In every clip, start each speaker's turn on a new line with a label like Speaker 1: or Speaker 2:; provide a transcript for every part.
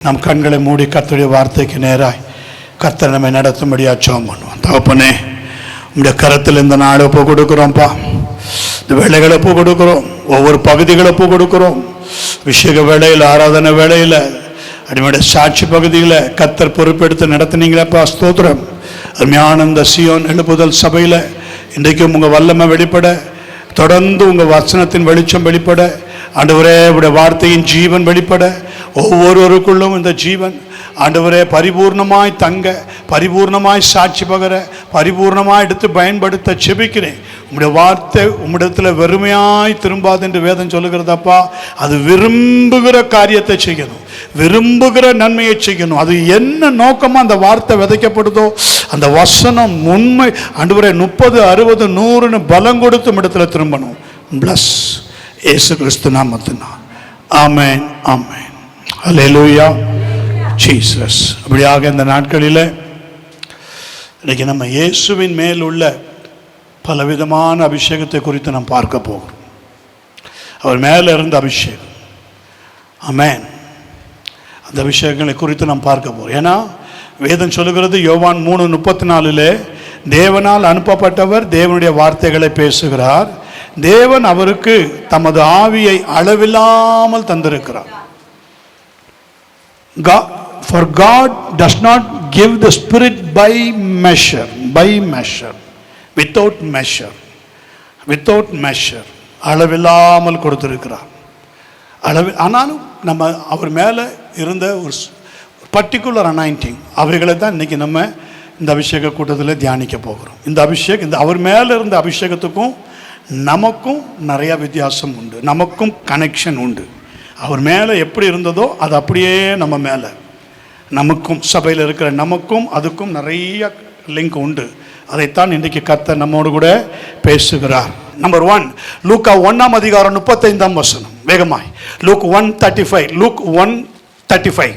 Speaker 1: நம் கண்களை மூடி கர்த்தருடைய வார்த்தைக்கு நேராய் கர்த்தர் நம்மை நடத்தும்படியா ஜெபம் பண்ணுவோம். தகப்பனே, உங்களுடைய கரத்தில் இந்த நாடு ஒப்பு கொடுக்குறோம்ப்பா. இந்த வேலைகளை ஒப்பு கொடுக்குறோம், ஒவ்வொரு பகுதிகளை ஒப்பு கொடுக்குறோம். விஷேக வேலையில், ஆராதனை வேலையில், அடிமையுடைய சாட்சி பகுதியில் கர்த்தர் பொறுப்பெடுத்து நடத்துனீங்களப்பா, ஸ்தோத்திரம். அருமையான இந்த சியோன் எழுப்புதல் சபையில் இன்றைக்கும் உங்கள் வல்லமை வெளிப்பட, தொடர்ந்து உங்கள் வசனத்தின் வெளிச்சம் வெளிப்பட, ஆண்டவரே உடைய வார்த்தையின் ஜீவன் வெளிப்பட, ஒவ்வொருவருக்குள்ளும் இந்த ஜீவன் ஆண்டவரே பரிபூர்ணமாய் தங்க, பரிபூர்ணமாய் சாட்சி பகர, பரிபூர்ணமாய் எடுத்து பயன்படுத்த செபிக்கிறேன். உம்முடைய வார்த்தை உம்மிடத்தில் வெறுமையாய் திரும்பாது என்று வேதம் சொல்லுகிறதப்பா. அது விரும்புகிற காரியத்தை செய்யணும், விரும்புகிற நன்மையை செய்யணும். அது என்ன நோக்கமாக அந்த வார்த்தை விதைக்கப்படுதோ அந்த வசனம் உண்மை ஆண்டவரே 30, 60, 100 பலம் கொடுத்து இடத்துல திரும்பணும். பிளஸ் இயேசு கிறிஸ்து நாமத்தினால் ஆமென், ஆமென், ஹல்லேலூயா, ஜீசஸ். அப்படியாக இந்த நாட்களில் இன்னைக்கு நம்ம இயேசுவின் மேல் உள்ள பலவிதமான அபிஷேகத்தை குறித்து நாம் பார்க்க போகிறோம். அவர் மேலே இருந்த அபிஷேகம், ஆமென், அந்த அபிஷேகங்களை குறித்து நாம் பார்க்க போகிறோம். ஏன்னா வேதம் சொல்லுகிறது, யோவான் 3:34 தேவனால் அனுப்பப்பட்டவர் தேவனுடைய வார்த்தைகளை பேசுகிறார், தேவன் அவருக்கு தமது ஆவியை அளவில்லாமல் தந்திருக்கிறார். For God does not give the Spirit by measure, without measure, அளவில்லாமல் கொடுத்திருக்கிறார். ஆனாலும் நம்ம அவர் மேலே இருந்த ஒரு பர்டிகுலர் அனாயிண்டிங், அவைகளை தான் இன்றைக்கி நம்ம இந்த அபிஷேக கூட்டத்தில் தியானிக்க போகிறோம். இந்த அபிஷேகம், அவர் மேலே இருந்த அபிஷேகத்துக்கும் நமக்கும் நிறையா வித்தியாசம் உண்டு, நமக்கும் கனெக்ஷன் உண்டு. அவர் மேலே எப்படி இருந்ததோ அது அப்படியே நம்ம மேலே, நமக்கும் சபையில் இருக்கிற நமக்கும் அதுக்கும் நிறைய லிங்க் உண்டு. அதைத்தான் இன்றைக்கு கர்த்தர் நம்மோடு கூட பேசுகிறார். நம்பர் 1, லூக்கா 1:35 வேகமாய். Luke 1:35, Luke 1:35.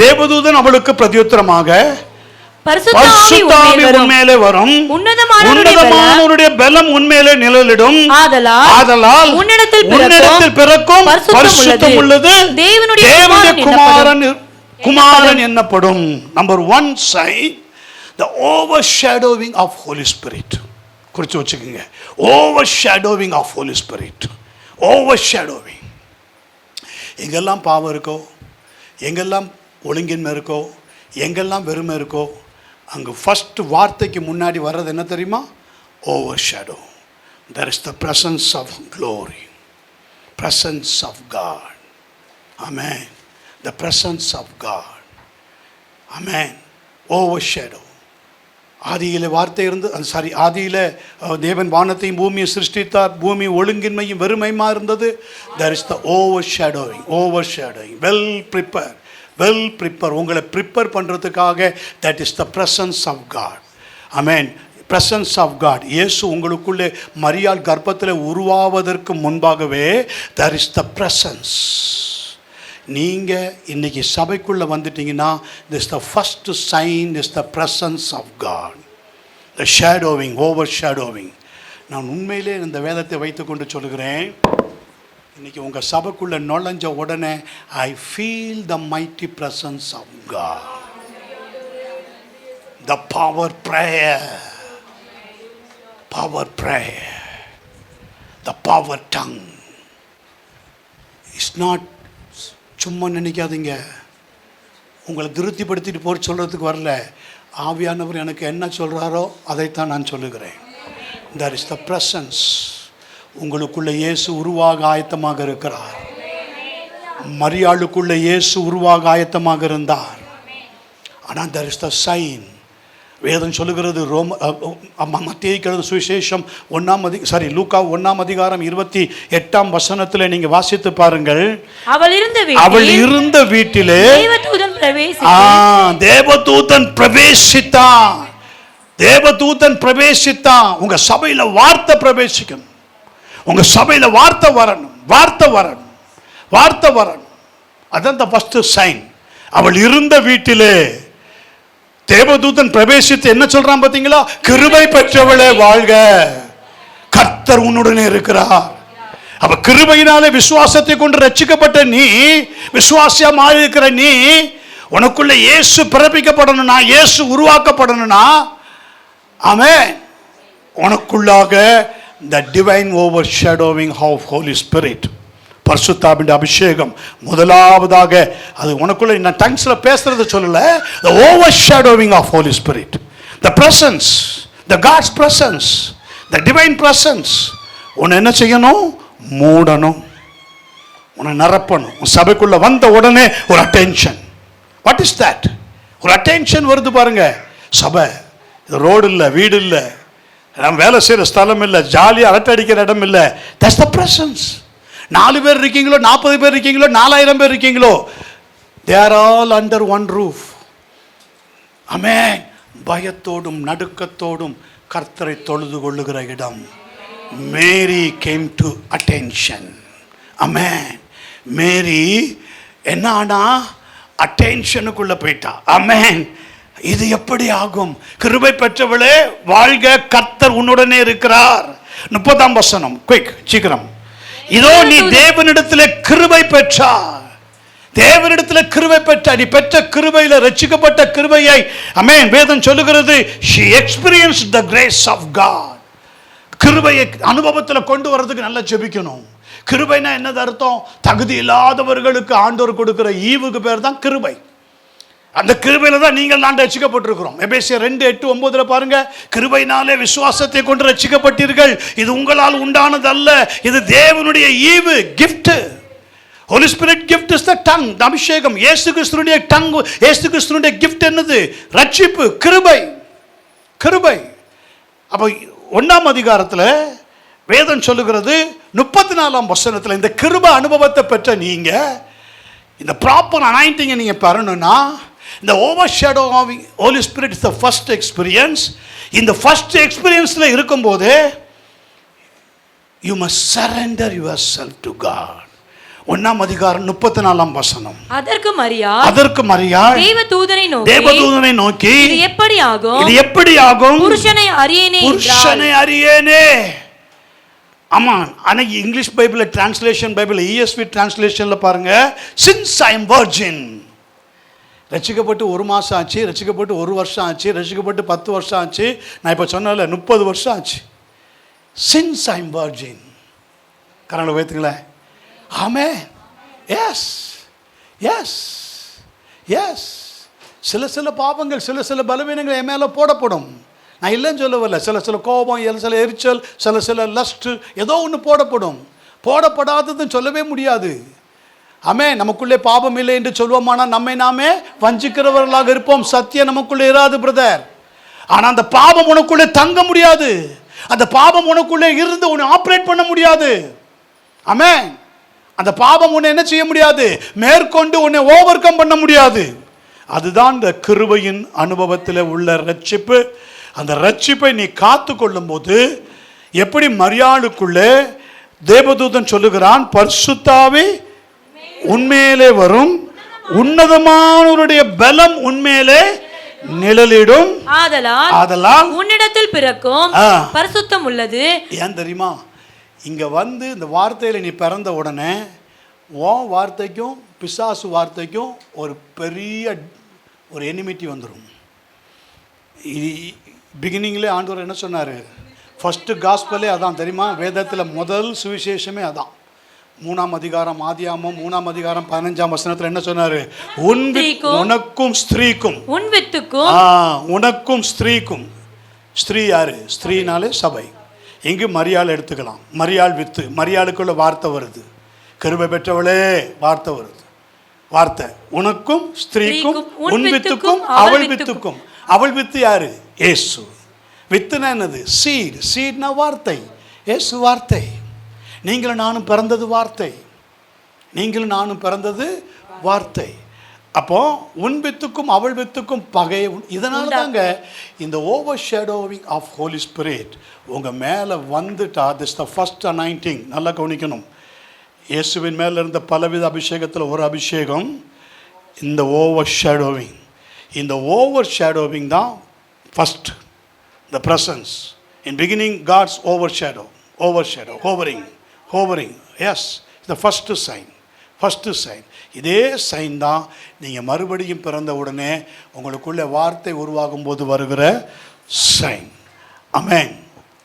Speaker 1: தேவதூதன் அவளுக்கு பிரதியுத்தரமாக, பரிசுத்தாவி உன்மேலே வரும், உன்னதமானவருடைய பலம் உன்மேலே நிழலிடும், ஆதலால் உன்னிடத்தில் பிறக்கும் பரிசுத்தம் உள்ளது தேவனுடைய குமாரன் என்னப்படும். Number 1 sign, the overshadowing of Holy Spirit. குறித்து வச்சுக்கோங்க, overshadowing of Holy Spirit. overshadowing. எங்கெல்லாம் பாவம் இருக்கோ, எங்கெல்லாம் ஒழுங்கின்மை இருக்கோ, எங்கெல்லாம் வெறுமை இருக்கோ, அங்கே ஃபஸ்ட் வார்த்தைக்கு முன்னாடி வர்றது என்ன தெரியுமா? overshadow. There is the presence of glory, presence of God. Amen. The presence of God. Amen. overshadow. ஆதியில் வார்த்தை இருந்து, ஆதியில் தேவன் வானத்தையும் பூமியை சிருஷ்டித்தார், பூமி ஒழுங்கின்மையும் வெறுமையுமா இருந்தது. There is the overshadowing. well prepare, உங்களை ப்ரிப்பேர் பண்ணுறதுக்காக. that is the presence of God. Amen. presence of God. இயேசு உங்களுக்குள்ளே மரியாள் கர்ப்பத்தில் உருவாவதற்கு முன்பாகவே there is the presence. நீங்கள் இன்னைக்கு சபைக்குள்ளே வந்துட்டீங்கன்னா this is the first sign, is the presence of God. the shadowing, overshadowing. நான் உண்மையிலே இந்த வேதத்தை வைத்துக்கொண்டு சொல்கிறேன், இன்னைக்கு உங்கள் சபைக்குள்ளே நுழைஞ்ச உடனே I feel the mighty presence of God. The power prayer, the power tongue. It's not சும்மா நினைக்காதீங்க, உங்களை திருப்திப்படுத்திட்டு போய் சொல்கிறதுக்கு வரல. ஆவியானவர் எனக்கு என்ன சொல்கிறாரோ அதைத்தான் நான் சொல்லுகிறேன். there is the presence. உங்களுக்குள்ள இயேசு உருவாக ஆயத்தமாக இருக்கிறார். மரியாளுக்குள்ள இயேசு உருவாக ஆயத்தமாக இருந்தார். ஆனால் there is the sign. வேதம் சொல்லுகிறது, மத்தேயு சுவிசேஷம் லூக்கா 1:28 நீங்க வாசித்து பாருங்கள். அவள் இருந்த வீட்டிலே தேவதூதன் பிரவேசித்தான். உங்க சபையில வார்த்தை பிரவேசிக்கணும், உங்க சபையில வார்த்தை வரணும். அதான் the first sign. அவள் இருந்த வீட்டிலே தேவதூதன் பிரவேசித்து என்ன சொல்றான் பாத்தீங்களா? கிருபை பெற்றவளே வாழ்க, கர்த்தர் உன்னுடனே இருக்கிறார். அப்ப கிருபையினாலே விசுவாசத்தை கொண்டு ரட்சிக்கப்பட்ட நீ, விசுவாசியா மாறி இருக்கிற நீ, உனக்குள்ள இயேசு பிறப்பிக்கப்படணும்னா, இயேசு உருவாக்கப்படணும்னா, ஆமென், உனக்குள்ளாக the divine overshadowing of Holy Spirit, பரிசுத்தாவின் அபிஷேகம் முதலாவதாக அது உனக்குள்ள. நான் டங்ஸ்ல பேசுறது சொல்லல, the overshadowing of Holy Spirit, the presence, the God's presence, the divine presence உன்னை என்ன செய்யணும்? மூடணும், உன்னை நிரப்பணும். உன் சபைக்குள்ள வந்த உடனே ஒரு அட்டென்ஷன். What is that? ஒரு அட்டென்ஷன் வருது பாருங்க. சபை இது ரோடு இல்லை, வீடு இல்லை, நம்ம வேலை செய்கிற ஸ்தலம் இல்லை, ஜாலியாக அரட்டை அடிக்கிற இடம் இல்லை. That's the presence. 4 பேர் இருக்கீங்களோ, 40 பேர் இருக்கீங்களோ, 4000 பேர் இருக்கீங்களோ, they are all under one roof. Amen. பயத்தோடும் நடுக்கத்தோடும் கர்த்தரை தொழுது கொள்ளுகிற இடம். Mary came to attention. Amen. Mary என்ன ஆனா? அட்டென்ஷனுக்குள்ள போயிட்டா. ஆமென். இது எப்படி ஆகும்? கிருபை பெற்றவளே வாழ்க, கர்த்தர் உன்னுடனே இருக்கிறார். 30ஆம் வசனம், குயிக், சீக்கிரம். இதோ நீ தேவனிடத்திலே கிருபை பெற்றாய். தேவனிடத்திலே கிருபை பெற்றாய். நீ பெற்ற கிருபையில, ரட்சிக்கப்பட்ட கிருபையை, ஆமென், வேதம் சொல்லுகிறது, she experienced the grace of God. கிருபையை அனுபவத்தில் கொண்டு வர்றதுக்கு நல்லா ஜெபிக்கணும். கிருபைனா என்னது அர்த்தம்? தகுதி இல்லாதவர்களுக்கு ஆண்டவர் கொடுக்கிற ஈவுக்கு பேர் தான் கிருபை. அந்த கிருபையில தான் நீங்கள் நான் ரட்சிக்கப்பட்டிருக்கிறோம். எபேசியர் 2:8-9 பாருங்க. கிருபையினாலே விசுவாசத்தை கொண்டு ரட்சிக்கப்பட்டீர்கள், இது உங்களால் உண்டானது அல்ல, இது தேவனுடைய ஈவு, gift. Holy Spirit gift is the tongue, அபிஷேகம். இயேசு கிறிஸ்துவினுடைய டங், இயேசு கிறிஸ்துவினுடைய கிஃப்ட் என்னது? ரட்சிப்பு, கிருபை, கிருபை. அப்ப 1ஆம் அதிகாரத்தில் வேதம் சொல்லுகிறது 34ஆம் வசனத்தில், இந்த கிருபை அனுபவத்தை பெற்ற நீங்க இந்த ப்ராப்பர் அனாயிண்டிங்கை நீங்க பெறணும்னா, இந்த overshadowing holy spirit is the first experience. இந்த ஃபர்ஸ்ட் எக்ஸ்பீரியன்ஸ்ல இருக்கும்போது you must surrender your self to God. 1ஆம் அதிகாரம் 34ஆம் வசனம். அதற்கு மரியாள் தேவதூதனை நோக்கி இது எப்படி ஆகும்? புருஷனை அறியேனே. ஆமா, அன்னைக்கு English Bible translation, Bible ESV டிரான்ஸ்லேஷன்ல பாருங்க, since I am virgin. ரட்சிக்கப்பட்டு 1 மாசம் ஆச்சு, ரட்சிக்கப்பட்டு 1 வருஷம் ஆச்சு, ரட்சிக்கப்பட்டு 10 வருஷம் ஆச்சு, நான் இப்போ சொன்னல 30 வருஷம் ஆச்சு. since I am virgin. கரங்களை வைத்துங்களேன். ஆமென். Yes yes yes. சில பாவங்கள், சில பலவீனங்கள் என் மேலே போடப்படும். நான் இல்லைன்னு சொல்ல வரல. சில கோபம், சில எரிச்சல், சில லஸ்ட், ஏதோ ஒன்று போடப்படும். போடப்படாததுன்னு சொல்லவே முடியாது. ஆமென். நமக்குள்ளே பாவம் இல்லை என்று சொல்வோமானால் நம்மை நாமே வஞ்சிக்கிறவர்களாக இருப்போம். சத்தியம் நமக்குள்ளே இராது பிரதர். ஆனால் அந்த பாவம் உனக்குள்ளே தங்க முடியாது. அந்த பாவம் உனக்குள்ளே இருந்து உன்னை ஆப்ரேட் பண்ண முடியாது. ஆமென். அந்த பாவம் உன்னை என்ன செய்ய முடியாது? மேற்கொண்டு உன்னை ஓவர் கம் பண்ண முடியாது. அதுதான் இந்த கிருபையின் அனுபவத்தில் உள்ள ரட்சிப்பு. அந்த ரட்சிப்பை நீ காத்து கொள்ளும் போது எப்படி மரியாளுக்குள்ளே தேவதூதன் சொல்லுகிறான், பரிசுத்தாவி உண்மையிலே வரும், உன்னதமானவருடைய பலம் உண்மையிலே நிழலிடும், ஆதலால் உன்னிடத்தில் பிறக்கும் பரிசுத்தம் உள்ளது. ஏன் தெரியுமா? இங்க வந்து இந்த வார்த்தையில நீ பிறந்த உடனே உன் வார்த்தைக்கும் பிசாசு வார்த்தைக்கும் ஒரு பெரிய ஒரு எனிமிட்டி வந்துடும். பிகினிங்லேயே ஆண்டவர் என்ன சொன்னார்? ஃபர்ஸ்ட் காஸ்பலே அதான் தெரியுமா? வேதத்தில் முதல் சுவிசேஷமே அதான். 3ஆம் அதிகாரம் ஆதியாகமம் 3ஆம் அதிகாரம் 15ஆம் வசனத்தில் என்ன சொன்னார்? உனக்கும் ஸ்திரீக்கும், உனக்கும் ஸ்திரீக்கும். ஸ்திரீ யாரு? ஸ்திரீனாலே சபை. எங்கு மரியாள் எடுத்துக்கலாம். மரியாள் வித்து, மரியாளுக்குள்ள வார்த்தை வருது. கிருபை பெற்றவளே வார்த்தை வருது. வார்த்தை உனக்கும் ஸ்திரீக்கும், உன் வித்துக்கும் அவள் வித்துக்கும். அவள் வித்து யாரு? இயேசு. வித்துனா என்னது? சீட். சீட்னா வார்த்தை. இயேசு வார்த்தை. நீங்களும் நானும் பிறந்தது வார்த்தை. நீங்களும் நானும் பிறந்தது வார்த்தை. அப்போ உன் வித்துக்கும் அவள் வித்துக்கும் பகை. இதனால தாங்க இந்த overshadowing of Holy Spirit உங்கள் மேலே வந்துட்டா, திஸ் த ஃபர்ஸ்ட் அனாயிண்டிங். நல்லா கவனிக்கணும். இயேசுவின் மேலே இருந்த பலவித அபிஷேகத்தில் ஒரு அபிஷேகம் இந்த ஓவர் ஷேடோவிங். இந்த ஓவர் ஷேடோவிங் தான் first. The presence in beginning God's overshadow, hovering. Yes, இந்த ஃபஸ்ட்டு சைன். இதே சைன் தான் நீங்கள் மறுபடியும் பிறந்த உடனே உங்களுக்குள்ள வார்த்தை உருவாகும் போது வருகிற சைன். ஆமென்.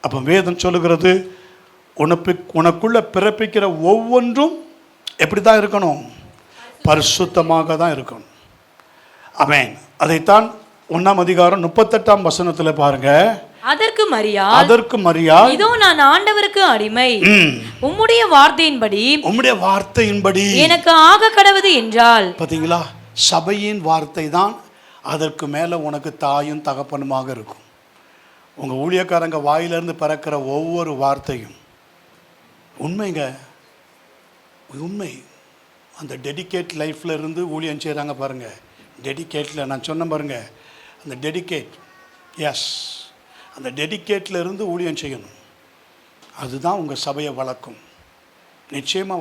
Speaker 1: அப்போ வேதம் சொல்லுகிறது, உனக்குள்ள பிறப்பிக்கிற ஒவ்வொன்றும் எப்படி தான் இருக்கணும்? பரிசுத்தமாக தான் இருக்கணும். ஆமென். அதைத்தான் 1ஆம் அதிகாரம் 38ஆம் வசனத்தில் பாருங்க.
Speaker 2: அதற்கு மரியாள், இதோ நான் ஆண்டவருக்கு அடிமை, உம்முடைய வார்த்தையின்படி எனக்கு ஆக கடவுது என்றால். பாத்தீங்களா? சபையின் வார்த்தை தான் அதற்கு மேல உனக்கு தாயும் தகப்பனுமாக இருக்கும். உங்க ஊழியக்காரங்க வாயிலிருந்து பிறக்கிற ஒவ்வொரு வார்த்தையும் உண்மைங்க, உண்மை. அந்த டெடிகேட் லைஃப்ல இருந்து ஊழியம் செய்கிறாங்க பாருங்க. டெடிகேட்டில் நான் சொன்ன பாருங்க, அந்த டெடிகேட், எஸ், அந்த டெடிகேட்டில் இருந்து ஊழியம் செய்யணும். அதுதான் உங்கள் சபையை வளர்க்கும். நிச்சயமாக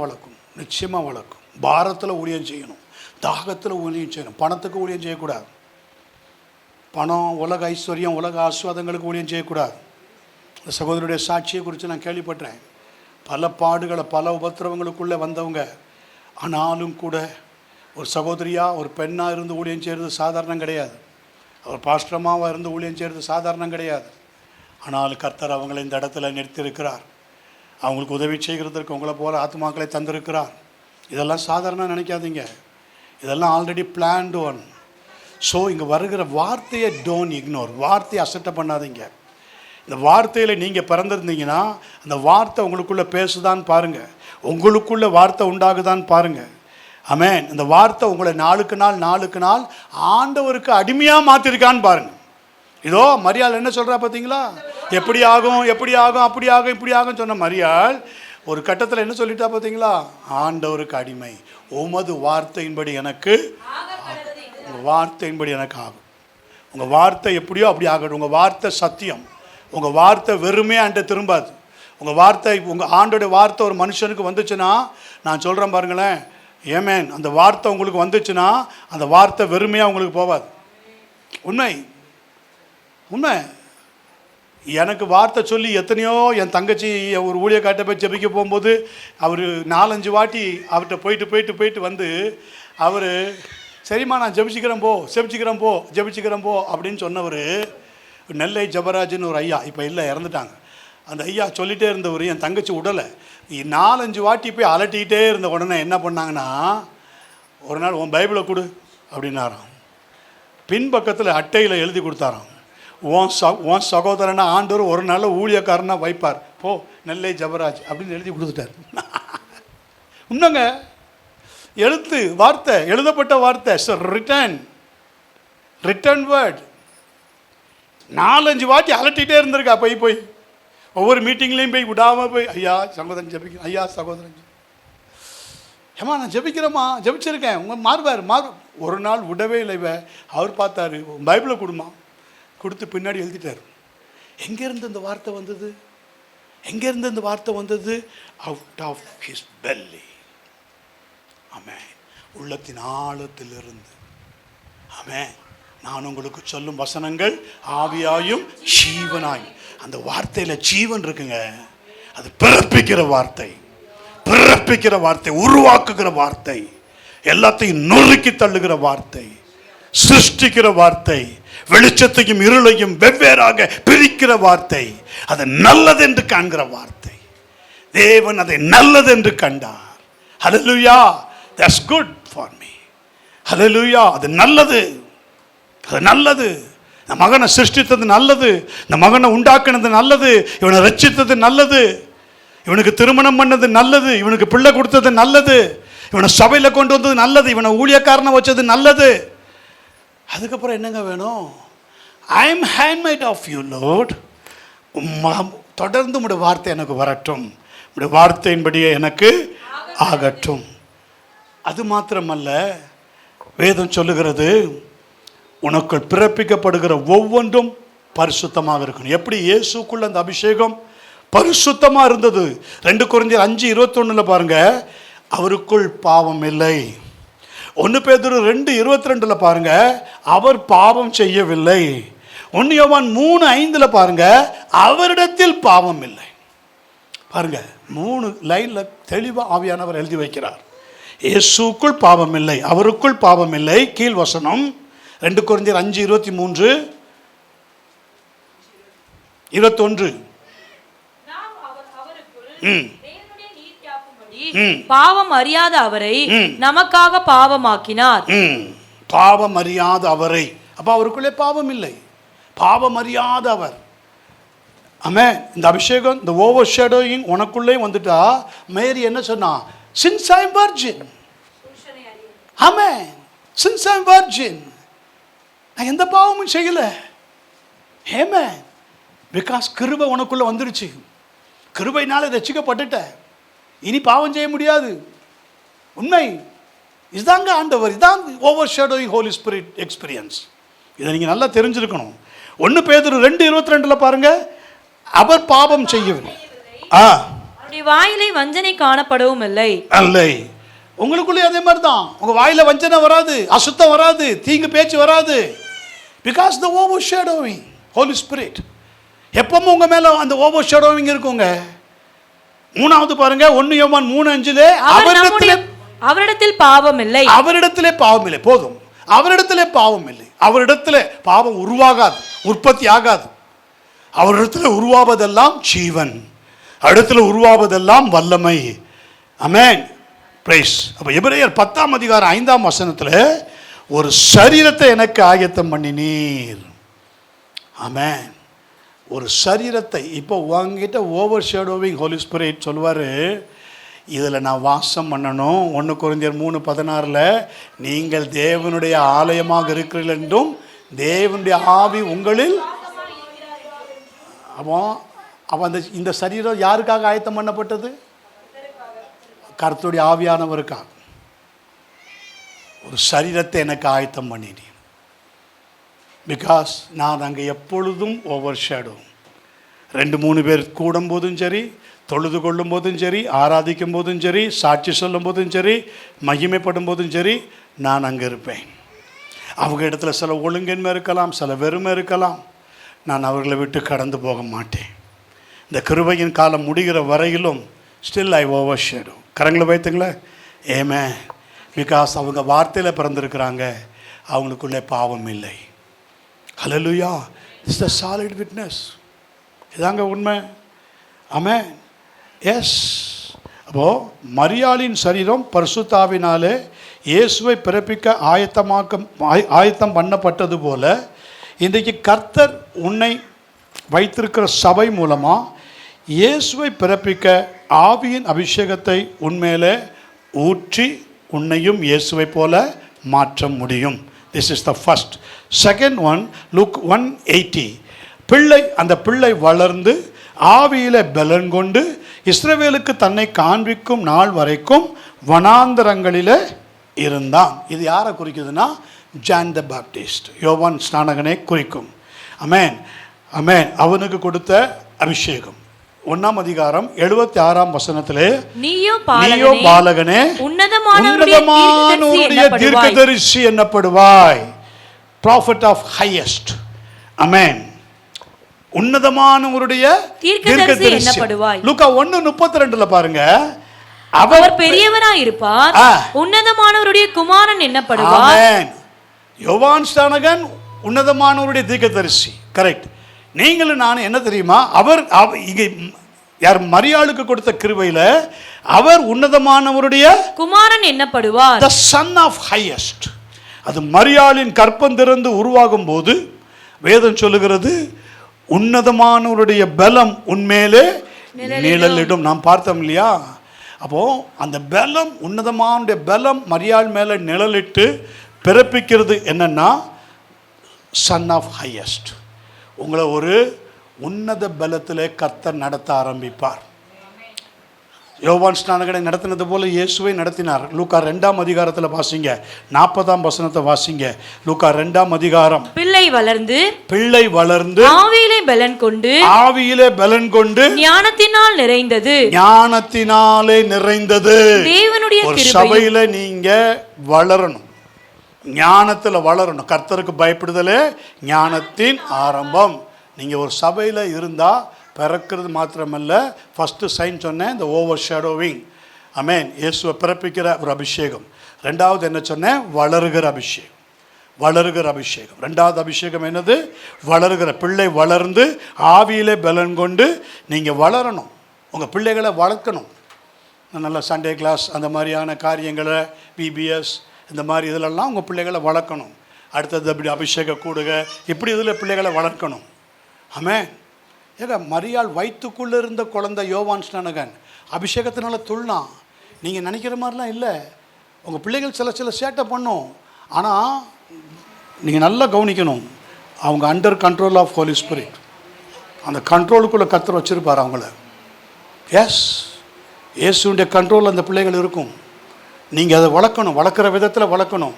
Speaker 2: வளர்க்கும். பாரத்தில் ஊழியம் செய்யணும், தாகத்தில் ஊழியம் செய்யணும். பணத்துக்கு ஊழியம் செய்யக்கூடாது. பணம், உலக ஐஸ்வர்யம், உலக ஆஸ்வாதங்களுக்கு ஊழியம் செய்யக்கூடாது. இந்த சகோதரருடைய சாட்சியை குறித்து நான் கேள்விப்பட்டேன். பல பாடுகளை, பல உபத்திரவங்களுக்குள்ளே வந்தவங்க. ஆனாலும் கூட ஒரு சகோதரியாக, ஒரு பெண்ணாக இருந்து ஊழியம் செய்கிறது சாதாரணம் கிடையாது. அவர் பாஸ்டரமாக இருந்து ஊழியம் செய்கிறது சாதாரணம் கிடையாது. ஆனால் கர்த்தர் அவங்களை இந்த இடத்துல நிறுத்தியிருக்கிறார். அவங்களுக்கு உதவி செய்கிறதற்கு உங்களை போல ஆத்மாக்களை தந்திருக்கிறார். இதெல்லாம் சாதாரணம் நினைக்காதீங்க. இதெல்லாம் ஆல்ரெடி பிளான்டு ஒன். ஸோ இங்கே வருகிற வார்த்தையை டோன்ட் இக்னோர். வார்த்தையை அசட்டை பண்ணாதீங்க. இந்த வார்த்தையில் நீங்கள் பிறந்திருந்தீங்கன்னா அந்த வார்த்தை உங்களுக்குள்ளே பேசுதான்னு பாருங்கள். உங்களுக்குள்ளே வார்த்தை உண்டாகுதான்னு பாருங்கள். ஆமென். இந்த வார்த்தை உங்களை நாளுக்கு நாள் ஆண்டவருக்கு அடிமையாக மாற்றிருக்கான்னு பாருங்கள். இதோ மரியாள் என்ன சொல்கிறா பார்த்தீங்களா? எப்படி ஆகும், அப்படி ஆகும், இப்படி ஆகும் சொன்ன மரியாள் ஒரு கட்டத்தில் என்ன சொல்லிட்டா பார்த்தீங்களா? ஆண்டவருக்கு அடிமை, உமது வார்த்தையின்படி எனக்கு, உங்கள் வார்த்தையின்படி எனக்கு ஆகும். உங்கள் வார்த்தை எப்படியோ அப்படி ஆகட்டும். உங்கள் வார்த்தை சத்தியம். உங்கள் வார்த்தை வெறுமே அன்றை திரும்பாது. உங்கள் வார்த்தை, உங்கள் ஆண்டோடைய வார்த்தை ஒரு மனுஷனுக்கு வந்துச்சுன்னா, நான் சொல்கிறேன் பாருங்களேன், ஏமேன், அந்த வார்த்தை உங்களுக்கு வந்துச்சுன்னா அந்த வார்த்தை வெறுமையாக உங்களுக்கு போகாது. உண்மை. எனக்கு வார்த்தை சொல்லி எத்தனையோ, என் தங்கச்சி ஒரு ஊழியக்காட்ட போய் ஜெபிக்க போகும்போது அவர் 4-5 வாட்டி அவர்கிட்ட போயிட்டு வந்து அவர், சரிம்மா நான் ஜெபிச்சுக்கிறேன் போ அப்படின்னு சொன்னவர் நெல்லை ஜபராஜ்னு ஒரு ஐயா, இப்போ இல்லை, இறந்துட்டாங்க. அந்த ஐயா சொல்லிகிட்டே இருந்தவர், என் தங்கச்சி உடலை 4-5 வாட்டி போய் அலட்டிக்கிட்டே இருந்த உடனே என்ன பண்ணாங்கன்னா, ஒரு நாள் உன் பைபிளை கொடு அப்படின்னாராம். பின்பக்கத்தில் அட்டையில் எழுதி கொடுத்தாராம், உன் சகோதரனா ஆண்டவர் ஒரு நாள் ஊழியக்காரனா வைப்பார், போ நெல்லை ஜபராஜ் அப்படின்னு எழுதி கொடுத்துட்டார். உண்மைங்க. வார்த்தை, எழுதப்பட்ட வார்த்தை, ரிட்டன் வேர்ட். 4-5 வாட்டி அலட்டிகிட்டே இருந்திருக்கா. போய் ஒவ்வொரு மீட்டிங்லேயும் போய் விடாமல் போய், ஐயா சகோதரன் ஜெபிக்கிறேன், ஐயா சகோதரன், ஏம்மா நான் ஜெபிச்சிருக்கேன், உங்கள் மாறுவார். ஒரு நாள் விடவே இல்லை. அவர் பார்த்தாரு, பைபிளை கொடுமா, கொடுத்து பின்னாடி எழுதிட்டார். எங்கேருந்து இந்த வார்த்தை வந்தது? Out of his belly. Amen. உள்ளத்தின் ஆழத்திலிருந்து. ஆமென். நான் உங்களுக்கு சொல்லும் வசனங்கள் ஆவியாயும் ஜீவனாயும். அந்த வார்த்தையில் ஜீவன் இருக்குங்க. அது பிறப்பிக்கிற வார்த்தை, உருவாக்குகிற வார்த்தை, எல்லாத்தையும் நொறுக்கி தள்ளுகிற வார்த்தை, சிருஷ்டிக்கிற வார்த்தை, வெளிச்சத்தையும் இருளையும் வெவ்வேறாக பிரிக்கிற வார்த்தை, அது நல்லது என்று காண்கிற வார்த்தை. தேவன் அதை நல்லது என்று கண்டார். ஹல்லேலூயா. That's good for me. ஹல்லேலூயா. அது நல்லது. இந்த மகனை சிருஷ்டித்தது நல்லது, இந்த மகனை உண்டாக்குனது நல்லது, இவனை ரட்சித்தது நல்லது, இவனுக்கு திருமணம் பண்ணது நல்லது, இவனுக்கு பிள்ளை கொடுத்தது நல்லது, இவனை சபையில் கொண்டு வந்தது நல்லது, இவனை ஊழியக்காரனை வச்சது நல்லது. அதுக்கப்புறம் என்னங்க வேணும்? I am handmade of you Lord. தொடர்ந்து உம்முடைய வார்த்தை எனக்கு வரட்டும், உம்முடைய வார்த்தையின்படியே எனக்கு ஆகட்டும். அது மாத்திரமல்ல, வேதம் சொல்லுகிறது, உனக்கு பிறப்பிக்கப்படுகிற ஒவ்வொன்றும் பரிசுத்தமாக இருக்கணும். எப்படி இயேசுக்குள்ள அந்த அபிஷேகம் பரிசுத்தமாக இருந்தது. 2 கொரிந்தியர் 5:21 பாருங்க, அவருக்குள் பாவம் இல்லை. 1 பேதுரு 2:22 பாருங்க, அவர் பாவம் செய்யவில்லை. 1 யோவான் 3:5 பாருங்க, அவரிடத்தில் பாவம் இல்லை. பாருங்க, 3 லைனில் தெளிவாக ஆவியானவர் எழுதி வைக்கிறார். இயேசுக்குள் பாவம் இல்லை, அவருக்குள் பாவம் இல்லை. கீழ் வசனம் 2 கொரிந்தியர் 5:23 21.
Speaker 3: பாவம் அறியாத அவரை நமக்காக பாவமாக்கினார்.
Speaker 2: பாவம் அறியாத அவரை, அப்ப அவருக்குள்ளே பாவம் இல்லை, பாவம் அறியாத அவர். ஆமென். இந்த அபிஷேகம், இந்த ஓவர் ஷேடோயிங் உனக்குள்ளே வந்துட்டா, மேரி என்ன சொன்னா? Since I am virgin. Amen. Since I am virgin, நான் எந்த பாவமும் செய்யல. ஆமென். பிகாஸ் கிருபை உனக்குள்ள வந்துருச்சு, கிருபையினால ரட்சிக்கப்பட்டுட்ட, இனி பாவம் செய்ய முடியாது. உண்மை இதுதாங்க ஆண்டவர், இதான் overshadowing Holy Spirit experience. இதை நீங்கள் நல்லா தெரிஞ்சிருக்கணும். 1 பேதுரு 2:22 பாருங்க, அவர் பாவம் செய்யவில்லை,
Speaker 3: வாயிலை வஞ்சனை காணப்படவும் இல்லை.
Speaker 2: அல்லை. உங்களுக்குள்ளே அதே மாதிரி தான், உங்கள் வாயில் வஞ்சனை வராது, அசுத்தம் வராது, தீங்கு பேச்சு வராது. Because the overshadowing Holy Spirit எப்பவும் உங்கள் மேலே அந்த ஓவர் ஷேடோவிங் இருக்குங்க. 3வது பாருங்க, 1 யோவான் 3:5
Speaker 3: அவரிடத்தில் பாவம் இல்லை,
Speaker 2: அவரிடத்திலே பாவம் இல்லை. போதும், அவரிடத்திலே பாவம் இல்லை. அவரிடத்திலே பாவம் உருவாகாது, உற்பத்தி ஆகாது. அவரிடத்தில் உருவாவதெல்லாம் ஜீவன், இடத்துல உருவாவதெல்லாம் வல்லமை. ஆமென். பிரைஸ். அப்போ எபிரேயர் 10:5 ஒரு சரீரத்தை எனக்கு ஆயத்தம் பண்ணினீர். ஆமென். ஒரு சரீரத்தை. இப்போ உங்ககிட்ட ஓவர் ஷேடோவிங் ஹோலி ஸ்பிரிட் சொல்லுவார், இதில் நான் வாசம் பண்ணணும். 1 கொரிந்தியர் 3:16 நீங்கள் தேவனுடைய ஆலயமாக இருக்கிறீர்கள் என்றும் தேவனுடைய ஆவி உங்களில். அப்போ இந்த சரீரம் யாருக்காக ஆயத்தம் பண்ணப்பட்டது? கர்த்தருடைய ஆவியானவருக்காக. ஒரு சரீரத்தை எனக்கு ஆயத்தம் பண்ணினேன். பிகாஸ் நான் அங்கே எப்பொழுதும் ஓவர் ஷேடோ. 2-3 பேர் கூடும் போதும் சரி, தொழுது கொள்ளும் போதும் சரி, ஆராதிக்கும் போதும் சரி, சாட்சி சொல்லும் போதும் சரி, மகிமைப்படும் போதும் சரி, நான் அங்கே இருப்பேன். அவங்க இடத்துல சில ஒழுங்கின்மை இருக்கலாம், சில வெறுமை இருக்கலாம். நான் அவர்களை விட்டு கடந்து போக மாட்டேன். இந்த கிருபையின் காலம் முடிகிற வரையிலும் ஸ்டில் ஐ ஓவர் ஷேடோ. கரங்களை வைத்துங்களே. ஏமே. பிகாஸ் அவங்க வார்த்தையில் பிறந்திருக்கிறாங்க, அவங்களுக்குள்ளே பாவம் இல்லை. Hallelujah. It's the solid witness. இதாங்க உண்மை. ஆமென். எஸ். அப்போது மரியாளின் சரீரம் பரிசுத்தாவினாலே இயேசுவை பிறப்பிக்க ஆயத்தம் பண்ணப்பட்டது போல, இன்றைக்கு கர்த்தர் உன்னை வைத்திருக்கிற சபை மூலமாக இயேசுவை பிறப்பிக்க ஆவியின் அபிஷேகத்தை உன்மேலே ஊற்றி உன்னையும் இயேசுவை போல மாற்ற முடியும். This is the first. Second one, look 1:80. அந்த பிள்ளை வளர்ந்து ஆவியில பலன் கொண்டு இஸ்ரவேலுக்கு தன்னை காண்பிக்கும் நாள் வரைக்கும் வனாந்தரங்களில் இருந்தான். இது யாரை குறிக்குதுன்னா, ஜான் த பாப்டிஸ்ட், யோவான் ஸ்நானகனை குறிக்கும். அமேன். அமேன். அவனுக்கு கொடுத்த அபிஷேகம். 1:76 நீயோ பாலகனே உன்னதமானவருடைய தீர்க்கதரிசி என்னப்படுவாய். Prophet of highest. அமேன். உன்னதமானவருடைய தீர்க்கதரிசி என்னப்படுவாய். லூக்கா 1:32 பாருங்க, அவர்
Speaker 3: பெரியவராய் இருப்பார், உன்னதமானவருடைய குமாரன் என்னப்படுவார்.
Speaker 2: ஆமென். யோவான் ஸ்நானகன் உன்னதமானவருடைய தீர்க்கதரிசி. கரெக்ட். நீங்களும் நான் என்ன தெரியுமா, அவர் இங்கே யார் மரியாளுக்கு கொடுத்த கிருபையில அவர் உன்னதமானவருடைய குமாரன் என்னப்படுவார். the son of highest. அது மரியாளின் கற்பம் திறந்து உருவாகும் போது வேதம் சொல்லுகிறது, உன்னதமானவருடைய பலம் உன்மேலே நிழலிடும். நாம் பார்த்தோம் இல்லையா? அப்போ அந்த பலம், உன்னதமான பலம் மரியாள் மேலே நிழலிட்டு பிறப்பிக்கிறது என்னன்னா, சன் ஆஃப் ஹையஸ்ட். உங்களை ஒரு உன்னத பலத்திலே கர்த்தர் நடத்த ஆரம்பிப்பார். யோவான் ஸ்நானகனை நடத்தினது போல இயேசுவை நடத்தினார். லூக்கா 2:00 வாசிங்க, 40 வாசிங்க. லூக்கா 2:00. பிள்ளை வளர்ந்து
Speaker 3: ஆவியிலே
Speaker 2: பலன் கொண்டு ஞானத்தினாலே நிறைந்தது.
Speaker 3: தேவனுடைய
Speaker 2: ஒரு சபையில நீங்க வளரணும், ஞானத்தில் வளரணும். கர்த்தருக்கு பயப்படுதலே ஞானத்தின் ஆரம்பம். நீங்கள் ஒரு சபையில் இருந்தால் பிறக்கிறது மாத்திரமல்ல, ஃபஸ்ட்டு சைன் சொன்னேன், இந்த ஓவர் ஷேடோவிங். ஆமென். இயேசுவை பிறப்பிக்கிற ஒரு அபிஷேகம். ரெண்டாவது என்ன சொன்னேன்? வளருகிற அபிஷேகம். வளருகிற அபிஷேகம். ரெண்டாவது அபிஷேகம் என்னது? வளருகிற. பிள்ளை வளர்ந்து ஆவியிலே பலன் கொண்டு நீங்கள் வளரணும். உங்கள் பிள்ளைகளை வளர்க்கணும். நல்ல சண்டே கிளாஸ் அந்த மாதிரியான காரியங்களை, பிபிஎஸ் இந்த மாதிரி இதிலெல்லாம் உங்கள் பிள்ளைகளை வளர்க்கணும். அடுத்தது அப்படி அபிஷேக கூடுக, இப்படி இதில் பிள்ளைகளை வளர்க்கணும். ஆமென். ஏங்க, மரியாள் வயிற்றுக்குள்ளே இருந்த குழந்தை யோவான் ஸ்நானகன் அபிஷேகத்தினால துள்ளான். நீங்கள் நினைக்கிற மாதிரிலாம் இல்லை. உங்கள் பிள்ளைகள் சில சேட்டை பண்ணும். ஆனால் நீங்கள் நல்லா கவனிக்கணும், அவங்க under control of Holy Spirit. அந்த கண்ட்ரோலுக்குள்ளே கர்த்தர் வச்சுருப்பார் அவங்கள. எஸ், இயேசுடைய கண்ட்ரோல் அந்த பிள்ளைகள் இருக்கும். நீங்கள் அதை வளர்க்கணும். வளர்க்குற விதத்தில் வளர்க்கணும்.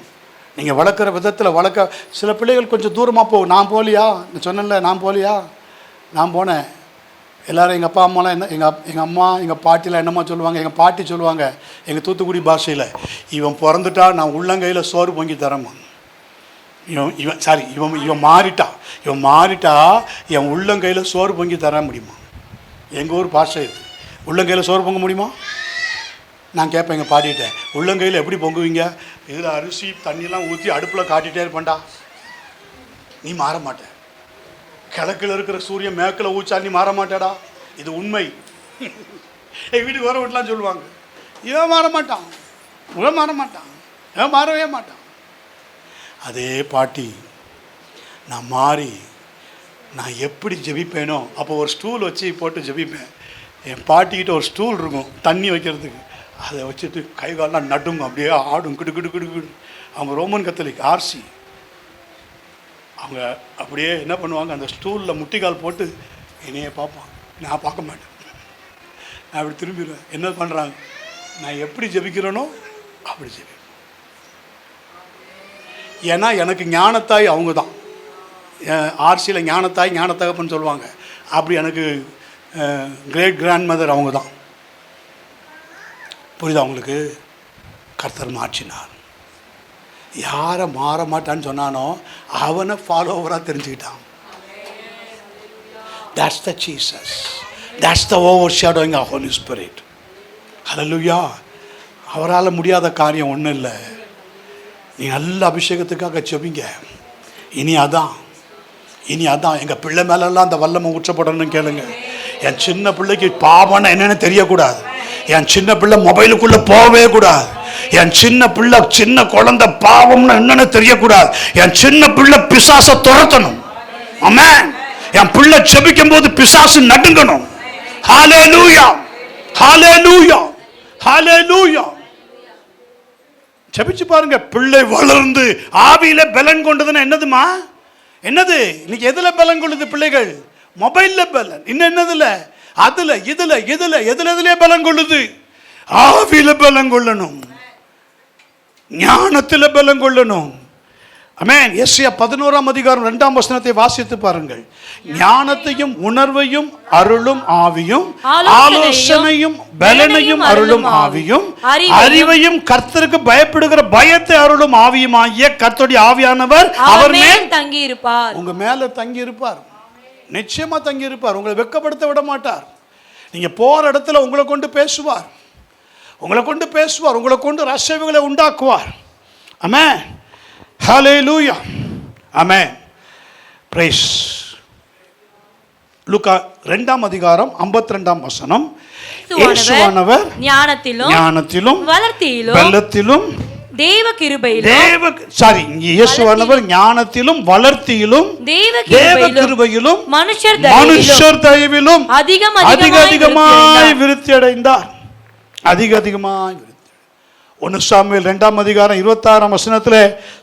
Speaker 2: நீங்கள் வளர்க்குற விதத்தில் வளர்க்க. சில பிள்ளைகள் கொஞ்சம் தூரமாக போகும். நான் போகலையா, சொன்னேன்ல, நான் போகலையா, நான் போனேன். எல்லோரும் எங்கள் அப்பா அம்மாலாம் என்ன, எங்கள் அம்மா எங்கள் பாட்டிலாம் என்னம்மா சொல்லுவாங்க? எங்கள் பாட்டி சொல்லுவாங்க எங்கள் தூத்துக்குடி பாஷையில், இவன் பிறந்துட்டா நான் உள்ளங்கையில் சோறு பொங்கி தரேம்மா. இவன் மாறிட்டா என் உள்ளங்கையில் சோறு பொங்கி தர முடியுமா? எங்கள் ஊர் பாஷை இது. உள்ளங்கையில் சோறு பொங்க முடியுமா? நான் கேட்பேன் எங்கள் பாட்டிகிட்ட, உள்ளங்கையில் எப்படி பொங்குவீங்க? இதில் அரிசி தண்ணியெலாம் ஊற்றி அடுப்பில் காட்டிகிட்டே இருப்பேன்டா. நீ மாற மாட்டேன். கிழக்கில் இருக்கிற சூரியன் மேற்கில் ஊச்சா நீ மாற மாட்டேடா. இது உண்மை. எங்கள் வீட்டுக்கு வர வீட்டெலாம் சொல்லுவாங்க, இவன் மாற மாட்டான், இவன் மாறவே மாட்டான். அதே பாட்டி நான் மாறி நான் எப்படி ஜெபிப்பேனோ, அப்போ ஒரு ஸ்டூல் வச்சு போட்டு ஜெபிப்பேன். என் பாட்டிக்கிட்ட ஒரு ஸ்டூல் இருக்கும் தண்ணி வைக்கிறதுக்கு, அதை வச்சுட்டு கை காலெலாம் நடுங்க, அப்படியே ஆடும், கிடு கிடு கிடு கிடு. அவங்க ரோமன் கத்தோலிக், ஆர்சி. அவங்க அப்படியே என்ன பண்ணுவாங்க, அந்த ஸ்டூலில் முட்டிக்கால் போட்டு என்னையே பார்ப்பான். நான் பார்க்க மாட்டேன். நான் அப்படி திரும்பிடுவேன். என்ன பண்ணுறாங்க, நான் எப்படி ஜெபிக்கிறேனோ அப்படி ஜெபிப்பேன். ஏன்னா எனக்கு ஞானத்தாய் அவங்க தான். ஆர்சியில் ஞானத்தாய் ஞானத்தகப்பன்னு சொல்லுவாங்க. அப்படி எனக்கு கிரேட் கிராண்ட் மதர் அவங்க தான். புரியுதா உங்களுக்கு? கர்த்தர் மாற்றினார். யாரை மாற மாட்டான்னு சொன்னானோ அவனை ஃபாலோவராக தெரிஞ்சுக்கிட்டான். That's the Jesus. That's the overshadowing of Holy Spirit. Hallelujah. அவரால் முடியாத காரியம் ஒன்றும் இல்லை. நீ நல்ல அபிஷேகத்துக்காக செபிங்க. இனி அதான் எங்கள் பிள்ளை மேலெல்லாம் அந்த வல்லமை ஊற்றப்படணும்னு கேளுங்க. என் சின்ன பிள்ளைக்கு பாவம்னா என்னென்னு தெரியக்கூடாது. என் சின்ன பிள்ளை மொபைலுக்குள்ளே போகவே கூடாது. என் சின்ன பிள்ளை, சின்ன குழந்தை பாவம்னு என்னன்னு தெரியக்கூடாது. என் சின்ன பிள்ளை பிசாசை துரத்தணும். ஆமென். என் பிள்ளை செபிக்கும் போது பிசாசு நடுங்கணும். ஹல்லேலூயா, ஹல்லேலூயா, ஹல்லேலூயா. செபிச்சு பாருங்க. பிள்ளை வளர்ந்து ஆவியில பலன் கொண்டதுன்னா என்னதுமா? என்னது? இன்னைக்கு எதுல பலன் கொள்ளுது பிள்ளைகள்? மொபைல்ல பலன். இன்னும் என்னதுல? அதுல எதுல பலன் கொள்ளுது? ஆவியில பலன் கொள்ளணும், ஞானத்தில் பலன் கொள்ளணும். ஆமென். எஸ்ஐயா 11ஆம் அதிகாரம் 2ஆம் வசனத்தை வாசித்து பாருங்கள். ஞானத்தையும் உணர்வையும் அருளும் ஆவியும், ஆலோசனையும் பலனையும் அருளும் ஆவியும், அறிவையும் கர்த்தருக்கு பயப்படுகிற பயத்தை அருளும் ஆவியும் ஆகிய கர்த்தருடைய ஆவியானவர் அவர் மேல்
Speaker 3: தங்கி இருப்பார்.
Speaker 2: உங்க மேல தங்கி இருப்பார். நிச்சயமா தங்கி இருப்பார். உங்களை வெட்கப்படுத்த விட மாட்டார். நீங்க போற இடத்துல உங்களை கொண்டு பேசுவார், உங்களை கொண்டு ரசனைகளை உண்டாக்குவார். ஆமென். ஹல்லேலூயா. ஆமென். பிரைஸ். லூக்கா 2ஆம் அதிகாரம் 52ஆம் வசனம். இயேசுவானவர் ஞானத்திலும் வளர்த்தியிலும்
Speaker 3: தேவ கிருபையிலும்
Speaker 2: இயேசுவானவர் ஞானத்திலும் வளர்த்தியிலும் தேவ கிருபையிலும் மனுஷர் தயவிலும் அதிகமாய் விருத்தி அடைந்தார். அதிகமாய் 1 சாமுவேல் 2ஆம் அதிகாரம் 26ஆம் வசனத்தில்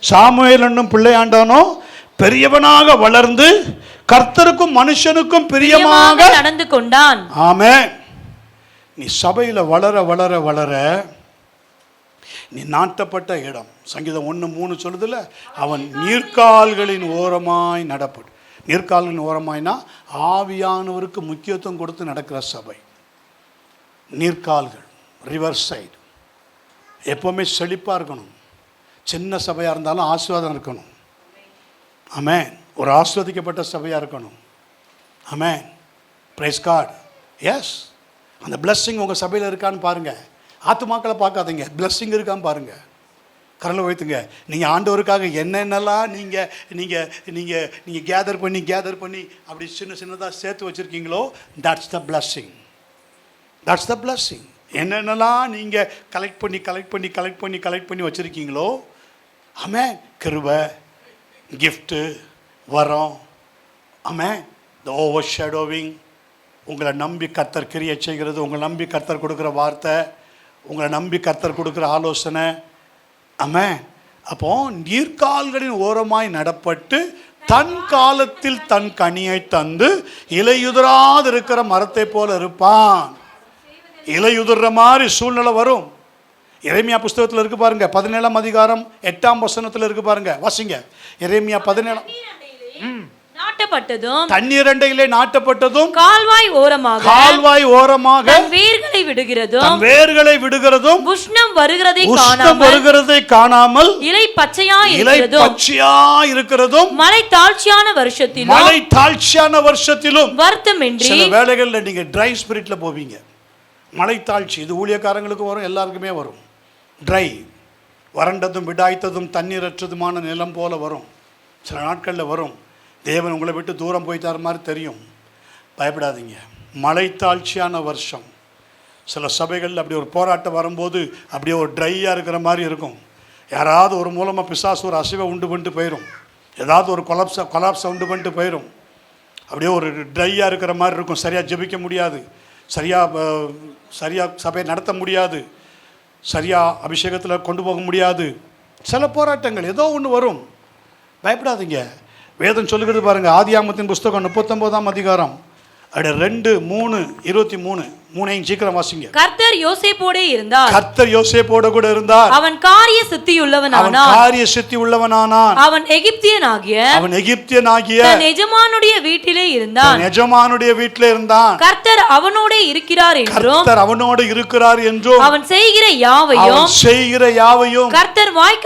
Speaker 2: சாமுவேல் என்னும் பிள்ளையாண்டானோ பெரியவனாக வளர்ந்து கர்த்தருக்கும் மனுஷனுக்கும் பிரியமாக
Speaker 3: நடந்து கொண்டான்.
Speaker 2: ஆமென். நீ சபையில் வளர வளர வளர நீ நாட்டப்பட்ட இடம். சங்கீதம் 1:3 சொல்லுதுல, அவன் நீர்க்கால்களின் ஓரமாய் நடப்படும். நீர்க்கால்களின் ஓரமாய்னா ஆவியானவருக்கு முக்கியத்துவம் கொடுத்து நடக்கிற சபை. நீர்க்கால்கள், ரிவர் சைடு எப்போவுமே செழிப்பாக இருக்கணும். சின்ன சபையாக இருந்தாலும் ஆசீர்வாதம் இருக்கணும். ஆமென். ஒரு ஆஸ்வதிக்கப்பட்ட சபையாக இருக்கணும். ஆமென். Praise God. எஸ், அந்த blessing உங்கள் சபையில் இருக்கான்னு பாருங்கள். ஆத்துமாக்களை பார்க்காதீங்க, blessing இருக்கான்னு பாருங்கள். கரலை வைத்துங்க. நீங்கள் ஆண்டவருக்காக என்னென்னலாம் நீங்கள் நீங்கள் நீங்கள் நீங்கள் கேதர் பண்ணி அப்படி சின்னதாக சேர்த்து வச்சுருக்கீங்களோ, that's the blessing. That's the blessing. என்னென்னலாம் நீங்கள் கலெக்ட் பண்ணி வச்சுருக்கீங்களோ, ஆமென், கிருபை, கிஃப்ட்டு, வரம், ஆமென், த ஓவர் ஷேடோவிங், உங்களை நம்பி கர்த்தர் கிரியை செய்கிறது, உங்களை நம்பி கர்த்தர் கொடுக்குற வார்த்தை, உங்களை நம்பி கர்த்தர் கொடுக்குற ஆலோசனை, ஆமென். அப்போ நீர்க்கால்களின் ஓரமாய் நடப்பட்டு தன் காலத்தில் தன் கனியை தந்து இலையுதிராது இருக்கிற மரத்தை போல இருப்பான். இலையுதிர்ற மாதிரி சூழ்நிலை வரும். எரேமியா புஸ்தகத்தில் இருக்கு பாருங்க, 17ஆம் அதிகாரம் 8ஆம் வசனத்தில் இருக்கு பாருங்க, வாசிங்க. எரேமியா 17
Speaker 3: நாட்டப்பட்டதும்
Speaker 2: தண்ணீர் அண்டையிலே நாட்டப்பட்டதும்
Speaker 3: கால்வாய் ஓரமாக தன் வேர்களை விடுகிறதும் உஷ்ணம் வருகிறதை காணாமல் இலை பச்சையா
Speaker 2: இருக்கிறதும்
Speaker 3: மலை தாழ்ச்சியான வருஷத்திலும் வருத்தமின்றி.
Speaker 2: சில வேளைகளில் நீங்க ட்ரை ஸ்பிரிட்ல போவீங்க. மலை தாழ்ச்சி, இது ஊழியக்காரங்களுக்கு வரும், எல்லாருக்குமே வரும். ட்ரை, வறண்டதும் விடாய்த்ததும் தண்ணீரற்றதுமான நிலம் போல வரும். சில நாட்களில் வரும். தேவன் உங்களை விட்டு தூரம் போயிட்டார் மாதிரி தெரியும். பயப்படாதீங்க. மலை தாழ்ச்சியான வருஷம். சில சபைகளில் அப்படி ஒரு போராட்டம் வரும்போது அப்படியே ஒரு ட்ரையாக இருக்கிற மாதிரி இருக்கும். யாராவது ஒரு மூலமாக பிசாசு ஒரு அசைவை உண்டு பண்ணிட்டு போயிடும். ஏதாவது ஒரு கொலாப்ஸை உண்டு பண்ணிட்டு போயிடும். அப்படியே ஒரு ட்ரையாக இருக்கிற மாதிரி இருக்கும். சரியாக ஜெபிக்க முடியாது, சரியாக சபையை நடத்த முடியாது, சரியாக அபிஷேகத்தில் கொண்டு போக முடியாது. சில போராட்டங்கள் ஏதோ ஒன்று வரும். பயப்படாதீங்க. வேதம் சொல்லுகிறது பாருங்க, ஆதியாகமத்தின் புஸ்தகம் 39ஆம் அதிகாரம் 2:3-23 மூணையும் சீக்கிரம் வாசிங்க.
Speaker 3: கர்த்தர் யோசேப்போடே இருந்தார்.
Speaker 2: கர்த்தர் யோசேப்போடு கூட இருந்தார்.
Speaker 3: அவன் காரிய சித்தி உள்ளவனானான். அவன் எகிப்தியனாகிய தன் எஜமானுடைய வீட்டிலே இருந்தான். கர்த்தர் அவனோடு இருக்கிறார் என்றும் அவன் செய்கிற யாவையும் கர்த்தர் வாய்க்க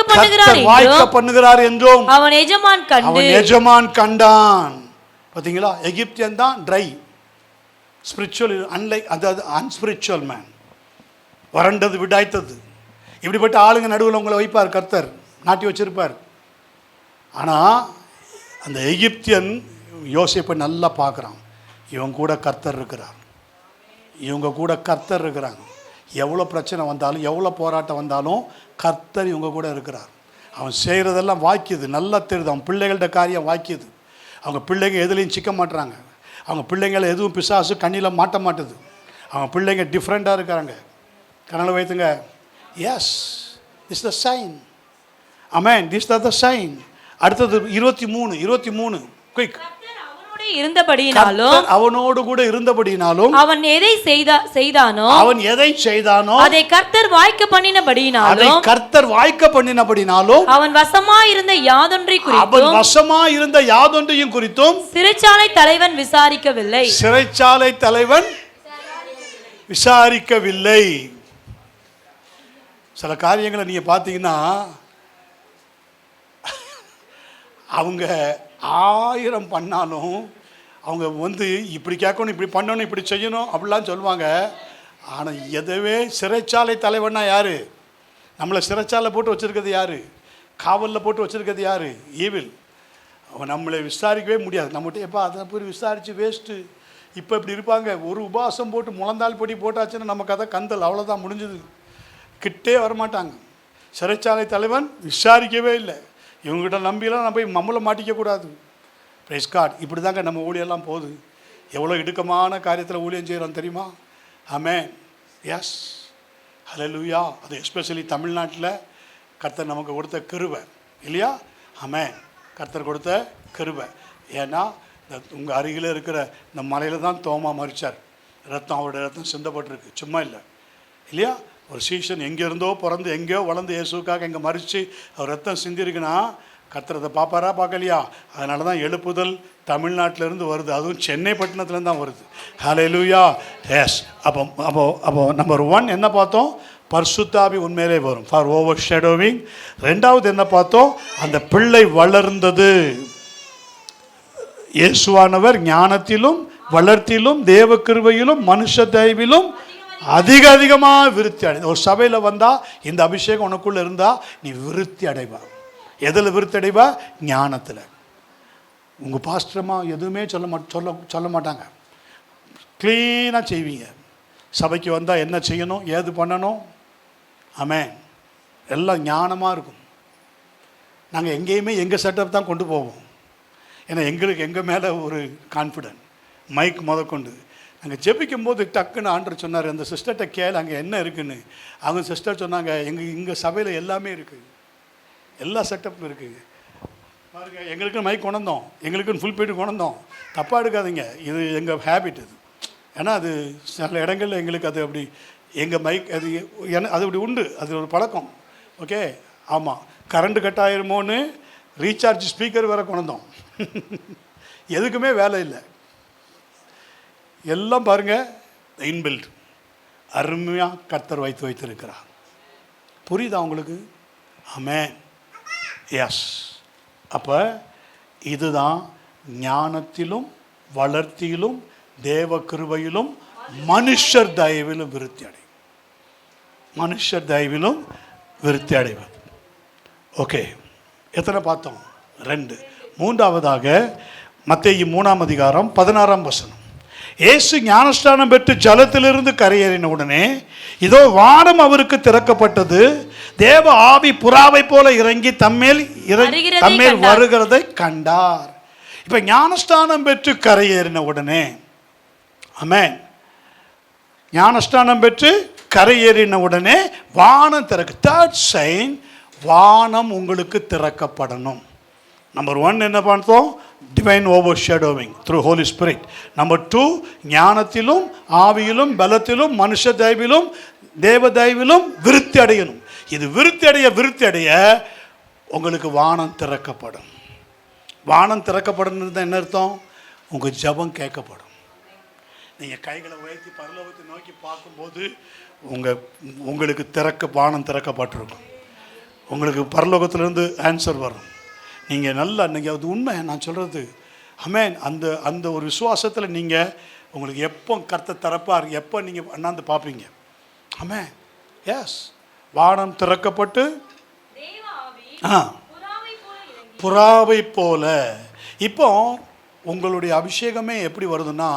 Speaker 3: பண்ணுகிறார் என்றும் அவன் எஜமான் கண்டான்.
Speaker 2: பாத்தீங்களா? எகிப்தியன் தான் ட்ரை, ஸ்பிரிச்சுவல், அதாவது அன்ஸ்பிரிச்சுவல் மேன், வறண்டது விடாய்த்தது. இப்படிப்பட்ட ஆளுங்க நடுவில் உங்களை வைப்பார், கர்த்தர் நாட்டி வச்சிருப்பார். ஆனால் அந்த எகிப்தியன் யோசேப்பை நல்லா பார்க்குறான். இவங்க கூட கர்த்தர் இருக்கிறாங்க. எவ்வளோ பிரச்சனை வந்தாலும், எவ்வளோ போராட்டம் வந்தாலும் கர்த்தர் இவங்க கூட இருக்கிறார். அவன் செய்கிறதெல்லாம் வாக்கியது, நல்லா தெரியுது. அவன் பிள்ளைகள்கிட்ட காரியம் வாக்கியது. அவங்க பிள்ளைங்க எதுலேயும் சிக்க மாட்டுறாங்க. அவங்க பிள்ளைங்களை எதுவும் பிசாசு கண்ணியில் மாட்ட மாட்டுது. அவங்க பிள்ளைங்க டிஃப்ரெண்ட்டாக இருக்கிறாங்க. கனலை வைத்துங்க. Yes, this the sign. Amen, this the sign. அடுத்தது 23 குயிக். அவனோடு கூட இருந்தபடியினாலும்
Speaker 3: அவன் எதை செய்தானோ
Speaker 2: அதை
Speaker 3: கர்த்தர் வாய்க்க பண்ணினபடியினாலும் அவன் வசமாயிருந்த யாதொன்றையும் குறித்தும் சிறைச்சாலை தலைவன் விசாரிக்கவில்லை.
Speaker 2: சில காரியங்களை நீங்க பார்த்தீங்கன்னா, அவங்க 1000 பண்ணாலும் அவங்க இப்படி கேட்கணும், இப்படி பண்ணணும், இப்படி செய்யணும் அப்படிலாம் சொல்லுவாங்க. ஆனால் எதவே சிறைச்சாலை தலைவன்னா யாரு? நம்மளை சிறைச்சாலை போட்டு வச்சிருக்கிறது யாரு? காவலில் போட்டு வச்சிருக்கிறது யாரு? ஈவில். அவன் நம்மளை விசாரிக்கவே முடியாது. நம்மகிட்ட எப்போ அதை போய் விசாரித்து வேஸ்ட்டு. இப்போ இப்படி இருப்பாங்க. ஒரு உபாசம் போட்டு முழந்தால் பொடி போட்டாச்சுன்னா நம்ம கதை கந்தல், அவ்வளோதான், முடிஞ்சது. கிட்டே வரமாட்டாங்க. சிறைச்சாலை தலைவன் விசாரிக்கவே இல்லை. இவங்ககிட்ட நம்பிலாம் நம்ம போய் நம்மளை மாட்டிக்கக்கூடாது. Price God. இப்படி தாங்க நம்ம ஊழியெல்லாம் போகுது. எவ்வளோ இடுக்கமான காரியத்தில் ஊழியம் செய்கிறோம் தெரியுமா? ஆமென். எஸ், ஹல்லேலூயா. அது எஸ்பெஷலி தமிழ்நாட்டில் கர்த்தர் நமக்கு கொடுத்த கிருபை இல்லையா? ஆமென். கர்த்தர் கொடுத்த கிருபை. ஏன்னா உங்கள் அருகில் இருக்கிற இந்த மலையில் தான் தோமா மரிச்சார். அவருடைய ரத்தம் சிந்தப்பட்டிருக்கு, சும்மா இல்லை இல்லையா? ஒரு சீசன் எங்கேருந்தோ பிறந்து எங்கேயோ வளர்ந்து இயேசுக்காக எங்கே மறித்து அவர் ரத்தம் சிந்திருக்குன்னா கர்த்தரத்தை பார்ப்பாரா பார்க்கலையா? அதனால தான் எழுப்புதல் தமிழ்நாட்டிலேருந்து வருது, அதுவும் சென்னை பட்டணத்துலேருந்து தான் வருது. ஹல்லேலூயா. எஸ். அப்போ நம்பர் 1 என்ன பார்த்தோம்? பரிசுத்தாவி உண்மையிலே வரும், ஃபார் ஓவர் ஷேடோவிங். 2வது என்ன பார்த்தோம்? அந்த பிள்ளை வளர்ந்தது. இயேசுவானவர் ஞானத்திலும் வளர்த்தியிலும் தேவ கிருபையிலும் மனுஷ தயவிலும் அதிக அதிகமாக விருத்தி அடை. ஒரு சபையில் வந்தால் இந்த அபிஷேகம் உனக்குள்ளே இருந்தால் நீ விருத்தி அடைவா. எதில் விருத்தி அடைவா? ஞானத்தில். உங்கள் பாஸ்டரமா எதுவுமே சொல்ல மாட்டாங்க. க்ளீனாக செய்வீங்க. சபைக்கு வந்தால் என்ன செய்யணும், ஏது பண்ணணும், ஆமென், எல்லாம் ஞானமாக இருக்கும். நாங்கள் எங்கேயுமே எங்கள் செட்டப் தான் கொண்டு போவோம். ஏன்னா எங்களுக்கு எங்கள் மேலே ஒரு கான்ஃபிடென்ட். மைக் முதற்கொண்டு நாங்கள் ஜெபிக்கும் போது டக்குன்னு ஆண்டவர் சொன்னார், அந்த சிஸ்டர்கிட்ட கேளு அங்கே என்ன இருக்குன்னு. அவங்க சிஸ்டர் சொன்னாங்க, எங்கள் சபையில் எல்லாமே இருக்குது, எல்லா செட்டப்பும் இருக்குது பாருங்க. எங்களுக்குன்னு மைக் கொண்டோம், எங்களுக்குன்னு ஃபுல் பீடு கொண்டோம். தப்பாக எடுக்காதீங்க, இது எங்கள் ஹேபிட். இது ஏன்னா அது சில இடங்களில் எங்களுக்கு அது அப்படி எங்கள் மைக் அது அது அப்படி உண்டு, அது ஒரு பழக்கம். ஓகே, ஆமாம். கரண்ட் கட் ஆயிருமோன்னு ரீசார்ஜ் ஸ்பீக்கர் வேறு கொண்டோம். எதுக்குமே வேலை இல்லை, எல்லாம் பாருங்கள் இன்பில்ட். அருமையாக கர்த்தர் வைத்திருக்கிறார். புரியுதா உங்களுக்கு? ஆமென், எஸ். அப்போ இதுதான் ஞானத்திலும் வளர்த்தியிலும் தேவ கிருபையிலும் மனுஷர் தயவிலும் விருத்தி அடையும். மனுஷர் தயவிலும் விருத்தி அடைவது. ஓகே, எத்தனை பார்த்தோம்? 2. மூன்றாவதாக மத்தேயு 3ஆம் அதிகாரம் 16ஆம் வசனம். இயேசு ஞானஸ்நானம் பெற்று ஜலத்திலிருந்து கரையேறின உடனே இதோ வானம் அவருக்கு திறக்கப்பட்டது, தேவ ஆவி புறாவை போல இறங்கி தம்மேல் வருகிறதை கண்டார். இப்ப ஞானஸ்நானம் பெற்று கரையேறின உடனே, ஆமென், ஞானஸ்நானம் பெற்று கரையேறின உடனே வானம் திறக்க. தேர்ட் சைன், வானம் உங்களுக்கு திறக்கப்படணும். நம்பர் 1 என்ன பார்த்தோம்? Divine overshadowing through Holy Spirit. Number 2, ஞானத்திலும் ஆவியிலும் பலத்திலும் மனுஷ தயவிலும் தேவ தயவிலும் விருத்தி அடையணும். இது விருத்தி அடைய உங்களுக்கு வானம் திறக்கப்படும். வானம் திறக்கப்படுறது என்ன அர்த்தம்? உங்கள் ஜெபம் கேட்கப்படும். நீங்கள் கைகளை உயர்த்தி பரலோகத்தை நோக்கி பார்க்கும்போது உங்களுக்கு வானம் திறக்கப்பட்டிருக்கும். உங்களுக்கு பரலோகத்திலேருந்து ஆன்சர் வரும். நீங்கள் நல்லா, நீங்கள் அது உண்மை நான் சொல்கிறது. ஆமென். அந்த ஒரு விசுவாசத்தில் நீங்கள் உங்களுக்கு எப்போ கர்த்தர் திறப்பார், எப்போ நீங்கள் அண்ணாந்து பார்ப்பீங்க. ஆமென், எஸ். வானம் திறக்கப்பட்டு புறாவை போல. இப்போ உங்களுடைய அபிஷேகமே எப்படி வருதுன்னா,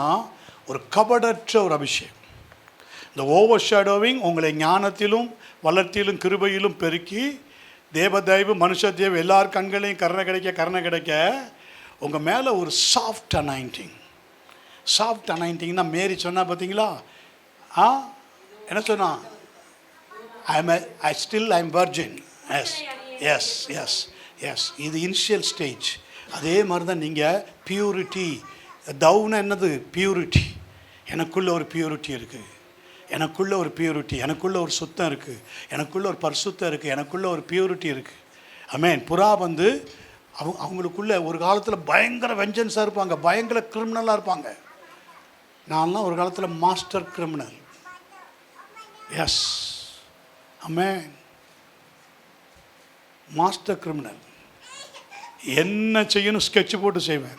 Speaker 2: ஒரு கபடற்ற ஒரு அபிஷேகம். இந்த ஓவர் ஷேடோவிங் உங்களை ஞானத்திலும் வளர்த்தியிலும் கிருபையிலும் பெருக்கி தேவதயவு மனுஷ தேவ எல்லார் கண்களையும் கருணை கிடைக்க உங்கள் மேலே ஒரு சாஃப்ட் அனாயிண்டிங். சாஃப்ட் அனாயிண்டிங்னா மேரி சொன்னா பார்த்தீங்களா? என்ன சொன்னா? I'm virgin. Yes yes yes yes. இது இனிஷியல் ஸ்டேஜ். அதே மாதிரி தான் நீங்கள் பியூரிட்டி. தவுனா என்னது? பியூரிட்டி. எனக்குள்ளே ஒரு பியூரிட்டி இருக்குது, எனக்குள்ளே ஒரு பியூரிட்டி, எனக்குள்ளே ஒரு சுத்தம் இருக்குது, எனக்குள்ளே ஒரு பரிசுத்தம் இருக்குது, எனக்குள்ளே ஒரு பியூரிட்டி இருக்குது. ஆமென். புறா அவங்களுக்குள்ளே ஒரு காலத்தில் பயங்கர வெஞ்சன்ஸாக இருப்பாங்க, பயங்கர கிரிமினலாக இருப்பாங்க. நான்லாம் ஒரு காலத்தில் மாஸ்டர் கிரிமினல். எஸ், ஆமென், மாஸ்டர் கிரிமினல். என்ன செய்யணும் ஸ்கெட்சு போட்டு செய்வேன்.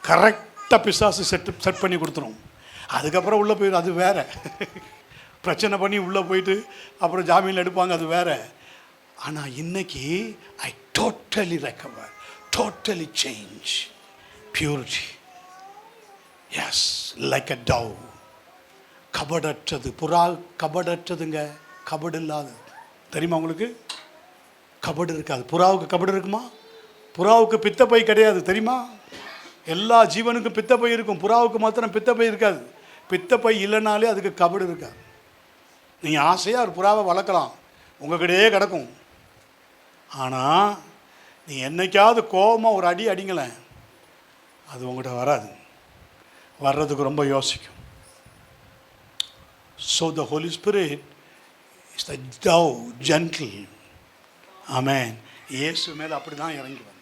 Speaker 2: கரெக்டாக பிசாசு செட் பண்ணி கொடுத்துரும். அதுக்கப்புறம் உள்ளே போயிடும், அது வேறு. பிரச்சனை பண்ணி உள்ளே போயிட்டு அப்புறம் ஜாமீன் எடுப்பாங்க, அது வேறு. ஆனால் இன்னைக்கு I totally recover, totally change, purity. Yes, like a dove. கபடற்றது. புறா கபடற்றதுங்க, கபடு இல்லாதது. தெரியுமா உங்களுக்கு? கபடு இருக்காது. புறாவுக்கு கபடு இருக்குமா? புறாவுக்கு பித்தப்பை கிடையாது, தெரியுமா? எல்லா ஜீவனுக்கும் பித்தப்பை இருக்கும், புறாவுக்கு மாத்திரம் பித்தப்பை இருக்காது. பித்தப்பை இல்லைனாலே அதுக்கு கபடு இருக்காது. நீங்கள் ஆசையாக ஒரு புறாவை வளர்க்கலாம், உங்கள்கிட்டயே கிடக்கும். ஆனால் நீ என்னைக்காவது கோபமாக ஒரு அடி அடிங்களேன், அது உங்கள்கிட்ட வராது. வர்றதுக்கு ரொம்ப யோசிக்கும். So the holy spirit is the dove, gentle. Amen. இயேசு மேலே அப்படி தான் இறங்கி வந்தார்.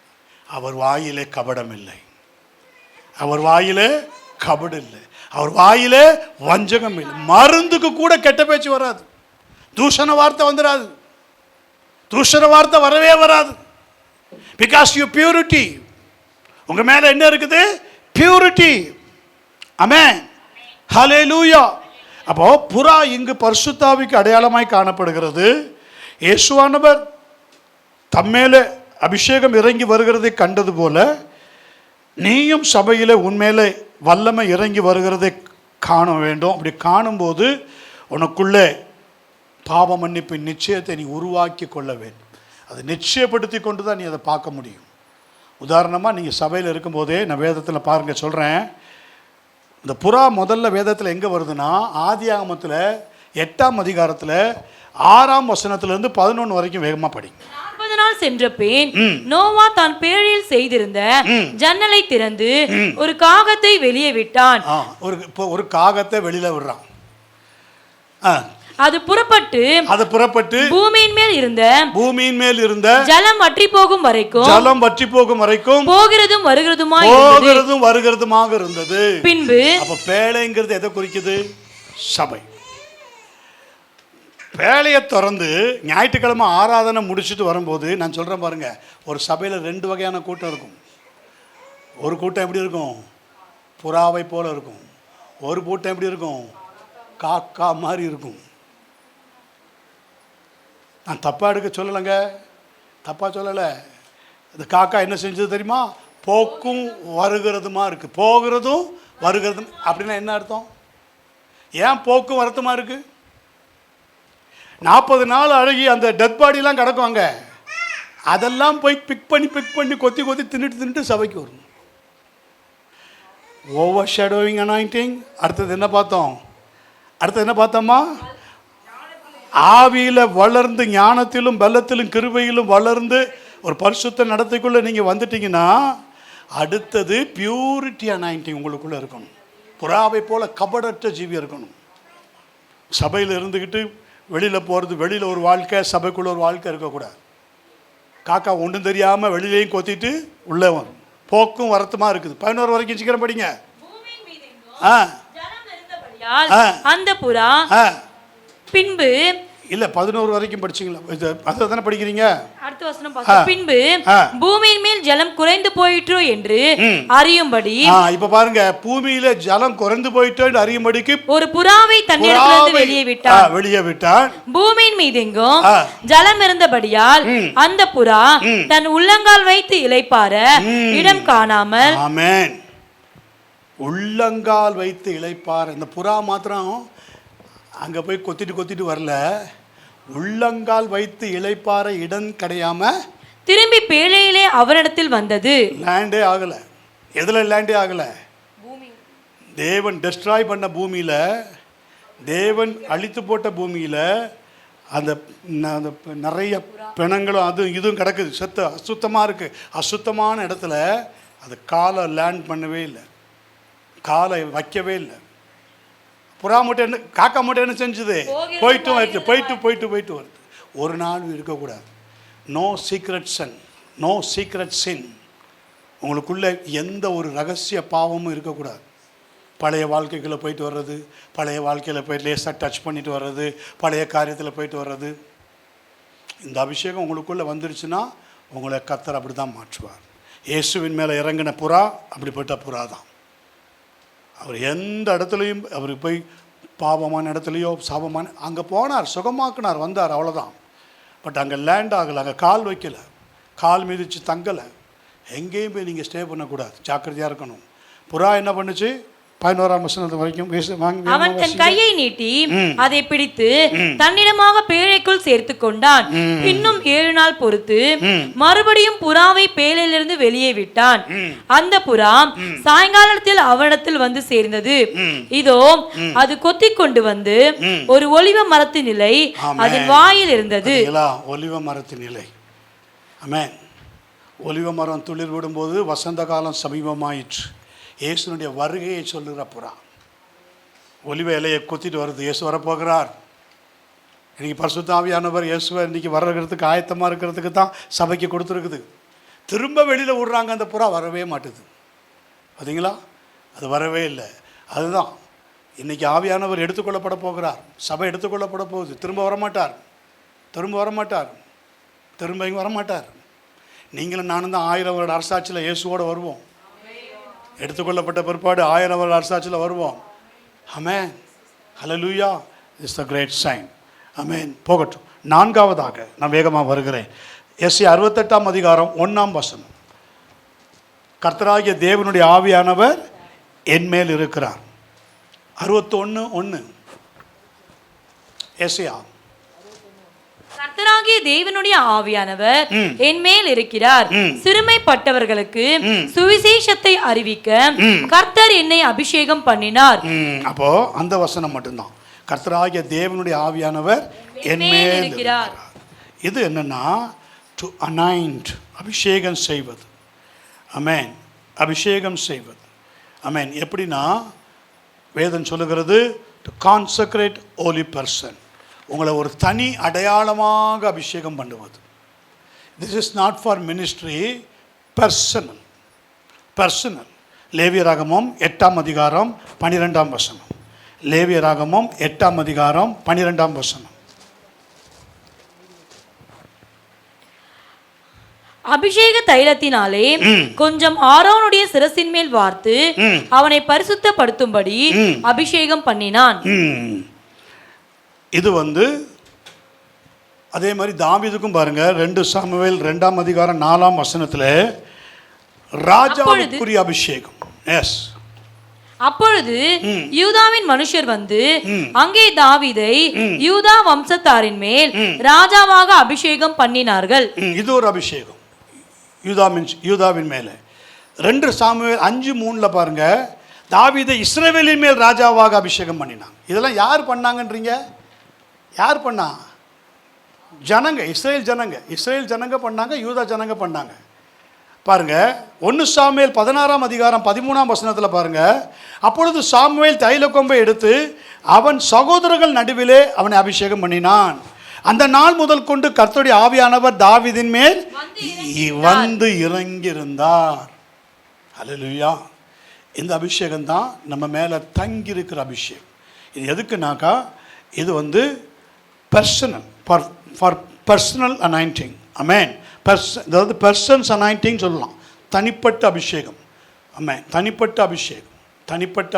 Speaker 2: அவர் வாயிலே கபடம் இல்லை, அவர் வாயிலே கபடு இல்லை, அவர் வாயிலே வஞ்சகம் இல்லை. மருந்துக்கு கூட கெட்ட பேச்சு வராது, தூஷண வார்த்தை வந்துடாது, தூஷண வார்த்தை வரவே வராது. Because you purity. உங்க மேல என்ன இருக்குது? பியூரிட்டி. ஆமென், ஹல்லேலூயா. அப்போ புறா இங்கு பரிசுத்தாவிக்கு அடையாளமாய் காணப்படுகிறது. இயேசுவானவர் தம்மேலே அபிஷேகம் இறங்கி வருகிறதை கண்டது போல நீயும் சபையிலே உன்மேலே வல்லமை இறங்கி வருகிறதை காண வேண்டும். அப்படி காணும்போது உனக்குள்ளே பாவ மன்னிப்பின் நிச்சயத்தை நீ உருவாக்கி கொள்ள வேண்டும். அதை நிச்சயப்படுத்தி கொண்டு தான் நீ அதை பார்க்க முடியும். உதாரணமாக நீங்கள் சபையில் இருக்கும்போதே நான் வேதத்தில் பாருங்கள் சொல்கிறேன். இந்த புறா முதல்ல வேதத்தில் எங்கே வருதுன்னா ஆதியாகமத்தில் 8ஆம் அதிகாரத்தில் 6ஆம் வசனத்திலிருந்து 11 வரைக்கும் வேகமாக படிங்க.
Speaker 3: 40 நாள் சென்ற பின் நோவா தான் பேழையில் செய்திருந்த ஜன்னலை திறந்து ஒரு காகத்தை வெளியே விட்டான்.
Speaker 2: ஒரு காகத்தை வெளியில விடுறான்.
Speaker 3: அது புறப்பட்டு பூமியின் மேல் இருந்த ஜலம் வற்றி போகும் வரைக்கும் போகிறதும் வருகிறதுமாக இருந்தது. பின்பு
Speaker 2: அப்ப பேழைங்கிறது எதை குறிக்குது? சபை. பேழையை திறந்து ஞாயிற்றுக்கிழமை ஆராதனை முடிச்சுட்டு வரும்போது நான் சொல்றேன் பாருங்க, ஒரு சபையில் 2 வகையான கூட்டம் இருக்கும். ஒரு கூட்டம் எப்படி இருக்கும்? புறாவை போல இருக்கும். ஒரு கூட்டம் எப்படி இருக்கும்? காக்கா மாதிரி இருக்கும். நான் தப்பாக எடுக்க சொல்லலைங்க, தப்பாக சொல்லலை. இந்த காக்கா என்ன செஞ்சது தெரியுமா? போக்கும் வருகிறதுமா இருக்கு. போகிறதும் வருகிறதும் அப்படின்னா என்ன அர்த்தம்? ஏன் போக்கும் வருத்தமா இருக்கு? 40 நாள் அழகி அந்த டெத் பாடியெல்லாம் கிடக்குவாங்க, அதெல்லாம் போய் பிக் பண்ணி கொத்தி தின்னுட்டு சபைக்கு வரும். Over shadowing anointing. அடுத்தது என்ன பார்த்தோமா? ஆவியில் வளர்ந்து ஞானத்திலும் பலத்திலும் கிருபையிலும் வளர்ந்து ஒரு பரிசுத்த நடத்தைக்குள்ளே நீங்கள் வந்துட்டீங்கன்னா அடுத்தது பியூரிட்டி அனாயிண்டிங் உங்களுக்குள்ளே இருக்கணும். புறாவை போல கபடற்ற ஜீவி இருக்கணும். சபையில் இருந்துக்கிட்டு வெளியில் போகிறது, வெளியில் ஒரு வாழ்க்கை, சபைக்குள்ளே ஒரு வாழ்க்கை இருக்கக்கூடாது. காக்கா ஒன்றும் தெரியாமல் வெளியிலையும் கொத்திட்டு உள்ளே வரும். போக்கும் வரத்துமா இருக்குது. 11 வரைக்கும் சீக்கிரம் படிங்க.
Speaker 3: அந்த புறா பின்பு
Speaker 2: இல்ல 11 வரைக்கும் படிச்சீங்களா? அதை தானே படிக்கிறீங்க.
Speaker 3: அடுத்த வசனம் பாருங்க. பின்பு பூமியின் மேல் ஜலம் குறைந்து போயிற்றோ என்று அறியும்படி.
Speaker 2: இப்ப பாருங்க, பூமியில ஜலம் குறைந்து போயிட்டோ என்று அறியும்படிக்கு
Speaker 3: ஒரு புறாவை தண்ணீரிலிருந்து வெளியே விட்டான். பூமியின் மீதெங்கும் ஜலம் இருந்தபடியால் அந்த புறா தன் உள்ளங்கால் வைத்து இளைப்பாற இடம் காணாமல்.
Speaker 2: ஆமென். உள்ளங்கால் வைத்து இளைப்பாற. இந்த புறா மாத்திரம் அங்கே போய் கொத்திட்டு வரல, உள்ளங்கால் வைத்து இளைப்பாற இடம் கிடையாம
Speaker 3: திரும்பி பேழையிலே அவரிடத்தில் வந்தது.
Speaker 2: லேண்டே ஆகல. எதுல லேண்டே ஆகல? தேவன் டெஸ்ட்ராய் பண்ண பூமியில, தேவன் அழித்து போட்ட பூமியில அந்த நிறைய பிணங்களும் அது இதுவும் கிடக்குது. அசுத்தமாக இருக்கு. அசுத்தமான இடத்துல அது காலை லேண்ட் பண்ணவே இல்லை, காலை வைக்கவே இல்லை. புறா மட்டும் என்ன, காக்கா மட்டும் என்ன செஞ்சுது? போயிட்டு வருது. ஒரு நாள் இருக்கக்கூடாது. நோ சீக்ரெட் சின். உங்களுக்குள்ள எந்த ஒரு ரகசிய பாவமும் இருக்கக்கூடாது. பழைய வாழ்க்கைக்குள்ளே போயிட்டு வர்றது, பழைய வாழ்க்கையில் போயிட்டு லேசாக டச் பண்ணிட்டு வர்றது, பழைய காரியத்தில் போயிட்டு வர்றது. இந்த அபிஷேகம் உங்களுக்குள்ளே வந்துருச்சுன்னா உங்களை கர்த்தர் அப்படி தான் மாற்றுவார். இயேசுவின் மேலே இறங்கின புறா அப்படிப்பட்ட புறா தான். அவர் எந்த இடத்துலையும் அவர் போய் பாவமான இடத்துலையோ சாபமான அங்கே போனார், சுகமாக்குனார், வந்தார், அவ்வளோதான். பட் அங்கே லேண்ட் ஆகலை, அங்கே கால் வைக்கலை, கால் மிதிச்சு தங்கலை. எங்கேயும் போய் நீங்கள் ஸ்டே பண்ணக்கூடாது, ஜாக்கிரதையாக இருக்கணும். புறா என்ன பண்ணுச்சு? 11ஆம் வசனம் வரைக்கும்
Speaker 3: அவன் தன் கையை நீட்டி அதை பிடித்து தன்னிடமாக பேழைக்குள் சேர்த்து கொண்டான். இன்னும் 7 நாள் பொறுத்து மறுபடியும் புறாவை பேழையிலிருந்து வெளியே விட்டான். அந்த புறா சாயங்காலத்தில் அவனிடத்தில் வந்து சேர்ந்தது. இதோ அது கொத்தி கொண்டு வந்து ஒரு ஒலிவ மரத்தின் இலை அதன் வாயில் இருந்தது.
Speaker 2: ஒலிவ மரத்தின் இலை. ஆமென். ஒலிவ மரம் துளிர் விடும்போது வசந்த காலம் சமீபமாயிற்று. இயேசுனுடைய வருகையை சொல்லுகிற புறா ஒலிவ இலையை கொத்திட்டு வருது. இயேசு வரப்போகிறார். இன்னைக்கு பரிசுத்த ஆவியானவர் இயேசுவை இன்னைக்கு வர்றதுக்கு ஆயத்தமாக இருக்கிறதுக்கு தான் சபைக்கு கொடுத்துருக்குது. திரும்ப வெளியில் விடுறாங்க, அந்த புறா வரவே மாட்டுது. பார்த்தீங்களா? அது வரவே இல்லை. அதுதான் இன்னைக்கு ஆவியானவர் எடுத்துக்கொள்ளப்பட போகிறார். சபை எடுத்துக்கொள்ளப்பட போகுது. திரும்ப வரமாட்டார். திரும்ப இங்கே வரமாட்டார். நீங்களும் நானும் தான் 1000 வருட அரசாட்சியில் இயேசுவோடு வருவோம். எடுத்துக்கொள்ளப்பட்ட பிற்பாடு 1000 வருட அரசாட்சியில் வருவோம். Amen. Hallelujah. It's a great sign. Amen. போகட்டும். 4வதாக நான் வேகமாக வருகிறேன். எஸ்ஐயா 68ஆம் அதிகாரம் 1ஆம் வசனம். கர்த்தராகிய தேவனுடைய ஆவியானவர் என் மேல் இருக்கிறார். 61:1. எஸ்ஐயா.
Speaker 3: கர்த்தராகிய தேவனுடைய ஆவியானவர் என் மேல் இருக்கிறார். சிறுமைப்பட்டவர்களுக்கு சுவிசேஷத்தை அறிவிக்க கர்த்தர் என்னை அபிஷேகம் பண்ணினார்.
Speaker 2: அப்போ அந்த வசனம் மட்டும்தான். கர்த்தராகிய தேவனுடைய ஆவியானவர் என் மேல் இருக்கிறார். இது என்னன்னா டு அனாயிண்ட், அபிஷேகம் செய்வது. ஆமென். அபிஷேகம் செய்வது. ஆமென். எப்படின்னா வேதம் சொல்லுகிறது டு கான்சக்ரேட் ஹோலி பர்சன், உங்களை ஒரு தனி அடையாளமாக அபிஷேகம் பண்ணுவது. This is not for ministry, personal. Personal. லேவியராகமம் 8ஆம் அதிகாரம் 12ஆம் வசனம். லேவியராகமம் 8ஆம் அதிகாரம் 12ஆம் வசனம்.
Speaker 3: அபிஷேக தைலத்தினாலே கொஞ்சம் ஆரோனுடைய சிரசின் மேல் வார்த்து அவனை பரிசுத்தப்படுத்தும்படி அபிஷேகம் பண்ணினான்.
Speaker 2: இது அதே மாதிரி தாவீதுக்கும் பாருங்க 2 சாமுவேல் 2ஆம் அதிகாரம் 4ஆம் வசனத்தில் ராஜாவுக்குரிய அபிஷேகம். எஸ்.
Speaker 3: அப்பொழுது யூதாவின் மனுஷர் வந்து அங்கே தாவீதை யூதா வம்சத்தாரின் மேல் ராஜாவாக அபிஷேகம் பண்ணினார்கள்.
Speaker 2: இது ஒரு அபிஷேகம் யூதாவின் மேலே. 2 சாமுவேல் 5:3 பாருங்க, தாவீதை இஸ்ரவேலின் மேல் ராஜாவாக அபிஷேகம் பண்ணினாங்க. இதெல்லாம் யார் பண்ணாங்கன்றீங்க? யார் பண்ணா? ஜனங்க, இஸ்ரேல் ஜனங்க பண்ணாங்க, யூதா ஜனங்க பண்ணாங்க. பாருங்க 1 சாமுவேல் 16ஆம் அதிகாரம் 13ஆம் வசனத்தில் பாருங்க, அப்பொழுது சாமுவேல் தைல கொம்பை எடுத்து அவன் சகோதரர்கள் நடுவிலே அவனை அபிஷேகம் பண்ணினான். அந்த நாள் முதல் கொண்டு கர்த்தருடைய ஆவியானவர் தாவீதின் மேல் வந்து இறங்கியிருந்தார். ஹல்லேலூயா. இந்த அபிஷேகம் தான் நம்ம மேலே தங்கி இருக்கிற அபிஷேகம். இது எதுக்குனாக்கா இது பர்சனல், ஃபார் பர்சனல் அனாயிண்டிங். ஆமென். அதாவது பர்சன்ஸ் அனாயிண்டிங் சொல்லலாம். தனிப்பட்ட அபிஷேகம். ஆமென். தனிப்பட்ட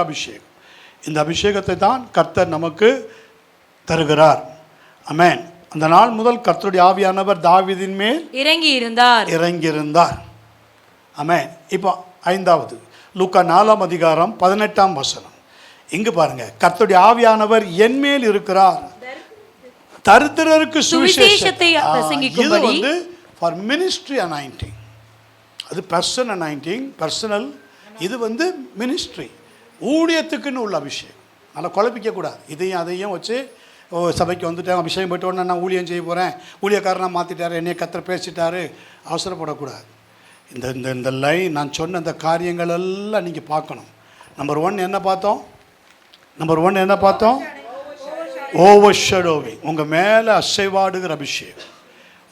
Speaker 2: அபிஷேகம். இந்த அபிஷேகத்தை தான் கர்த்தர் நமக்கு தருகிறார். ஆமென். அந்த நாள் முதல் கர்த்தருடைய ஆவியானவர் தாவீதின் மேல் இறங்கி இருந்தார். ஆமென். இப்போ 5வது லூக்கா 4ஆம் அதிகாரம் 18ஆம் வசனம். இங்கு பாருங்க, கர்த்தருடைய ஆவியானவர் என் மேல் இருக்கிறார், தரித்திரருக்கு சுவிசேஷத்தை பிரசங்கிக்கும்படி. இது ஃபார் மினிஸ்ட்ரி அனாயிண்டிங். அது பர்சன் அனாயிண்டிங், பர்சனல். இது மினிஸ்ட்ரி, ஊழியத்துக்குன்னு உள்ள அபிஷேகம். நல்லா குழப்பிக்க கூடாது. இதையும் அதையும் வச்சு சபைக்கு வந்துட்டேன், அபிஷேகம் போயிட்டு உடனே நான் ஊழியம் செய்ய போகிறேன், ஊழியக்காரனாக மாற்றிட்டாரு, என்னைய கர்த்தர் பேசிட்டாரு, அவசரப்படக்கூடாது. இந்த லைன் நான் சொன்ன இந்த காரியங்கள் எல்லாம் நீங்கள் பார்க்கணும். நம்பர் 1 என்ன பார்த்தோம்? Over shadowing. உங்கள் மேலே அசைவாடுகிற அபிஷேகம்.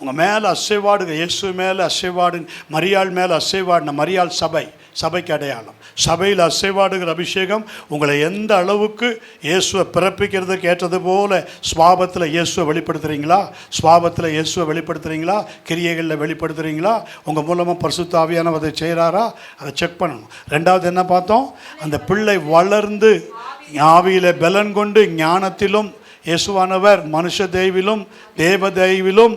Speaker 2: உங்கள் மேலே அசைவாடுகிற இயேசு மேலே அசைவாடு, மரியாள் மேலே அசைவாடின மரியாள் சபைக்கு அடையாளம். சபையில் அசைவாடுகிற அபிஷேகம் உங்களை எந்த அளவுக்கு இயேசுவை பிறப்பிக்கிறதுக்கு ஏற்றது போல சுவாபத்தில் இயேசுவை வெளிப்படுத்துகிறீங்களா, கிரியைகளில் வெளிப்படுத்துகிறீங்களா, உங்கள் மூலமாக பரிசுத்த ஆவியானவர் அதை செய்கிறாரா, அதை செக் பண்ணணும். 2வது என்ன பார்த்தோம்? அந்த பிள்ளை வளர்ந்து ஆவியிலே பலன் கொண்டு ஞானத்திலும் இயேசுவானவர் மனுஷ தெய்விலும் தேவ தெய்விலும்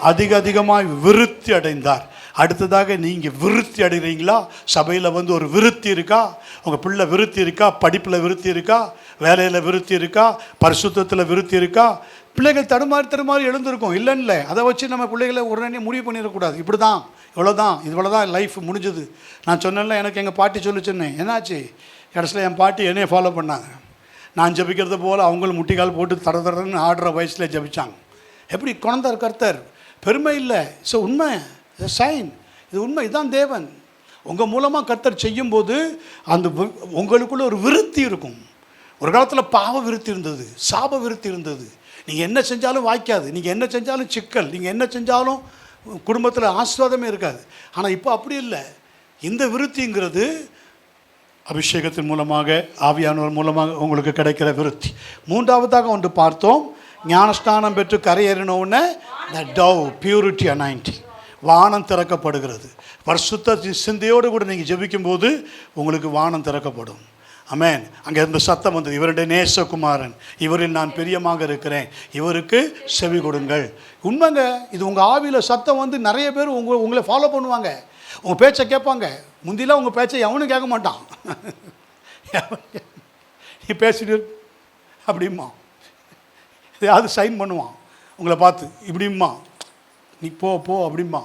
Speaker 2: அதிகமாய் விருத்தி அடைந்தார். அடுத்ததாக நீங்கள் விருத்தி அடைகிறீங்களா? சபையில் ஒரு விருத்தி இருக்கா? உங்கள் பிள்ளை விருத்தி இருக்கா? படிப்பில் விருத்தி இருக்கா? வேலையில் விருத்தி இருக்கா? பரிசுத்தத்தில் விருத்தி இருக்கா? பிள்ளைகள் தடுமாறி எழுந்திருக்கும், இல்லைன்னு. அதை வச்சு நம்ம பிள்ளைகளை உடனே முடிவு பண்ணிடக்கூடாது. இப்படி தான், இவ்வளோதான் லைஃப் முடிஞ்சது. நான் சொன்னேன்ல, எனக்கு எங்கள் பாட்டி சொல்லிச்சுன்னு. என்னாச்சு? கடைசியில் என் பாட்டி என்னையை ஃபாலோ பண்ணாங்க. நான் ஜபிக்கிறது போல் அவங்களும் முட்டிக்கால் போட்டு தடன்னு ஆடுற வயசில் ஜபிச்சாங்க. எப்படி குழந்தார் கர்த்தர்? பெருமை இல்லை, உண்மை, சைன். இது உண்மை, இதுதான் தேவன். உங்கள் மூலமாக கர்த்தர் செய்யும்போது அந்த உங்களுக்குள்ள ஒரு விருத்தி இருக்கும். ஒரு காலத்தில் பாவ விருத்தி இருந்தது, சாப விருத்தி இருந்தது. நீங்கள் என்ன செஞ்சாலும் வாய்க்காது, நீங்கள் என்ன செஞ்சாலும் சிக்கல், நீங்கள் என்ன செஞ்சாலும் குடும்பத்தில் ஆசீர்வாதமே இருக்காது. ஆனால் இப்போ அப்படி இல்லை. இந்த விருத்திங்கிறது அபிஷேகத்தின் மூலமாக, ஆவியானவர் மூலமாக உங்களுக்கு கிடைக்கிற விருத்தி. 3வதாக ஒன்று பார்த்தோம், ஞானஸ்நானம் பெற்று கரையேறினோடனே த டவ் பியூரிட்டி அனாயிண்டிங். வானம் திறக்கப்படுகிறது. பரிசுத்த சிந்தையோடு கூட நீங்கள் ஜெபிக்கும்போது உங்களுக்கு வானம் திறக்கப்படும். ஆமென். அங்கே இருந்த சத்தம் வந்தது, இவருடைய நேசகுமாரன், இவரில் நான் பிரியமாக இருக்கிறேன், இவருக்கு செவி கொடுங்கள். உண்மைங்க, இது உங்கள் ஆவியில் சத்தம் வந்து நிறைய பேர் உங்களை ஃபாலோ பண்ணுவாங்க, உங்கள் பேச்சை கேட்பாங்க. முந்திலாம் உங்கள் பேச்சை எவனும் கேட்க மாட்டான். நீ பேசிட்டு அப்படிம்மா, எதையாவது சைன் பண்ணுவான் உங்களை பார்த்து, இப்படிம்மா நீ போ போ அப்படிம்மா.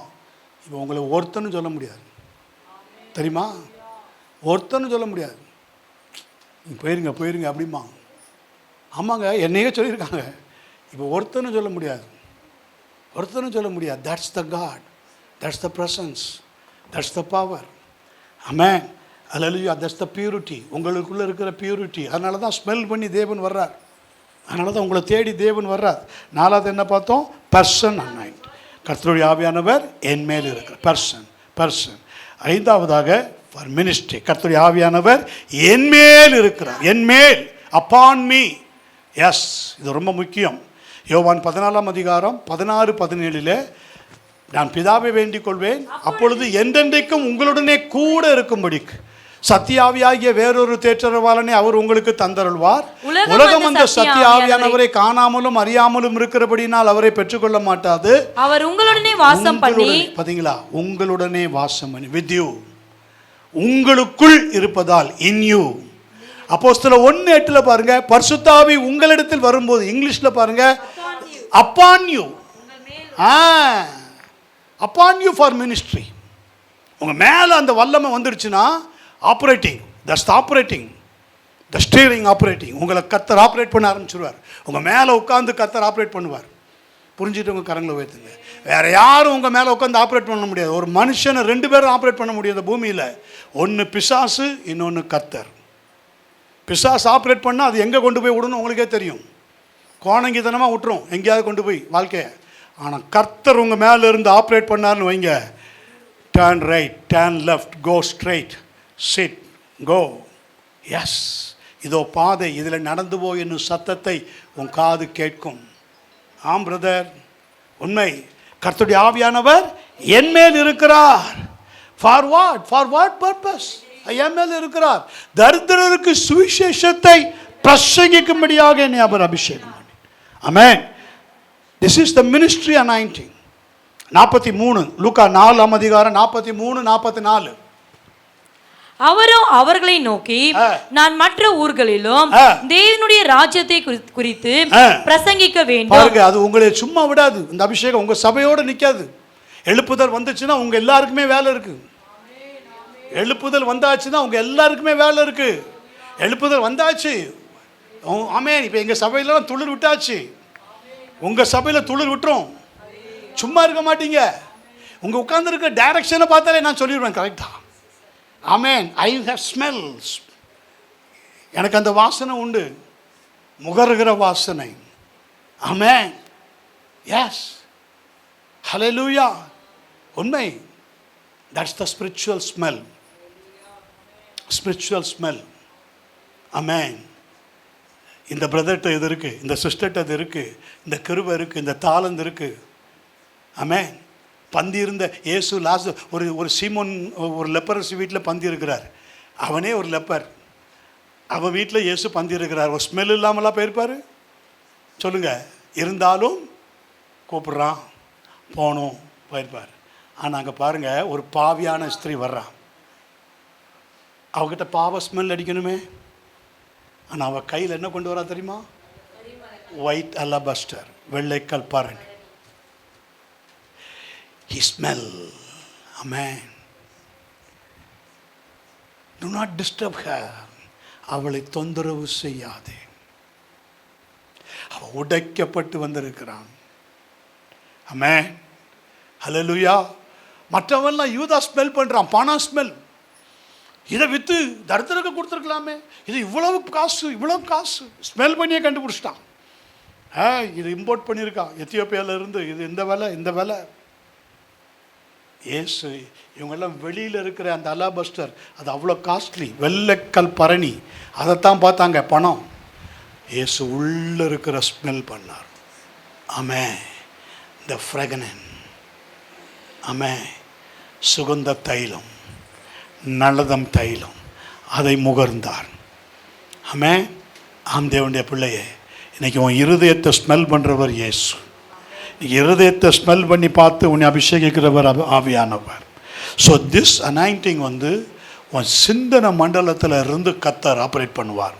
Speaker 2: இப்போ உங்களை ஒருத்தன்னு சொல்ல முடியாது, தெரியுமா? ஒருத்தன்னு சொல்ல முடியாது. நீ போயிருங்க போயிருங்க அப்படிம்மா. ஆமாங்க, என்னையே சொல்லியிருக்காங்க. இப்போ ஒருத்தன்னு சொல்ல முடியாது, ஒருத்தனும் சொல்ல முடியாது. That's the God, that's the presence, that's the power. Amen. Hallelujah. That's the purity, உங்களுக்குள்ளே இருக்கிற பியூரிட்டி. அதனால தான் ஸ்மெல் பண்ணி தேவன் வர்றார், அதனால தான் உங்களை தேடி தேவன் வர்றார். நாலாவது என்ன பார்த்தோம்? Person anoint. கர்த்தருடைய ஆவியானவர் என் மேல் இருக்கிற பர்சன். ஐந்தாவதாக ஃபார் மினிஸ்ட்ரி, கர்த்தருடைய ஆவியானவர் என் மேல் இருக்கிறார். என் மேல், அப்பான் மீ. எஸ், இது ரொம்ப முக்கியம். யோவான் 14 அதிகாரம் 16-17 நான் பிதாவை வேண்டிக் கொள்வேன், அப்பொழுது என்றென்றைக்கும் உங்களுடனே கூட இருக்கும்படிக்கு சத்தியாவியாகிய வேறொரு தேற்றரவாளனை அவர் உங்களுக்கு தந்தருள்வார். உலகம் அந்த சத்திய ஆவியானவரை காணாமலும் அறியாமலும் இருக்கிறபடினால் அவரை பெற்றுக்கொள்ள மாட்டாது.
Speaker 3: அவர் உங்களுடனே வாசம் பண்ணி,
Speaker 2: பாத்தீங்களா, உங்களுடனே வாசம் பண்ணி, வித் யூ, உங்களுக்குள் இருப்பதால், இன் யூ. அப்போஸ்தலர் 1:8 பாருங்க, பரிசுத்த ஆவி உங்களிடத்தில் வரும்போது, இங்கிலீஷ்ல பாருங்க, upon you. Upon you for ministry. உங்க மேல அந்த வல்லமை வந்துடுச்சுன்னா operating, that's operating, the steering operating. உங்களை கர்த்தர் ஆப்ரேட் பண்ண ஆரம்பிச்சிருவார். உங்கள் மேலே உட்காந்து கர்த்தர் ஆப்ரேட் பண்ணுவார். புரிஞ்சுட்டு உங்கள் கரங்களை உயர்த்துங்க. வேறு யாரும் உங்கள் மேலே உட்காந்து ஆப்ரேட் பண்ண முடியாது. ஒரு மனுஷனை 2 பேரும் ஆப்ரேட் பண்ண முடியாது பூமியில். ஒன்று பிசாசு, இன்னொன்று கர்த்தர். பிசாசு ஆப்ரேட் பண்ணால் அது எங்கே கொண்டு போய் விடணும் உங்களுக்கே தெரியும். கோணங்கித்தனமாக விட்டுரும் எங்கேயாவது கொண்டு போய் வாழ்க்கையை. ஆனால் கர்த்தர் உங்கள் மேலே இருந்து ஆப்ரேட் பண்ணார்னு வைங்க, turn right, turn left, go straight, sit, go. Yes, இதோ பாதை, இதில் நடந்து போ என்னும் சத்தத்தை உன் காது கேட்கும். ஆம் பிரதர், உண்மை. கர்த்தருடைய ஆவியானவர் என் மேல் இருக்கிறார். For what? For what purpose? என் மேல் இருக்கிறார். தரித்திரருக்கு சுவிசேஷத்தை பிரசங்கிக்கும்படியாக என்னை அவர் அபிஷேகம் பண்ணி. Amen. This is the ministry anointing. 43 லூக்கா 4 அதிகாரம் 43-44.
Speaker 3: அவரோ அவர்களை நோக்கி, நான் மற்ற ஊர்களிலும் தேவனுடைய ராஜ்யத்தை குறித்து பிரசங்கிக்க வேண்டும்.
Speaker 2: பாருங்க, அது உங்களை சும்மா விடாது. இந்த அபிஷேகம் உங்க சபையோட நிக்காது. எழுப்புதல் வந்துச்சுன்னா உங்க எல்லாருக்குமே வேலை இருக்கு. எழுப்புதல் வந்தாச்சுன்னா உங்க எல்லாருக்குமே வேலை இருக்கு. எழுப்புதல் வந்தாச்சு, ஆமென். இப்போ எங்க சபையில துளிர் விட்டாச்சு. உங்க சபையில துளிர் விட்டுரும். சும்மா இருக்க மாட்டீங்க. உங்க உட்கார்ந்து இருக்க டைரக்ஷனை பார்த்தாலே நான் சொல்லிடுவேன் கரெக்டா. ஆமென். I have smells. எனக்கு அந்த வாசனை உண்டு, முகருகிற வாசனை. ஆமென். Yes, hallelujah. உண்மை. That's the spiritual smell. Spiritual smell. Amen. இந்த பிரதர்கிட்ட இது இருக்கு, இந்த சிஸ்டர்கிட்ட இது இருக்கு, இந்த கிருபை இருக்கு, இந்த தாளந்து இருக்கு. ஆமென். பந்தி இருந்த இயேசு லாஸ்ட் ஒரு சீமோன், ஒரு லெப்பரசி வீட்டில் பந்தி இருக்கிறார். அவனே ஒரு லெப்பர். அவன் வீட்டில் இயேசு பந்தி இருக்கிறார். ஒரு ஸ்மெல் இல்லாமலாம் போயிருப்பார் சொல்லுங்க. இருந்தாலும் கூப்பிட்றான், போனோம், போயிருப்பார். ஆனால் அங்கே பாருங்க, ஒரு பாவியான ஸ்திரீ வர்றான். அவகிட்ட பாவ ஸ்மெல் அடிக்கணுமே. ஆனால் அவள் கையில் என்ன கொண்டு வரா தெரியுமா? ஒயிட் அலபஸ்டர், வெள்ளைக்கல் பரணி. He smell. Amen. Do not disturb her. அவளை தொந்தரவு செய்யாதே. அவள் உடைக்கப்பட்டு வந்திருக்கிறான். ஆமென். ஹல்லேலூயா. மற்றவெல்லாம் யூதா ஸ்மெல் பண்ணுறான், பணம் ஸ்மெல். இதை விற்று தரித்திரக்கு கொடுத்துருக்கலாமே, இது இவ்வளவு காசு ஸ்மெல் பண்ணியே கண்டுபிடிச்சிட்டான். இது இம்போர்ட் பண்ணியிருக்கான் எத்தியோப்பியாவிலேருந்து. இது இந்த விலை. ஏசு இவங்கெல்லாம் வெளியில் இருக்கிற அந்த அலாபஸ்டர், அது அவ்வளோ காஸ்ட்லி, வெள்ளைக்கல் பரணி, அதைத்தான் பார்த்தாங்க பணம். ஏசு உள்ளே இருக்கிற ஸ்மெல் பண்ணார். ஆமென். த ஃப்ரெக்னன்ஸ். ஆமென். சுகந்த தைலம், நல்லதம் தைலம், அதை முகர்ந்தார். ஆமென். ஆம் தேவனுடைய பிள்ளையே, இன்னைக்கு உன் இருதயத்தை ஸ்மெல் பண்ணுறவர் இயேசு. இன்னைக்கு இருதயத்தை ஸ்மெல் பண்ணி பார்த்து உன்னை அபிஷேகிக்கிறவர் ஆவியானவர். ஸோ திஸ் அனாயிண்டிங் உன் சிந்தனை மண்டலத்தில் இருந்து கர்த்தர் ஆப்ரேட் பண்ணுவார்.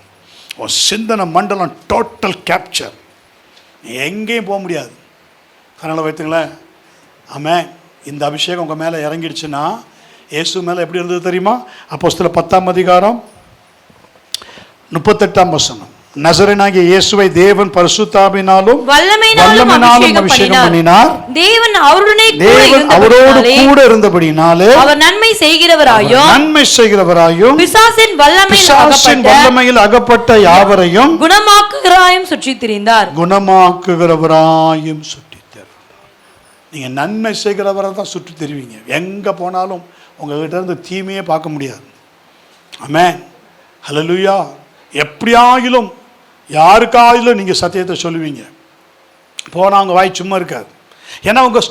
Speaker 2: உன் சிந்தனை மண்டலம் டோட்டல் கேப்சர், நீ எங்கேயும் போக முடியாது. அதனால் வைத்துங்களேன். ஆமென். இந்த அபிஷேகம் உங்கள் மேலே இறங்கிடுச்சுன்னா இயேசு மேலே எப்படி இருந்தது தெரியுமா? அப்போஸ்தலர் 10ஆம் அதிகாரம் 38ஆம் வசனம். நசரேயனாகிய இயேசுவை தேவன் பரிசுத்தாவினாலும் வல்லமையினாலும் அபிஷேகம் பண்ணினார்.
Speaker 3: தேவன்
Speaker 2: அவரோடு கூட இருந்தபடினாலே
Speaker 3: அவர் நன்மை செய்கிறவராயும்
Speaker 2: பிசாசின் வல்லமையில் அகப்பட்ட யாவரையும்
Speaker 3: குணமாக்குகிறவராயும் சுற்றித் திரிந்தார்.
Speaker 2: நீங்க நன்மை செய்கிறவரை தான் சுற்றி தெரிவிங்க. எங்க போனாலும் உங்ககிட்ட இருந்து தீமையே பார்க்க முடியாது. ஆமென். ஹல்லேலூயா. எப்படியாயிலும் யாருக்காயிலும் நீங்கள் சத்தியத்தை சொல்லுவீங்க. போனால் அவங்க வாய் சும்மா இருக்காது. ஏன்னா உங்கள்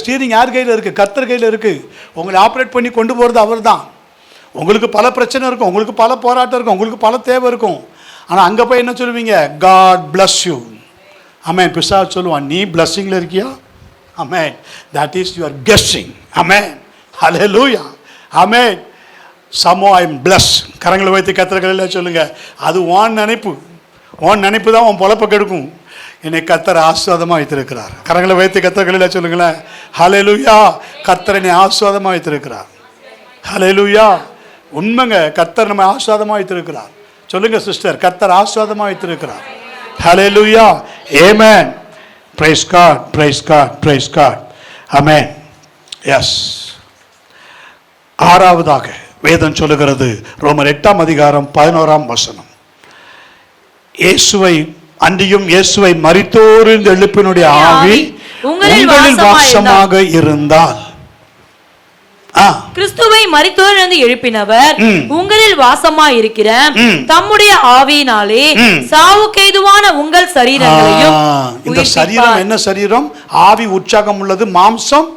Speaker 2: ஸ்டீரிங் யார் கையில் இருக்குது? கர்த்தர் கையில் இருக்குது. உங்களை ஆப்ரேட் பண்ணி கொண்டு போகிறது அவர் தான். உங்களுக்கு பல பிரச்சனை இருக்கும், உங்களுக்கு பல போராட்டம் இருக்கும், உங்களுக்கு பல தேவை இருக்கும். ஆனால் அங்கே போய் என்ன சொல்லுவீங்க? God bless you. ஆமென். பிசாசு சொல்லுவான், நீ பிளஸ்ஸிங்கில் இருக்கியா? Amen. That is your guessing. Amen. Hallelujah. Amen. சமோ ஐ எம் பிளஸ். கரங்களை வைத்து கர்த்தர்களில் சொல்லுங்க, அது உன் நினைப்பு தான் உன் பொழப்ப கெடுக்கும். என்னை கர்த்தர் ஆசீர்வாதமாக வைத்திருக்கிறார். கரங்களை வைத்து கர்த்தர்களில் சொல்லுங்களேன், ஹல்லேலூயா. கர்த்தர் என்னை ஆசீர்வாதமாக வைத்திருக்கிறார். ஹல்லேலூயா. உண்மைங்க, கர்த்தர் நம்ம ஆசீர்வாதமாக வைத்திருக்கிறார். சொல்லுங்க சிஸ்டர், கர்த்தர் ஆசீர்வாதமாக வைத்திருக்கிறார். Hallelujah. Amen. Praise God, praise God, praise God. Amen. Yes. ஆறாவதாக வேதம் சொல்லுகிறது, ரோமர் 8ஆம் அதிகாரம் 11ஆம் வசனம். இயேசுவை மரித்தோரின் எழுப்பினுடைய ஆவி உங்களில் வாசமாக இருந்தால்,
Speaker 3: கிறிஸ்துவை மரித்தோரிலிருந்து எழுப்பினவர் உங்களில் வாசமாய் இருக்கிற தம்முடைய ஆவியினாலே சாவுக்கேதுவான உங்கள் சரீரங்களையும்.
Speaker 2: இந்த சரீரம் என்ன சரீரம்? ஆவி உற்சாகம் உள்ளது, மாம்சம்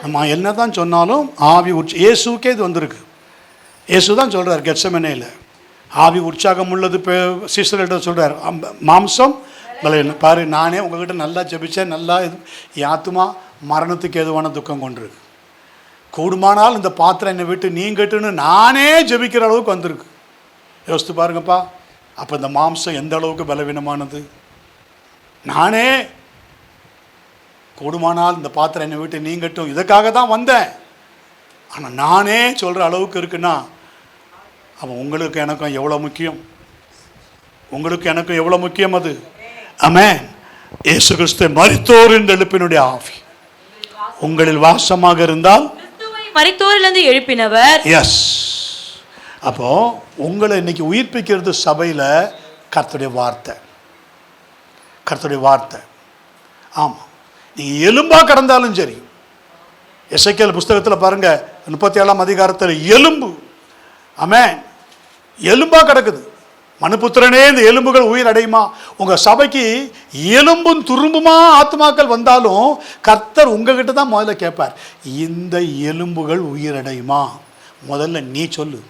Speaker 2: நம்ம என்னதான் சொன்னாலும் ஆவி இயேசுக்கே இது வந்திருக்கு. இயேசு தான் சொல்றார் கெத்செமனேல, ஆவி உற்சாகம் உள்ளது. சீசர்கிட்ட சொல்றார், மாம்சம் பலவீனம். பாரு, நானே உங்ககிட்ட நல்லா ஜெபிச்சேன், நல்லா என் ஆத்துமா மரணத்துக்கு ஏதுவான துக்கம் கொண்டிருக்கு. கூடுமானால் இந்த பாத்திரம் என்னை விட்டு நீங்கட்டுன்னு நானே ஜெபிக்கிற அளவுக்கு வந்திருக்கு. யோசித்து பாருங்கப்பா. அப்போ இந்த மாம்சம் எந்த அளவுக்கு பலவீனமானது. நானே கூடுமானால் இந்த பாத்திரம் என்னை விட்டு நீங்கட்டும், இதுக்காக தான் வந்தேன், ஆனால் நானே சொல்கிற அளவுக்கு இருக்குன்னா அப்போ உங்களுக்கு எனக்கும் எவ்வளோ முக்கியம், உங்களுக்கு எனக்கும் எவ்வளோ முக்கியம் அது. ஆமென். இயேசு கிறிஸ்து மரித்தோரின் எழுப்பினுடைய ஆவி உங்களில் வாசமாக இருந்தால்,
Speaker 3: மரித்தோரிலிருந்து எழுப்பினவர்.
Speaker 2: எஸ். அப்போ உங்களை இன்னைக்கு உயிர்ப்பிக்கிறது சபையில் கர்த்தருடைய வார்த்தை. கர்த்தருடைய வார்த்தை. ஆமாம். நீங்கள் எலும்பாக கடந்தாலும் சரி. எசேக்கியேல் புஸ்தகத்தில் பாருங்க, 37ஆம் அதிகாரத்தில் எலும்பு, ஆமென், எலும்பாக கிடக்குது. மனுபுத்திரனே, இந்த எலும்புகள் உயிர் அடையுமா? உங்கள் சபைக்கு எலும்பும் துரும்புமா ஆத்மாக்கள் வந்தாலும் கர்த்தர் உங்ககிட்ட தான் முதல்ல கேட்பார், இந்த எலும்புகள் உயிர் அடையுமா? முதல்ல நீ சொல்லு.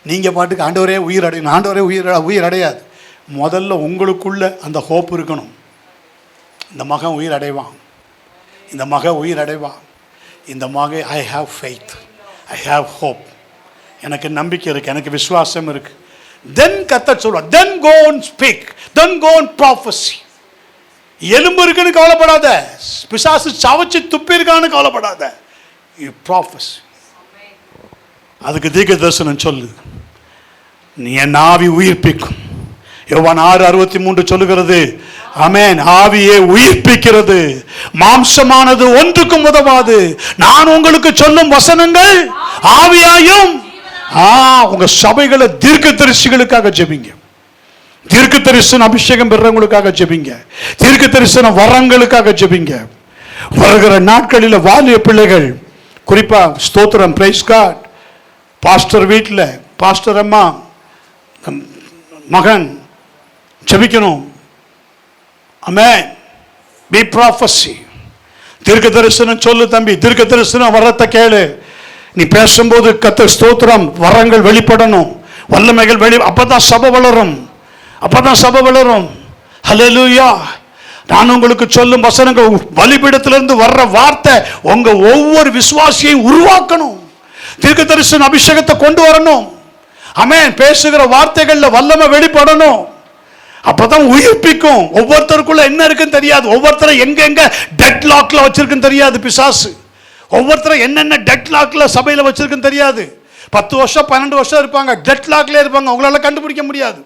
Speaker 2: நீங்கள் பாட்டுக்கு ஆண்டவரே உயிர் அடையணும், ஆண்டவரே உயிர் அடையாது. முதல்ல உங்களுக்குள்ள அந்த ஹோப் இருக்கணும். இந்த மகன் உயிர் அடைவான், இந்த மக உயிர் அடைவான், இந்த மக I have faith, I have hope, எனக்கு நம்பிக்கை இருக்குது, எனக்கு விசுவாசம் இருக்குது. தென் கர்த்தர் சொல்வார், then go and speak, then go and prophesy. எலும்பு இருக்குன்னு கவலைப்படாத, பிசாசு சவச்சு துப்பி இருக்கான்னு கவலைப்படாத, யூ ப்ராஃபஸி. அதுக்கு தீர்க்க தரிசனம் சொல்லு. நீ என் ஆவி உயிர்ப்பிக்கும். யோவான் 6:63 சொல்லுகிறது, ஆமென், ஆவியே உயிர்ப்பிக்கிறது, மாம்சமானது ஒன்றுக்கும் உதவாது. நான் உங்களுக்கு சொல்லும் வசனங்கள் ஆவியாயும். உங்க சபைகளை தீர்க்க தரிசிகளுக்காக ஜெபிங்க, தீர்க்க தரிசன அபிஷேகம் பெறவங்களுக்காக ஜெபிங்க, தீர்க்க தரிசன வரங்களுக்காக ஜெபிங்க. வருகிற நாட்களில் வாலிய பிள்ளைகள் குறிப்பா ஸ்தோத்திரம், பிரைஸ் காட், பாஸ்டர் வீட்டில் பாஸ்டர் அம்மா மகன் ஜெபிக்கணும். ஆமென். பி ப்ராஃபஸி, தீர்க்க தரிசனம் சொல்லு தம்பி, தீர்க்க தரிசனம் வரத்தை கேளு. நீ பேசும்போது கர்த்தர் ஸ்தோத்திரம், வரங்கள் வெளிப்படணும், வல்லமைகள் அப்பதான் சபை வளரும், அப்பதான் சபை வளரும். ஹல்லேலூயா. நான் உங்களுக்கு சொல்லும் வசனங்கள், பலிபீடத்திலிருந்து வர்ற வார்த்தை உங்க ஒவ்வொரு விசுவாசியையும் உருவாக்கணும். தீர்க்க தரிசன அபிஷேகத்தை கொண்டு வரணும். ஆமென். பேசுகிற வார்த்தைகள்ல வல்லமை வெளிப்படணும். அப்பதான் உயிர்ப்பிக்கும். ஒவ்வொருத்தருக்குள்ள என்ன இருக்குன்னு தெரியாது. ஒவ்வொருத்தரும் எங்க டெட் லாக்ல வச்சிருக்குன்னு தெரியாது பிசாசு. ஒவ்வொருத்தரும் என்னென்ன டெட் லாக்ல சபையில வச்சிருக்குன்னு தெரியாது. 10 வருஷம் 12 வருஷம் இருப்பாங்க, டெட் லாக்ல இருப்பாங்க. அவங்களால கண்டுபிடிக்க முடியாது,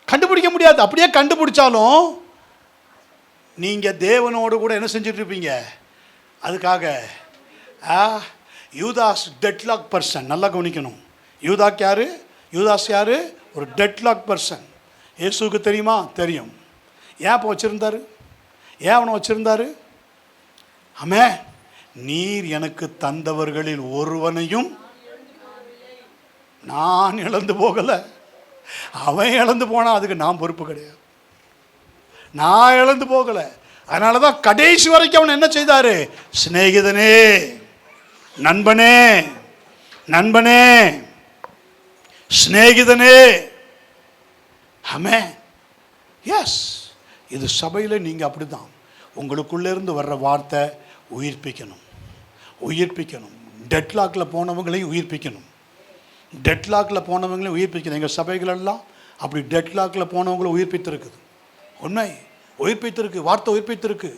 Speaker 2: கண்டுபிடிக்க முடியாது. அப்படியே கண்டுபிடிச்சாலும் நீங்க தேவனோடு கூட என்ன செஞ்சுட்டு இருப்பீங்க? அதுக்காக யூதாஸ் டெட்லாக் பர்சன். நல்லா கவனிக்கணும். யூதாஸ் யாரு? ஒரு டெட்லாக் பர்சன். இயேசுவுக்கு தெரியுமா? தெரியும். ஏன் இப்போ வச்சிருந்தாரு? ஏன் அவனை வச்சிருந்தாரு? ஆமே, நீர் எனக்கு தந்தவர்களில் ஒருவனையும் நான் இழந்து போகல. அவன் இழந்து போனா அதுக்கு நான் பொறுப்பு கிடையாது. நான் இழந்து போகல. அதனாலதான் கடைசி வரைக்கும் அவன் என்ன செய்தாரு? சிநேகிதனே, நண்பனே, நண்பனே, சிநேகிதனே. ஆமே, எஸ். இது சபையில் நீங்கள் அப்படிதான். உங்களுக்குள்ளே இருந்து வர்ற வார்த்தை உயிர்ப்பிக்கணும், உயிர்ப்பிக்கணும். டெட்லாக்கில் போனவங்களையும் உயிர்ப்பிக்கணும், டெட்லாக்கில் போனவங்களையும் உயிர்ப்பிக்கணும். எங்கள் சபைகளெல்லாம் அப்படி டெட்லாக்கில் போனவங்களை உயிர்ப்பித்திருக்குது. உண்மை, உயிர்ப்பித்திருக்கு. வார்த்தை உயிர்ப்பித்திருக்கு,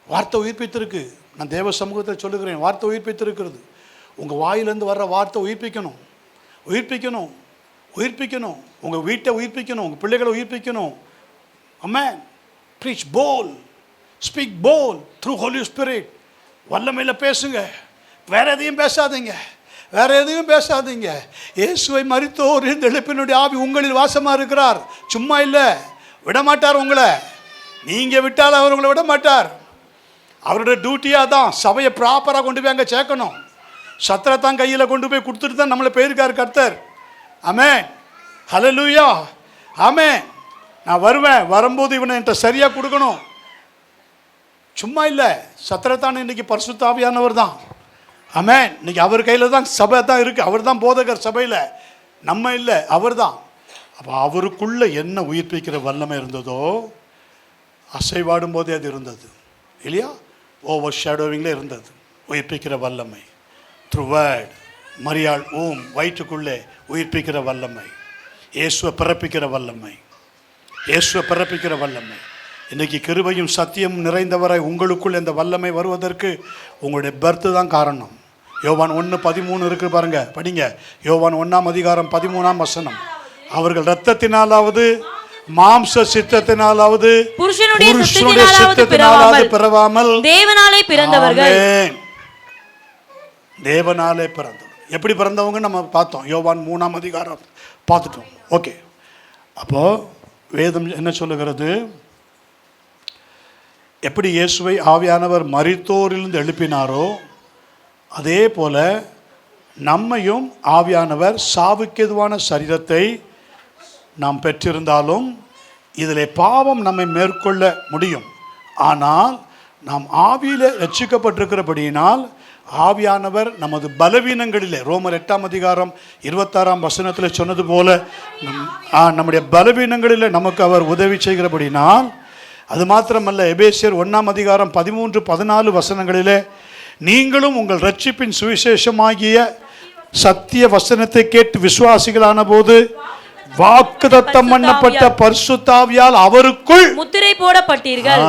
Speaker 2: வார்த்தை உயிர்ப்பித்திருக்கு. நான் தேவ சமூகத்தில் சொல்லுகிறேன், வார்த்தை உயிர்ப்பித்திருக்கிறது. உங்கள் வாயிலேருந்து வர்ற வார்த்தை உயிர்ப்பிக்கணும், உயிர்ப்பிக்கணும், உயிர்ப்பிக்கணும். உங்கள் வீட்டை உயிர்ப்பிக்கணும், உங்கள் பிள்ளைகளை உயிர்ப்பிக்கணும். ஆமென். ப்ரீச் போல், ஸ்பீக் போல் த்ரூ ஹோலி ஸ்பிரிட். வல்லமையில் பேசுங்க, வேற எதையும் பேசாதீங்க, வேற எதையும் பேசாதீங்க. இயேசுவை மரித்தோர் இந்த எழுப்பினுடைய ஆவி உங்களில் வாசமாக இருக்கிறார். சும்மா இல்லை, விடமாட்டார் உங்களை. நீங்கள் விட்டால் அவர் உங்களை விட மாட்டார். அவருடைய டியூட்டியாக தான் சபையை ப்ராப்பராக கொண்டு போய் அங்கே சேர்க்கணும். சத்திரத்தான் கையில் கொண்டு போய் கொடுத்துட்டு தான் நம்மளை போயிருக்கார் கர்த்தர். ஆமென். ஹல்லேலூயா. ஆமென். நான் வருவேன், வரும்போது இவனை என்கிட்ட சரியாக கொடுக்கணும். சும்மா இல்லை. சத்திரத்தான் இன்னைக்கு பரிசுத்த ஆவியானவர் தான். ஆமென். இன்னைக்கு அவர் கையில் தான் சபை தான் இருக்குது. அவர் தான் போதகர் சபையில், நம்ம இல்லை, அவர் தான். அப்போ அவருக்குள்ள என்ன உயிர்ப்பிக்கிற வல்லமை இருந்ததோ, அசைவாடும் போதே அது இருந்தது இல்லையா? ஓவர் ஷேடோவிங்கில் இருந்தது உயிர்ப்பிக்கிற வல்லமை. த்ரூ வேர்ட், மரியாள் வயிற்றுக்குள்ளே உயிர்ப்பிக்கிற வல்லமை, இயேசுவை பிறப்பிக்கிற வல்லமை, இயேசுவை பிறப்பிக்கிற வல்லமை. இன்றைக்கி கிருபையும் சத்தியம் நிறைந்தவரை உங்களுக்குள் இந்த வல்லமை வருவதற்கு உங்களுடைய பர்த்து தான் காரணம். யோவான் 1:13 இருக்கு பாருங்க, படிங்க. யோவான் 1:13 அவர்கள் இரத்தத்தினாலாவது மாம்ச சித்தத்தினாலாவது
Speaker 3: புருஷனுடைய
Speaker 2: சித்தத்தினாலாவது பிறவாமல்
Speaker 3: தேவனாலே பிறந்தவர்கள்.
Speaker 2: தேவனாலே பிறந்தவர். எப்படி பிறந்தவங்க நம்ம பார்த்தோம். யோவான் 3 பார்த்துட்டோம். ஓகே. அப்போ வேதம் என்ன சொல்லுகிறது? எப்படி இயேசுவை ஆவியானவர் மரித்தோரிலிருந்து எழுப்பினாரோ அதே போல நம்மையும் ஆவியானவர் சாவுக்கெதுவான சரீரத்தை நாம் பெற்றிருந்தாலும் இதில் பாவம் நம்மை மேற்கொள்ள முடியும். ஆனால் நாம் ஆவியில் ரட்சிக்கப்பட்டிருக்கிறபடியினால் ஆவியானவர் நமது பலவீனங்களிலே, ரோமர் 8:26 சொன்னது போல நம்முடைய பலவீனங்களிலே நமக்கு அவர் உதவி செய்கிறபடினால், அது மாத்திரமல்ல, எபேசியர் 1:13-14 நீங்களும் உங்கள் ரட்சிப்பின் சுவிசேஷமாகிய சத்திய வசனத்தை கேட்டு விசுவாசிகளான போது வாக்குத்தத்தம் பண்ணப்பட்ட பரிசுத்த ஆவியால் அவருக்குள்
Speaker 3: முத்திரை போடப்பட்டீர்கள்.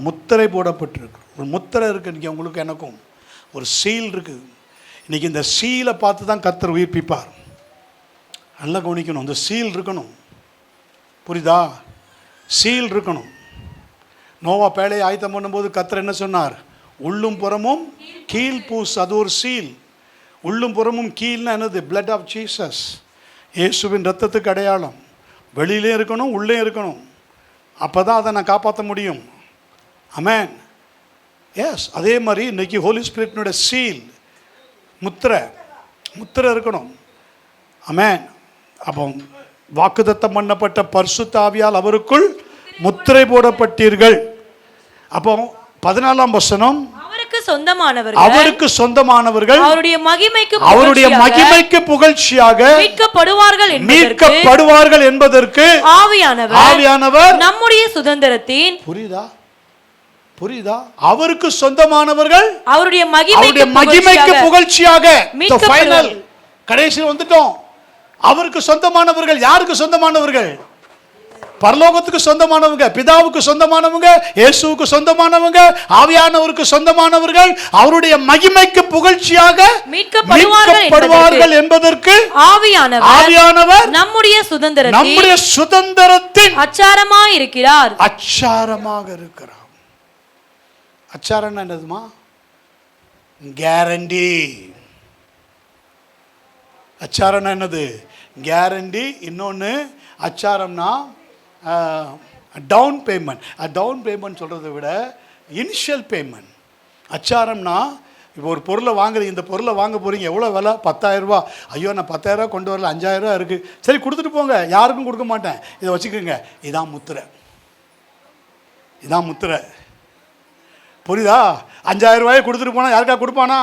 Speaker 2: முத்திரை போடப்பட்டிருக்கு. ஒரு முத்திரை இருக்கு இன்னைக்கு உங்களுக்கு எனக்கும். ஒரு சீல் இருக்கு. இன்னைக்கு இந்த சீலை பார்த்து தான் கர்த்தர் உயிர்ப்பிப்பார். நல்லா கவனிக்கணும். இந்த சீல் இருக்கணும். புரியுதா? சீல் இருக்கணும். நோவா பேழையை ஆயத்தம் பண்ணும்போது கர்த்தர் என்ன சொன்னார்? உள்ளும் புறமும் கீழ் பூஸ். அது ஒரு சீல். உள்ளும் புறமும் கீழ்னா என்னது? Blood of Jesus. இயேசுவின் ரத்தத்துக்கு அடையாளம். வெளியிலே இருக்கணும், உள்ளே இருக்கணும். அப்போ தான் அதை நான் காப்பாற்ற முடியும். ஆமென். எஸ். அதே மாதிரி இன்னைக்கு ஹோலி ஸ்பிரிட்னுடைய சீல், முத்திரை இருக்கணும். ஆமென். அப்போ வாக்குத்தத்தம் பண்ணப்பட்ட பரிசுத்த ஆவியால் அவருக்குள் முத்திரை போடப்பட்டீர்கள். அப்போ 14ஆம் வசனம்,
Speaker 3: அவருக்கு சொந்தமானவர்கள்
Speaker 2: அவருக்கு சொந்தமானவர்கள்
Speaker 3: அவருடைய மகிமைக்கு
Speaker 2: புகழ்ச்சியாக
Speaker 3: மீட்கப்படுவார்கள் என்பதற்கு ஆவியானவர் நம்முடைய சுதந்திரத்தின்,
Speaker 2: புரியுதா? அவருக்கு சொந்தமானவர்கள்
Speaker 3: அவருடைய
Speaker 2: மகிமைக்கு புகழ்ச்சியாக, ஃபைனல் கடைசியில் வந்துட்டோம். அவருக்கு சொந்தமானவர்கள். யாருக்கு சொந்தமானவர்கள்? பரலோகத்துக்கு சொந்தமானவங்க, பிதாவுக்கு சொந்தமானவங்க, இயேசுவுக்கு சொந்தமானவங்க, ஆவியானவருக்கு சொந்தமானவர்கள், அவருடைய மகிமைக்கு புகழ்ச்சியாக மீட்கப்படுவார்கள் என்பதற்கு ஆவியானவர் நம்முடைய சுதந்திரத்தின்
Speaker 3: அச்சாரமாக இருக்கிறார்.
Speaker 2: அச்சாரம் என்னதுமா? கேரண்டி. அச்சாரம் என்னது? கேரண்டி. இன்னொன்று அச்சாரம்னா டவுன் பேமெண்ட். டவுன் பேமெண்ட் சொல்கிறத விட இனிஷியல் பேமெண்ட். அச்சாரம்னா இப்போ ஒரு பொருளை வாங்குறீங்க, இந்த பொருளை வாங்க போகிறீங்க, எவ்வளோ விலை? 10,000 ரூபா. ஐயோ நான் 10,000 ரூபா கொண்டு வரல, 5,000 ரூபா இருக்குது. சரி கொடுத்துட்டு போங்க, யாருக்கும் கொடுக்க மாட்டேன், இதை வச்சுக்கோங்க. இதான் முத்திரை. புரியுதா? 5,000 ரூபாயை கொடுத்துட்டு போனால் யாருக்கா கொடுப்பானா?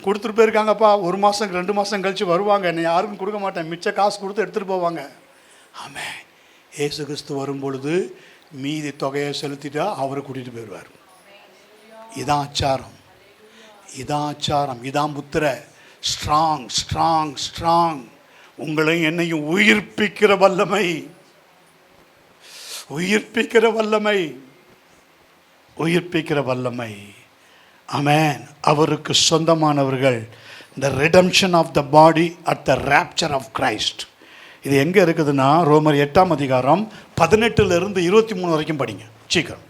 Speaker 2: கொடுத்துட்டு போயிருக்காங்கப்பா, 1 மாதம் 2 மாதம் கழித்து வருவாங்க, என்னை யாருக்கும் கொடுக்க மாட்டேன், மிச்ச காசு கொடுத்து எடுத்துகிட்டு போவாங்க. ஆமென். இயேசு கிறிஸ்து வரும்பொழுது மீதி தொகையை செலுத்திட்டா அவரை கூட்டிகிட்டு போயிடுவார். இதான் அச்சாரம், இதான் முத்திரை. Strong strong strong. உங்களையும் என்னையும் உயிர்ப்பிக்கிற வல்லமை. ஆமென். அவருக்கு சொந்தமானவர்கள். the redemption of the body at the rapture of Christ. இது எங்கே இருக்குதுன்னா ரோமர் 8ஆம் அதிகாரம் 18 to 23 வரைக்கும் படிங்க சீக்கிரம்.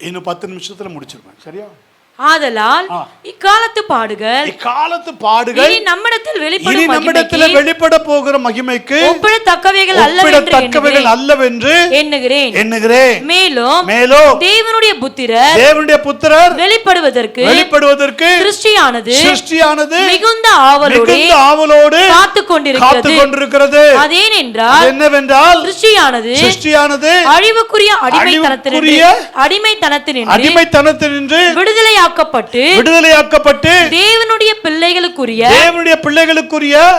Speaker 2: இன்னும் 10 நிமிஷத்தில் முடிச்சிருவேன். சரியா?
Speaker 3: ஆதலால் இக்காலத்து பாடுகள் இனி நம்மிடத்தில்
Speaker 2: வெளிப்பட போகிற மகிமைக்கு
Speaker 3: ஒப்பிடத்தக்கவைகள்
Speaker 2: அல்லவென்று எண்ணுகிறேன்.
Speaker 3: மேலும் தேவனுடைய புத்திரர் வெளிப்படுவதற்கு சிருஷ்டியானது மிகுந்த ஆவலோடு காத்துக் கொண்டிருக்கிறது. அதேனென்றால் சிருஷ்டியானது அழிவுக்குரிய அடிமைத்தனத்தினின்று விடுதலையாக்கப்பட்டு தேவனுடைய பிள்ளைகளுக்குரிய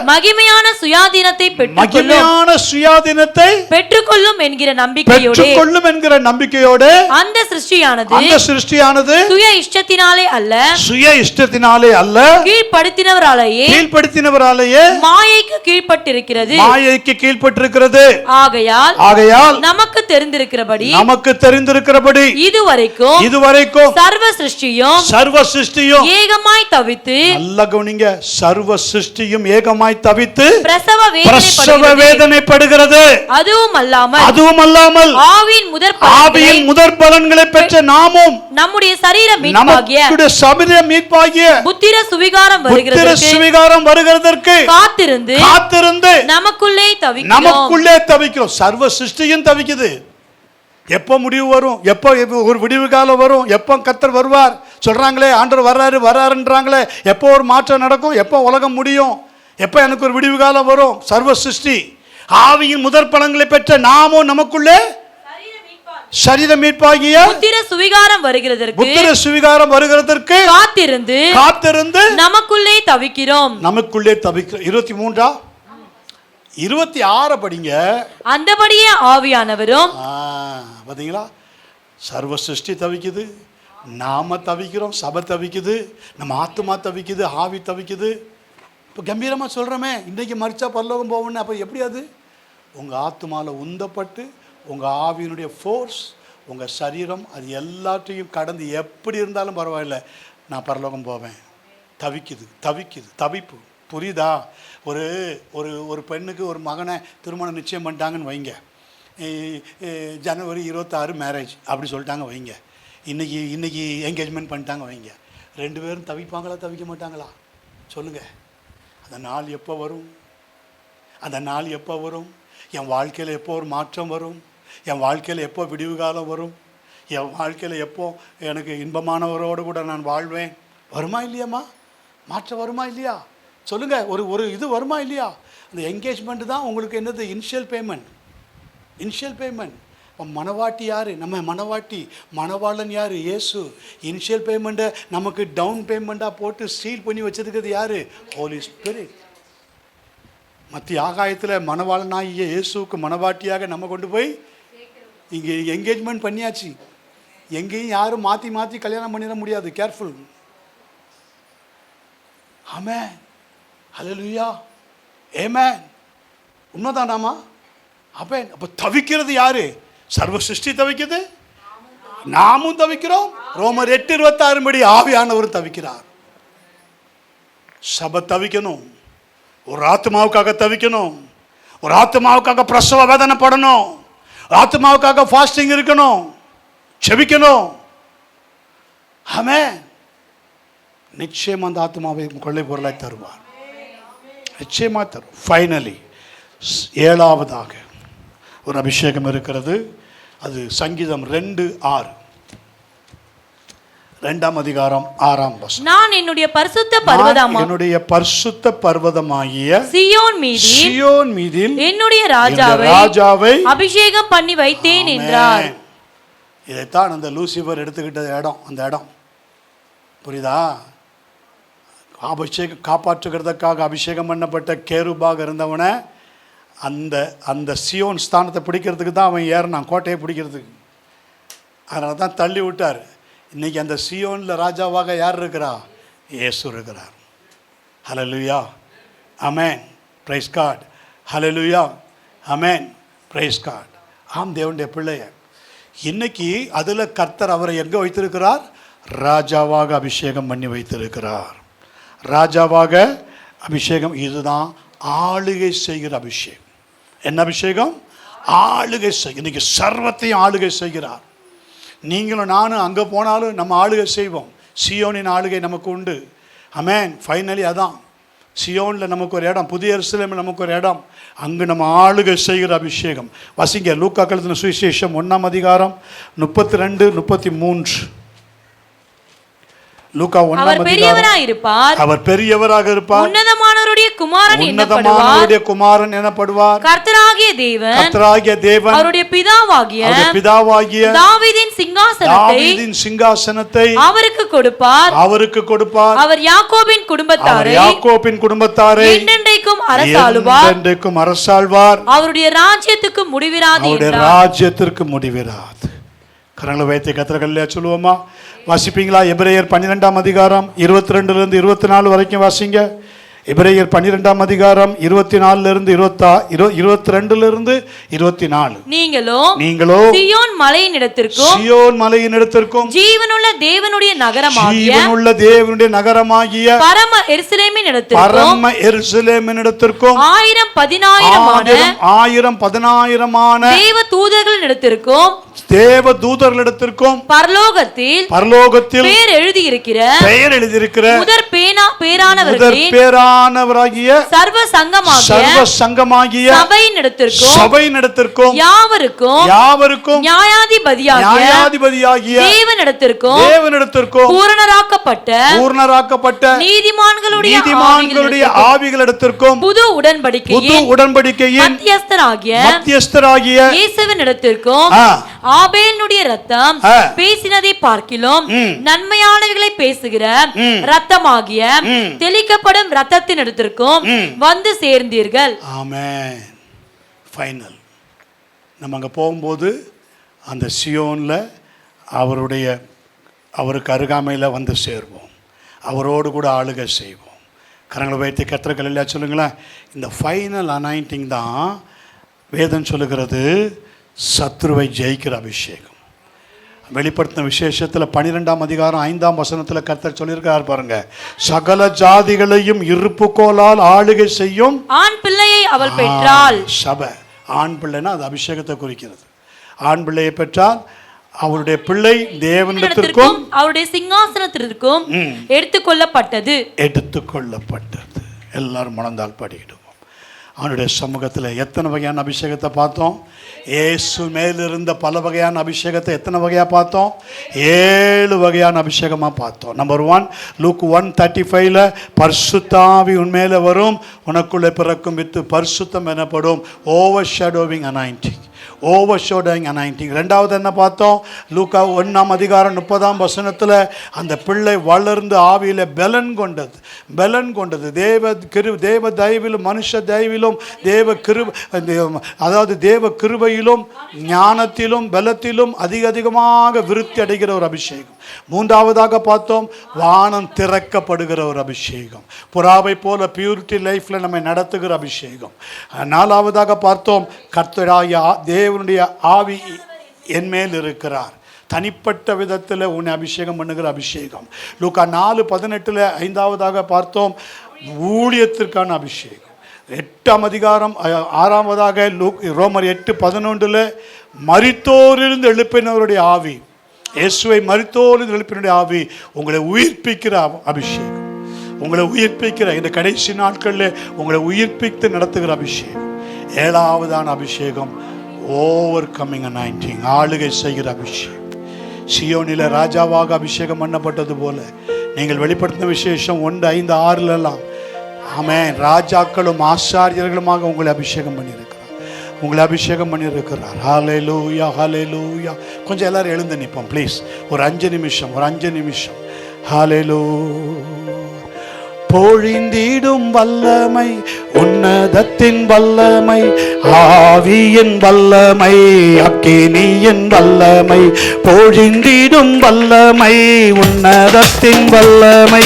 Speaker 3: மகிமையான சுயாதீனத்தை பெற்றுக்கொள்ளும் என்கிற நம்பிக்கையோடு அந்த சிருஷ்டியானது சுய இஷ்டத்தினாலே அல்ல கீழ்ப்படுத்தினவராலேயே மாயைக்கு கீழ்ப்பட்டிருக்கிறது. ஆகையால் நமக்கு தெரிந்திருக்கிறபடி இதுவரைக்கும் சர்வ சிருஷ்டியும் ஏகமாய் தவித்து, நல்ல கவனிங்க, சர்வ சிருஷ்டியும் ஏகமாய் தவித்து பிரசவ வேதனைப்படுகிறது. அதுவும் அல்லாமல் ஆவியின் முதற் பலன்களை பெற்ற நாமும் நம்முடைய சரீர மீட்பாகிய புத்திர சுவிகாரம் வருகிறதற்கு காத்திருந்து நமக்குள்ளே தவிக்கிறோம். சர்வ சிருஷ்டியும் தவிக்குது. எப்போ முடிவு வரும்? எப்போ ஒரு விடிவு காலம் வரும்? எப்போ கர்த்தர் வருவார் சொல்கிறாங்களே, ஆண்டவர் வர்றாருன்றாங்களே, எப்போ ஒரு மாற்றம் நடக்கும்? எப்போ உலகம் முடியும்? எப்போ எனக்கு ஒரு விடிவு காலம் வரும்? சர்வ சிருஷ்டி ஆவியின் முதற் பலன்களை பெற்ற நாமும் நமக்குள்ளே சரீர மீட்பாகிய புத்திர சுவிகாரம் வருகிறதற்கு காத்திருந்து நமக்குள்ளே தவிக்கிறோம். 23 26 படிங்க. அந்தபடியே ஆவியானவரும். பாத்தீங்களா? சர்வ சிருஷ்டி தவிக்குது, நாம தவிக்கிறோம், சபை தவிக்குது, நம்ம ஆத்துமா தவிக்குது, ஆவி தவிக்குது. இப்போ கம்பீரமாக சொல்கிறோமே, இன்றைக்கி மறிச்சா பரலோகம் போகணுன்னு. அப்போ எப்படி அது? உங்கள் ஆத்துமாவில் உந்தப்பட்டு உங்கள் ஆவியினுடைய ஃபோர்ஸ், உங்கள் சரீரம், அது எல்லாத்தையும் கடந்து எப்படி இருந்தாலும் பரவாயில்ல, நான் பரலோகம் போவேன். தவிப்பு. புரியுதா? ஒரு ஒரு ஒரு பெண்ணுக்கு ஒரு மகனை திருமணம் நிச்சயம் பண்ணிட்டாங்கன்னு வைங்க. ஜனவரி 26 மேரேஜ் அப்படி சொல்லிட்டாங்க வைங்க. இன்னைக்கு என்கேஜ்மெண்ட் பண்ணிட்டாங்க வைங்க. 2 பேரும் தவிப்பாங்களா தவிக்க மாட்டாங்களா சொல்லுங்கள்? அந்த நாள் எப்போ வரும்? என் வாழ்க்கையில் எப்போ ஒரு மாற்றம் வரும்? என் வாழ்க்கையில் எப்போ விடிவு காலம் வரும்? என் வாழ்க்கையில் எப்போ எனக்கு இன்பமானவரோடு கூட நான் வாழ்வேன்? வருமா இல்லையாம்மா? மாற்றம் வருமா இல்லையா? சொல்லுங்கள். ஒரு இது வருமா இல்லையா? அந்த என்கேஜ்மெண்ட் தான் உங்களுக்கு என்னது? Initial payment.
Speaker 2: மணவாட்டி யார்? நம்ம மணவாட்டி. மணவாளன் யார்? இயேசு. இனிஷியல் பேமெண்ட்டை நமக்கு டவுன் பேமெண்ட்டாக போட்டு சீல் பண்ணி வச்சிருக்கிறது யார்? ஹோலி ஸ்பிரிட். மத்திய ஆகாயத்தில் மணவாளனாகிய இயேசுக்கு மணவாட்டியாக நம்ம கொண்டு போய் இங்கே என்கேஜ்மெண்ட் பண்ணியாச்சு. எங்கேயும் யாரும் மாற்றி மாற்றி கல்யாணம் பண்ணிட முடியாது. கேர்ஃபுல். ஆமென். ஹல்லேலூயா. ஆமென். உண்மைதானாமா? அப்போ தவிக்கிறது யாரு? சர்வ சிருஷ்டி தவிக்குது, நாமும் தவிக்கிறோம். ரோமர் 8:26 படி ஆவியானவரும் தவிக்கிறார். சபை தவிக்கணும். ஒரு ஆத்மாவுக்காக தவிக்கணும். ஒரு ஆத்மாவுக்காக பிரசவ வேதனை படணும். ஆத்மாவுக்காக ஃபாஸ்டிங் இருக்கணும், செபிக்கணும். ஆமென். நிச்சயம் அந்த ஆத்மாவை கொள்ளை பொருளாய் தருவார். நிச்சயமா தரும். ஃபைனலி 7ஆவதாக ஒரு அபிஷேகம் இருக்கிறது. அது சங்கீதம் 2:6, 2ஆம் அதிகாரம் 6ஆம் வசனம்.
Speaker 3: நான் என்னுடைய பரிசுத்த பர்வதமாகிய சீயோன் மீதில் என்னுடைய ராஜாவை அபிஷேகம் பண்ணி வைத்தேன் என்றார்.
Speaker 2: இதைத்தான் அந்த லூசிபர் எடுத்துக்கிட்ட இடம். அந்த இடம் புரியுதா? காப்பாற்றுகிறதுக்காக அபிஷேகம் பண்ணப்பட்ட கேருபாக இருந்தவனை அந்த அந்த சியோன் ஸ்தானத்தை பிடிக்கிறதுக்கு தான் அவன் ஏறினான், கோட்டையை பிடிக்கிறதுக்கு. அதனால தான் தள்ளி விட்டார். இன்றைக்கி அந்த சியோனில் ராஜாவாக யார் இருக்கிறா? இயேசு இருக்கிறார். Hallelujah. Amen. Praise God. Hallelujah. Amen. Praise God. ஆம், தேவனுடைய பிள்ளைய இன்னைக்கு அதில் கர்த்தர் அவரை எங்கே வைத்திருக்கிறார்? ராஜாவாக அபிஷேகம் பண்ணி வைத்திருக்கிறார். ராஜாவாக அபிஷேகம். இதுதான் ஆளுகை செய்கிற அபிஷேகம். என்ன அபிஷேகம்? ஆளுகை செய். இன்னைக்கு சர்வத்தையும் ஆளுகை செய்கிறார். நீங்களும் நானும் அங்கே போனாலும் நம்ம ஆளுகை செய்வோம். சியோனின் ஆளுகை நமக்கு உண்டு. ஆமென். ஃபைனலி அதான் சியோனில் நமக்கு ஒரு இடம், புதிய எருசலேமில் நமக்கு ஒரு இடம். அங்கு நம்ம ஆளுகை செய்கிற அபிஷேகம். வசிங்க லூக்கா எழுதின சுவிசேஷம் 1ஆம் அதிகாரம் 32, 33. லூக்கா 1ஆம் அதிகாரம். அவர் பெரியவராக இருப்பார்.
Speaker 3: உன்னதமானவருடைய குமாரன் எனப்படுவார். கர்த்தராகிய தேவன் அவருடைய பிதாவாகிய தாவீதின் சிங்காசனத்தை அவருக்கு கொடுப்பார். அவர் யாக்கோபின் குடும்பத்தாரை என்றென்றைக்கும் அரசாளுவார். அவருடைய ராஜ்யத்துக்கு முடிவிராது.
Speaker 2: கரங்களை வைத்து கர்த்தரை சொல்லுவோமா? வாசிப்பீங்களா? எபிரேயர் 12ஆம் அதிகாரம் 22 24 வரைக்கும் வாசிங்க. எபிரேயர் 12ஆம் அதிகாரம் 24 22 24.
Speaker 3: நீங்களோ சீயோன் மலையினிடத்திற்கும் ஜீவனுள்ள தேவனுடைய நகரமாகிய பரம எருசலேமினிடத்திற்கும் 1000 தேவ தூதர்களிடத்திற்கும் பரலோகத்தில் பெயர் எழுதியிருக்கிற முதற் பேரானவராகிய சர்வ சங்கமாகிய சபையினிடத்திற்கும் யாவருக்கும் நியாயாதிபதியாகிய தேவனிடத்திற்கும் பூரணராக்கப்பட்ட நீதிமான்களுடைய ஆவிகளிடத்திற்கும் புது உடன்படிக்கையின் மத்தியஸ்தராகிய இயேசுவினிடத்திற்கும் ஆபேலுடைய ரத்தம் பேசினதை பார்க்கிலும் நன்மையானவைகளை பேசுகிற ரத்தமாகிய தெளிக்கப்படும் ரத்தத்தின் இடத்திற்கும் வந்து சேர்ந்தீர்கள்.
Speaker 2: ஆமென். ஃபைனல். நம்ம அங்கே போகும்போது அந்த சியோனில் அவருக்கு அருகாமையில் வந்து சேர்வோம். அவரோடு கூட ஆளுகை செய்வோம். கரங்களை வைத்து கர்த்தர்கள் இல்லையா சொல்லுங்களேன். இந்த ஃபைனல் அனாயிண்டிங் தான் வேதம் சொல்லுகிறது சத்ருவை ஜெயிக்கிற அபிஷேகம். வெளிப்படுத்தின விசேஷத்தில் 12ஆம் அதிகாரம் 5ஆம் வசனத்தில் கர்த்தர் சொல்லியிருக்கார் பாருங்க. சகல ஜாதிகளையும் இருப்புக்கோலால் ஆளுகை செய்யும்
Speaker 3: ஆண் பிள்ளையை அவள் பெற்றாள்.
Speaker 2: சபை ஆண் பிள்ளைன்னா அது அபிஷேகத்தை குறிக்கிறது. ஆண் பிள்ளையை பெற்றால் அவருடைய பிள்ளை தேவனிடத்திற்கும்
Speaker 3: அவருடைய சிங்காசனத்திற்கும் எடுத்துக்கொள்ளப்பட்டது.
Speaker 2: எல்லாரும் மனந்தால் பாடிக்கிடுவோம். அவனுடைய சமூகத்தில் எத்தனை வகையான அபிஷேகத்தை பார்த்தோம்? இயேசு மேலிருந்த பல வகையான அபிஷேகத்தை எத்தனை வகையாக பார்த்தோம்? 7 வகையான அபிஷேகமாக பார்த்தோம். நம்பர் 1 லூக் 1:35 பரிசுத்தாவி உண்மையில வரும், உனக்குள்ளே பிறக்கும் வித்து பரிசுத்தம் எனப்படும் ஓவர் ஷேடோவிங் அனாயிண்டிங். ஓவர்ஷோடிங் அனாயிண்டிங். ரெண்டாவது என்ன பார்த்தோம்? லூக்கா 1:30 அந்த பிள்ளை வளர்ந்து ஆவியில் பலன் கொண்டது. தேவ தயவிலும் மனுஷ தயவிலும் தேவ கிருபையிலும் ஞானத்திலும் பலத்திலும் அதிகமாக விருத்தி அடைகிற ஒரு அபிஷேகம். மூன்றாவதாக பார்த்தோம், வானம் திறக்கப்படுகிற ஒரு அபிஷேகம். புறாவை போல பியூரிட்டி லைஃப்ல நம்மை நடத்துகிற அபிஷேகம். நாலாவதாக பார்த்தோம், கர்த்தராகிய தேவனுடைய ஆவி என் மேல் இருக்கிறார். தனிப்பட்ட விதத்தில் உன்னை அபிஷேகம் பண்ணுகிற அபிஷேகம். லூக்கா 4:18 ஐந்தாவதாக பார்த்தோம், ஊழியத்திற்கான அபிஷேகம். 8 ரோமர் 8:11 மரித்தோரிலிருந்து எழுப்பினவருடைய ஆவி, இயேசுவை மரித்தோரிலிருந்து எழுப்பினுடைய ஆவி உங்களை உயிர்ப்பிக்கிற அபிஷேகம். உங்களை உயிர்ப்பிக்கிற இந்த கடைசி நாட்களில் உங்களை உயிர்ப்பித்து நடத்துகிற அபிஷேகம். ஏழாவதான அபிஷேகம் ஓவர் கம்மிங் அனாயிண்டிங், ஆளுகை செய்கிற அபிஷேகம். சியோனில ராஜாவாக அபிஷேகம் பண்ணப்பட்டது போல நீங்கள் வெளிப்படுத்தின விசேஷம் 1:5-6 ஆமென், ராஜாக்களும் ஆசாரியர்களுமாக உங்களை அபிஷேகம் பண்ணியிருக்கிறார். ஹல்லேலூயா, ஹல்லேலூயா. கொஞ்சம் எல்லாரும் எழுந்து நிற்போம் ப்ளீஸ், ஒரு 5 நிமிஷம். ஹல்லேலூயா. பொழிந்திடும் வல்லமை, உன்னதத்தின் வல்லமை, ஆவியின் வல்லமை, அக்கினியின் வல்லமை. பொழிந்திடும் வல்லமை, உன்னதத்தின் வல்லமை,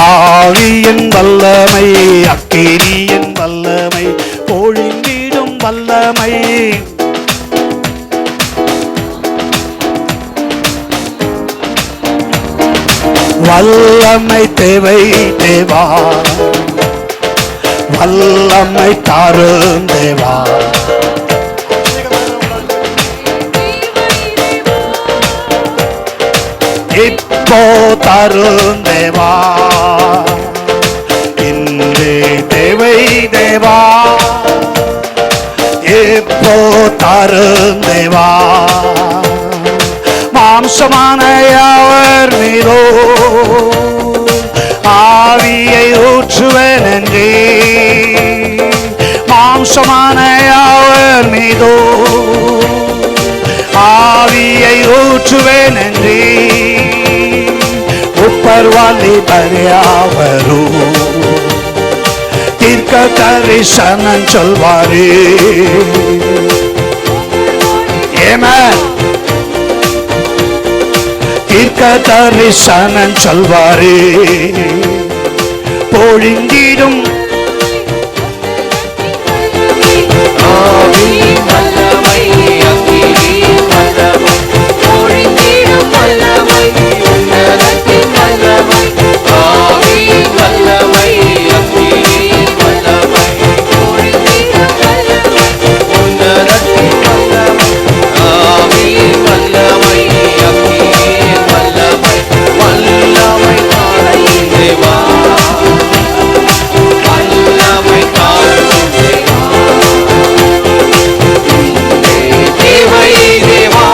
Speaker 2: ஆவியின் வல்லமை, அக்கினியின் வல்லமை. பொழிந்திடும் வல்லமை, வல்லமை தேவை தேவா, வல்லமை தாரும் தேவா. இப்போ தாரும் தேவா, இன்று தேவை தேவா, இப்போ தாரும் தேவா. மாம்சமான யாவர் மீதோ ஆவியை ஊற்றுவேன் என்றே, மாம்சமான யாவர் மீதோ ஆவியை ஊற்றுவேன் என்றே. உப்பர்வாலி பரியாவரு தீர்க்க தரிசனம் சொல்வாரே. ஆமென். தீர்க்க தரிசனம் சொல்வாரே. பொழிந்திடும்
Speaker 4: ஆவி வல்லமை, அக்கினி வல்லமை, பொழிந்திடும் வல்லமை, உன்னதத்தின் வல்லமை. ஆவி வல்லமை, அக்கினி வல்லமை, பொழிந்திடும் வல்லமை, உன்னதத்தின் வல்லமை. ஆவி வல்லமை, அக்கினி வல்லமை, வல்லமை தாரும் தேவா, வல்லமை தாரும் தேவா. தேவை தேவா,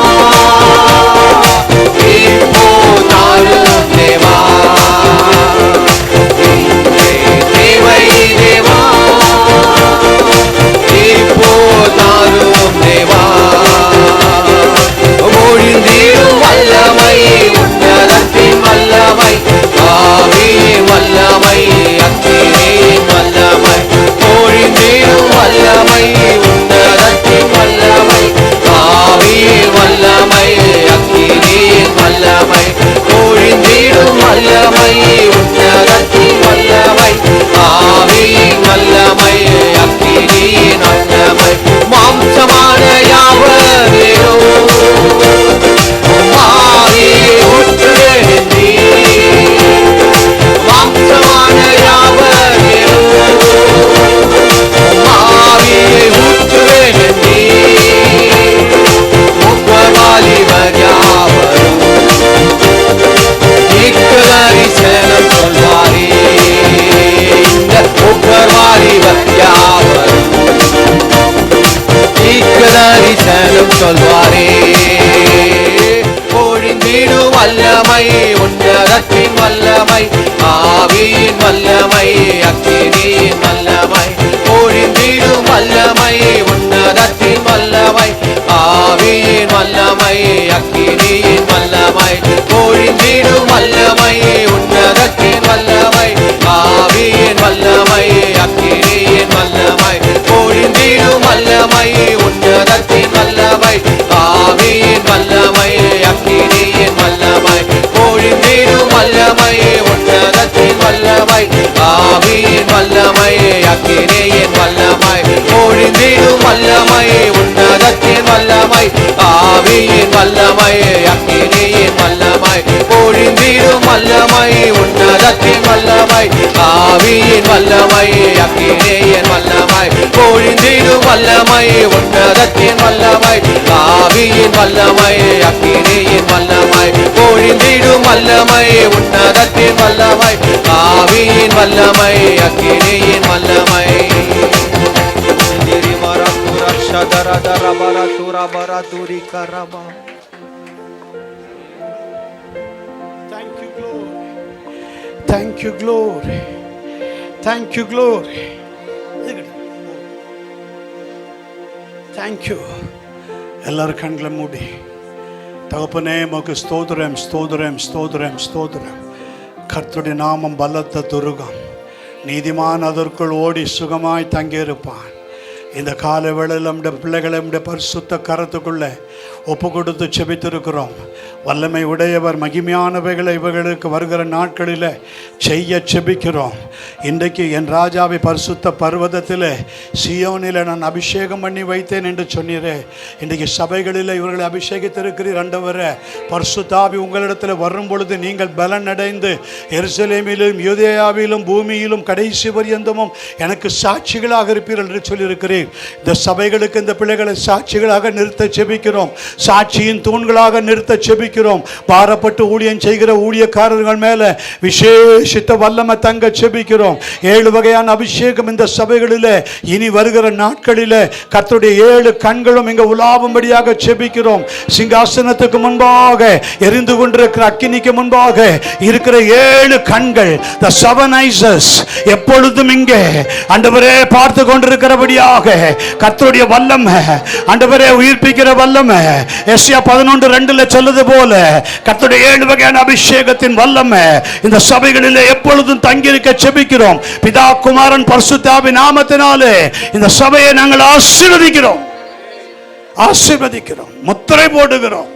Speaker 4: இப்போ தாரும் தேவா. தேவை தேவா, இப்போ தாரும் தேவா. பொழிந்திடும் வல்லமை, உன்னதத்தின் வல்லமை, ஆவியின் வல்லமை, அக்கினியின் வல்லமை. பொழிந்திடும் வல்லமை, உன்னதத்தின் வல்லமை, ஆவியின் வல்லமை, அக்கினியின் வல்லமை. பொழிந்திடும் வல்லமை, உன்னதத்தின் வல்லமை, ஆவியின் வல்லமை, அக்கினியின் வல்லமை. மாம்சமான யாவரேனோ ஆவியை ஊற்றுவேன் நீ, மாம்சமான யாவரேனோ ஆவியை ஊற்றுவேன் நீ. முப்பவாலிவர் யாவரும் தரிசனம் சொல்வாரே. இந்த முப்பவாலிவர் யாவரும் தரிசனம் சொல்வாரே. பொழிந்திடும் வல்லமை, உன்னதத்தின் வல்லமை, ஆவியின் வல்லமை, அக்கினியின் வல்லமை. பொழிந்திடும் வல்லமை, உன்னதத்தின் வல்லமை, வல்லமை அக்கினியின் வல்லமை பொழிந்திடும் வல்லமை உன்னதத்தின் வல்லமை ஆவியின் வல்லமை அக்கினியின் வல்லமை பொழிந்திடும் வல்லமை உன்னதத்தின் வல்லமை ஆவியின் வல்லமை அக்கினியின் வல்லமை பொழிந்திடும் வல்லமை உன்னதத்தின் வல்லமை ஆவியின் வல்லமை அக்கினியின் வல்லமை பொழிந்திடும் வல்லமை உன்னதத்தின் வல்லமை ஆவியின் வல்லமை அக்கினியின் வல்லமை பொழிந்திடும் வல்லமை உன்னதத்தின் வல்லமை ஆவியின் வல்லமை அக்கினியின் வல்லமை பொழிந்திடும் வல்லமை உன்னதத்தின் வல்லமை ஆவியின் வல்லமை அக்கினியின் வல்லமை பொழிந்திடும் வல்லமை உன்னதத்தின் வல்லமை ஆவியின் வல்லமை அக்கினியின் வல்லமை
Speaker 2: Thank you, glory. Thank you, glory. Thank you, glory. Thank you. எல்லாரும் கண்களை மூடி தகப்பனே உமக்கு ஸ்தோத்திரம் ஸ்தோத்திரம் ஸ்தோத்திரம் ஸ்தோத்திரம். கர்த்தருடைய நாமம் பலத்த துருகம், நீதிமான் அதற்குள் ஓடி சுகமாய் தங்கியிருப்பான். இந்த கால வேளையில் நம்முடைய பிள்ளைகளை நம்முடைய பரிசுத்த கரத்துக்குள்ளே ஒப்பு கொடுத்து செபித்திருக்கிறோம். வல்லமை உடையவர் மகிமையானவைகளை இவர்களுக்கு வருகிற நாட்களில் செய்ய செபிக்கிறோம். இன்றைக்கு என் ராஜாவை பரிசுத்த பர்வதத்தில் சியோனில் நான் அபிஷேகம் பண்ணி வைத்தேன் என்று சொன்னீரே. இன்றைக்கு சபைகளில் இவர்களை அபிஷேகித்திருக்கிறீர் ஆண்டவரே. பரிசுத்தாவி உங்களிடத்தில் வரும் பொழுது நீங்கள் பலன் அடைந்து எருசலேமிலும் யூதேயாவிலும் பூமியிலும் கடைசி பரியந்தமும் எனக்கு சாட்சிகளாக இருப்பீர்கள் என்று சொல்லியிருக்கிறேன். இந்த சபைகளுக்கு இந்த பிள்ளைகளை சாட்சிகளாக நிறுத்த செபிக்கிறோம். சாட்சியின் தூண்களாக நிறுத்த செபிக்கிறோம். பாரப்பட்டு ஊழியம் செய்கிற ஊழியக்காரர்கள் மேல விசேஷித்த வல்லமை தங்க செபிக்கிறோம். 7 வகையான அபிஷேகம் இந்த சபைகளில் இனி வருகிற நாட்களில் கர்த்தருடைய 7 கண்களும் இங்க உலாவும்படியாக செபிக்கிறோம். சிங்காசனத்துக்கு முன்பாக எரிந்து கொண்டிருக்கிற அக்கினிக்கு முன்பாக இருக்கிற 7 கண்கள், the 7 eyes, எப்பொழுதும் இங்கே ஆண்டவரே பார்த்து கொண்டிருக்கிறபடியாக கர்த்தருடைய வல்லமை ஆண்டவரே உயிர்ப்பிக்கிற வல்லமை எஸ்யா 11:2 சொல்லுது போல கர்த்தருடைய 7 வகையான அபிஷேகத்தின் வல்லமை இந்த சபைகளில் எப்பொழுதும் தங்கியிருக்க செபிக்கிறோம். பிதா குமாரன் பரிசுத்த ஆவியின் நாமத்தினாலே இந்த சபையை நாங்கள் ஆசீர்வதிக்கிறோம், ஆசீர்வதிக்கிறோம், முத்திரை போடுகிறோம்.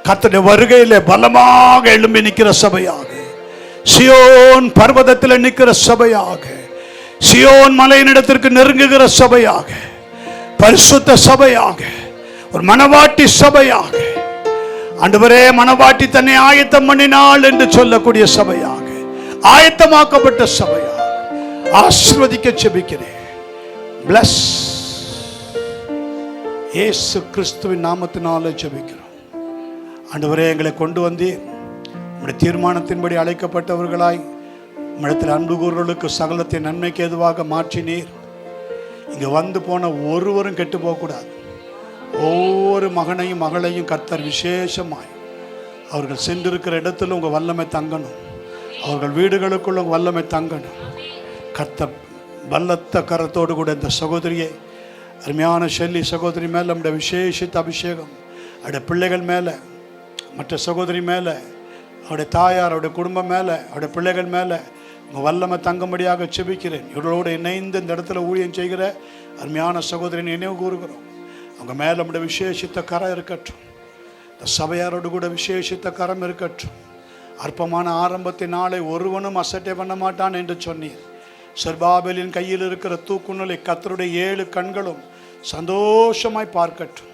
Speaker 2: கர்த்தருடைய வருகையிலே பலமாக எழும்பி நிற்கிற சபையாக, சியோன் பர்வதத்தில் நிற்கிற சபையாக, சியோன் மலையினிடத்திற்கு நெருங்குகிற சபையாக, பரிசுத்த சபையாக, ஒரு மனவாட்டி சபையாக, ஆண்டவரே மனவாட்டி தன்னை ஆயத்தம் பண்ணினாள் என்று சொல்லக்கூடிய சபையாக, ஆயத்தமாக்கப்பட்ட சபையாக ஆசீர்வதிக்க செபிக்கிறேன். பிளஸ் இயேசு கிறிஸ்துவின் நாமத்தினாலே ஜெபிக்கிறோம். ஆண்டவரே எங்களை கொண்டு வந்தீர். உம்முடைய தீர்மானத்தின்படி அழைக்கப்பட்டவர்களாய் உம்மிடத்தில் அன்பு கூறுவர்களுக்கு சகலத்தை நன்மைக்கு ஏதுவாக மாற்றினீர். இங்கே வந்து போன ஒருவரும் கெட்டு போகக்கூடாது. ஒவ்வொரு மகனையும் மகளையும் கர்த்தர் விசேஷமாய் அவர்கள் சென்றிருக்கிற இடத்துல உங்கள் வல்லமை தங்கணும். அவர்கள் வீடுகளுக்குள்ள உங்கள் வல்லமை தங்கணும். கர்த்தர் பலத்த கரத்தோடு கூட இந்த சகோதரியை, அருமையான ஷெல்லி சகோதரி மேலே நம்முடைய விசேஷித்த அபிஷேகம், அவருடைய பிள்ளைகள் மேலே, மற்ற சகோதரி மேலே, அவருடைய தாயார், அவருடைய குடும்பம் மேலே, அவருடைய பிள்ளைகள் மேலே உங்கள் வல்லமை தங்கும்படியாக செபிக்கிறேன். இவர்களோடு இணைந்து இந்த இடத்துல ஊழியம் செய்கிற அருமையான சகோதரி நினைவு கூறுகிறோம். அவங்க மேலே நம்முடைய விசேஷித்த கரம் இருக்கட்டும். இந்த சபையாரோடு கூட விசேஷித்த கரம் இருக்கட்டும். அற்பமான ஆரம்பத்தின் நாளை ஒருவனும் அசட்டை பண்ண மாட்டான் என்று சொன்னீர். செர்பாபேலின் கையில் இருக்கிற தூக்குநூலை கர்த்தருடைய 7 கண்களும் சந்தோஷமாய் பார்க்கட்டும்.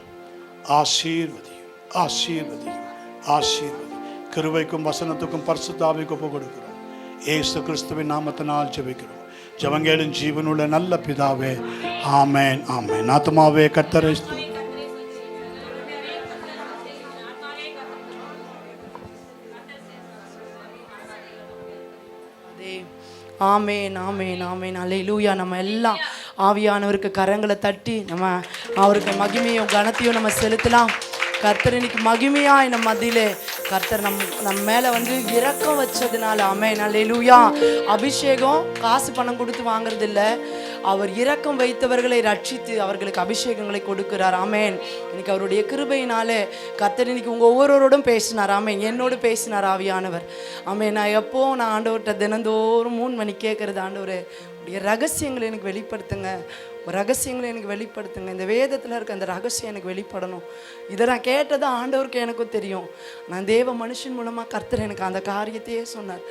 Speaker 2: ஆசீர்வதியும், ஆசீர்வதியும், ஆசீர்வதி. கிருபைக்கும் வசனத்துக்கும் பரிசுத்த ஆவிக்கும் ஒப்பு கொடுக்கிறோம். இயேசு கிறிஸ்துவின் நாமத்தினால் ஜெபிக்கிறோம். ஜெபங்கேளும் ஜீவனுள்ள நல்ல பிதாவே, ஆமென், ஆமென். ஆத்துமாவே கர்த்தரை
Speaker 5: ஆமேன், ஆமேன், ஆமேன். அல்லேலூயா. நம்ம எல்லாம் ஆவியானவருக்கு கரங்களை தட்டி நம்ம அவருக்கு மகிமையும் கனத்தையும் நம்ம செலுத்தலாம். கர்த்தர் இன்னைக்கு மகிமையாய் நம்ம மத்தியிலே கர்த்தர் நம்ம மேலே வந்து இரக்கம் வச்சதுனால ஆமென் அல்லேலூயா. அபிஷேகம் காசு பணம் கொடுத்து வாங்குறது இல்லை, அவர் இரக்கம் வைத்தவர்களை ரட்சித்து அவர்களுக்கு அபிஷேகங்களை கொடுக்கிறார். ஆமென். இன்னைக்கு அவருடைய கிருபையினாலே கர்த்தர் இன்னைக்கு உங்கள் ஒவ்வொருவரோடும் பேசினார். ஆமென். என்னோடு பேசினார் ஆவியானவர். ஆமென். நான் ஆண்டவர்கிட்ட தினந்தோறும் 3 மணி கேட்குறது, ஆண்டவரே உடைய ரகசியங்களை எனக்கு வெளிப்படுத்துங்க, ரகசியங்களை எனக்கு வெளிப்படுத்துங்க, இந்த வேதத்தில் இருக்க அந்த ரகசியம் எனக்கு வெளிப்படணும். இதை நான் கேட்டதை ஆண்டவருக்கு எனக்கும் தெரியும். நான் தேவ மனுஷன் மூலமாக கர்த்தர் எனக்கு அந்த காரியத்தையே சொன்னார்,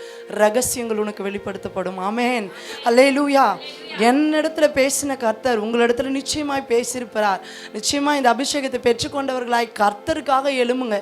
Speaker 5: ரகசியங்கள் உனக்கு வெளிப்படுத்தப்படும். ஆமென் அல்லேலூயா. என்னிடத்துல பேசின கர்த்தர் உங்களிடத்துல நிச்சயமாய் பேசியிருப்பார். நிச்சயமாக இந்த அபிஷேகத்தை பெற்றுக்கொண்டவர்களாய் கர்த்தருக்காக எழும்புங்க.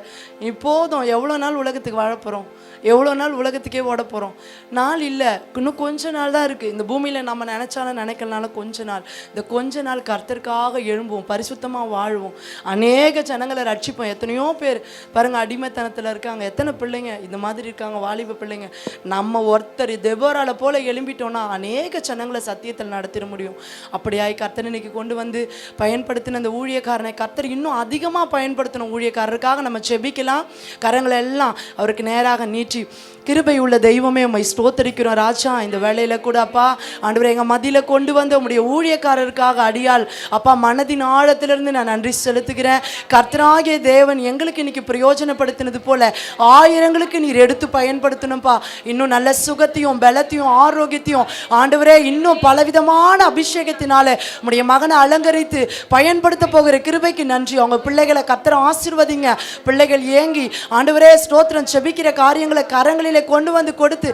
Speaker 5: இப்போதும் எவ்வளோ நாள் உலகத்துக்கு வாழப்போகிறோம், எவ்வளோ நாள் உலகத்துக்கே ஓட போகிறோம்? நாள் இல்லை, இன்னும் கொஞ்ச நாள் தான் இருக்குது. இந்த பூமியில் நம்ம நினச்சாலும் நினைக்கலனாலும் கொஞ்ச நாள். இந்த கொஞ்ச நாள் கர்த்தருக்காக எழும்புவோம், பரிசுத்தமாக வாழ்வோம், அநேக ஜனங்களை ரட்சிப்போம். எத்தனையோ பேர் பாருங்கள் அடிமைத்தனத்தில் இருக்காங்க, எத்தனை பிள்ளைங்க இந்த மாதிரி இருக்காங்க, வாலிப பிள்ளைங்க. நம்ம ஒருத்தர் தெபோரால போல எழும்பிட்டோன்னா அநேக ஜனங்களை சத்தியத்தில் நடத்திட முடியும். அப்படியாய் கர்த்தர் இன்னைக்கு கொண்டு வந்து பயன்படுத்தின அந்த ஊழியக்காரனை கர்த்தர் இன்னும் அதிகமாக பயன்படுத்தணும். ஊழியக்காரருக்காக நம்ம செபிக்கலாம். கரங்களை எல்லாம் அவருக்கு நேராக நீட்டி, கிருபை உள்ள தெய்வமே உம்மை ஸ்தோத்தரிக்கிறோம் ராஜா. இந்த வேளையில கூட அப்பா ஆண்டவரே எங்கள் மத்தியில கொண்டு வந்து உம்முடைய ஊழியக்காரருக்காக அடியால் அப்பா மனதின் ஆழத்திலிருந்து நான் நன்றி செலுத்துகிறேன். கர்த்தராகிய தேவன் எங்களுக்கு இன்னைக்கு பிரயோஜனப்படுத்தினது போல ஆயிரங்களுக்கு நீர் எடுத்து பயன்படுத்தணும்ப்பா. இன்னும் நல்ல சுகத்தையும் பலத்தையும் ஆரோக்கியத்தையும் ஆண்டவரே இன்னும் பலவிதமான அபிஷேகத்தினால உம்முடைய மகனை அலங்கரித்து பயன்படுத்த போகிற கிருபைக்கு நன்றி. அவங்க பிள்ளைகளை கர்த்தரை ஆசீர்வதிங்க. பிள்ளைகள் ஏங்கி ஆண்டவரே ஸ்தோத்திரம் செபிக்கிற காரியங்களை கரங்களில் கொண்டு வந்து கொடுத்து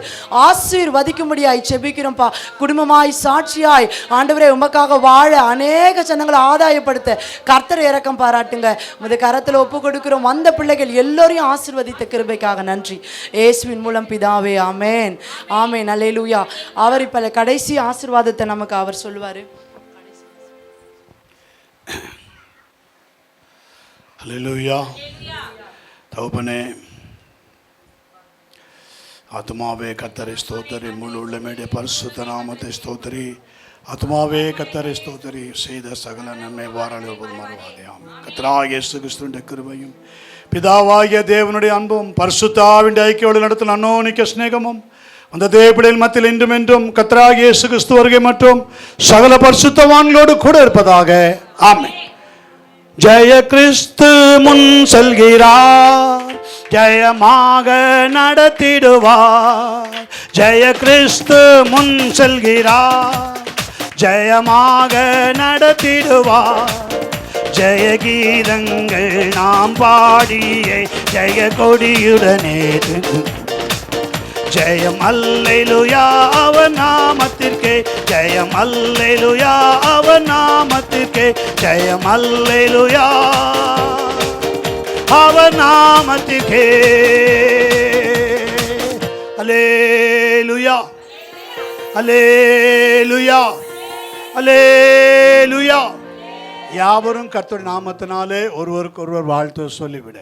Speaker 5: ஆசீர்வதிக்கும்படியாய் செபிக்கிறோம்ப்பா. குடும்பமாய் சாட்சியாய் ஆண்டவரே உமக்காக வாழ அநேக ஜனங்களை ஆதாயப்படுத்த கர்த்தர் இரக்கம் பாராட்டுங்க. உமது கரத்தில் ஒப்பு கொடுக்கிறோம். வந்த பிள்ளைகள் எல்லோரையும் ஆசீர்வதித்த கிருபைக்காக நன்றி. இயேசுவின் மூலம் பிதாவே ஆமென் ஆமென் அல்லேலூயா. அவர் இப்ப கடைசி ஆசீர்வாதத்தை நமக்கு அவர் சொல்லுவாரு.
Speaker 1: அல்லேலூயா. தகப்பனே, ஆத்மாவே கர்த்தரை ஸ்தோத்திரி, முழு உள்ளமேடைய பரிசுத்த நாமத்தை ஸ்தோத்திரி. ஆத்மாவே கர்த்தரை ஸ்தோத்திரி, செய்த சகல நன்மை வாராளி மறுவாதே. ஆமென். கர்த்தராகிய இயேசு கிறிஸ்துவின் கிருபையும் பிதாவாகிய தேவனுடைய அன்பும் பரிசுத்தாவின் ஐக்கியோடு நடத்தும் அன்னோனிக்க ஸ்நேகமும் அந்த தேவப்பிள்ளையின் மத்தியில் இன்றும் என்றும் கர்த்தராகிய இயேசு கிறிஸ்து வருகை மற்றும் சகல பரிசுத்தவான்களோடு கூட இருப்பதாக. ஆமென். ஜெய கிறிஸ்து முன் செல்கிறார், ஜெயமாக நடத்திடுவார். ஜெய கிறிஸ்து முன் செல்கிறார், ஜெயமாக நடத்திடுவார். ஜெய கீதங்கள் நாம் பாடியே ஜெய கொடியுடனே ஜெயம் அல்லேலூயா அவர் நாமத்திற்கே, ஜெயம் அல்லேலூயா அவர் நாமத்திற்கே, ஜெயம் அல்லேலூயா அவர் நாமத்திற்கே. அல்லேலூயா அல்லேலூயா அல்லேலூயா. யாவரும் கர்த்தருடைய நாமத்தினாலே ஒருவருக்கு ஒருவர் வாழ்த்து சொல்லிவிட.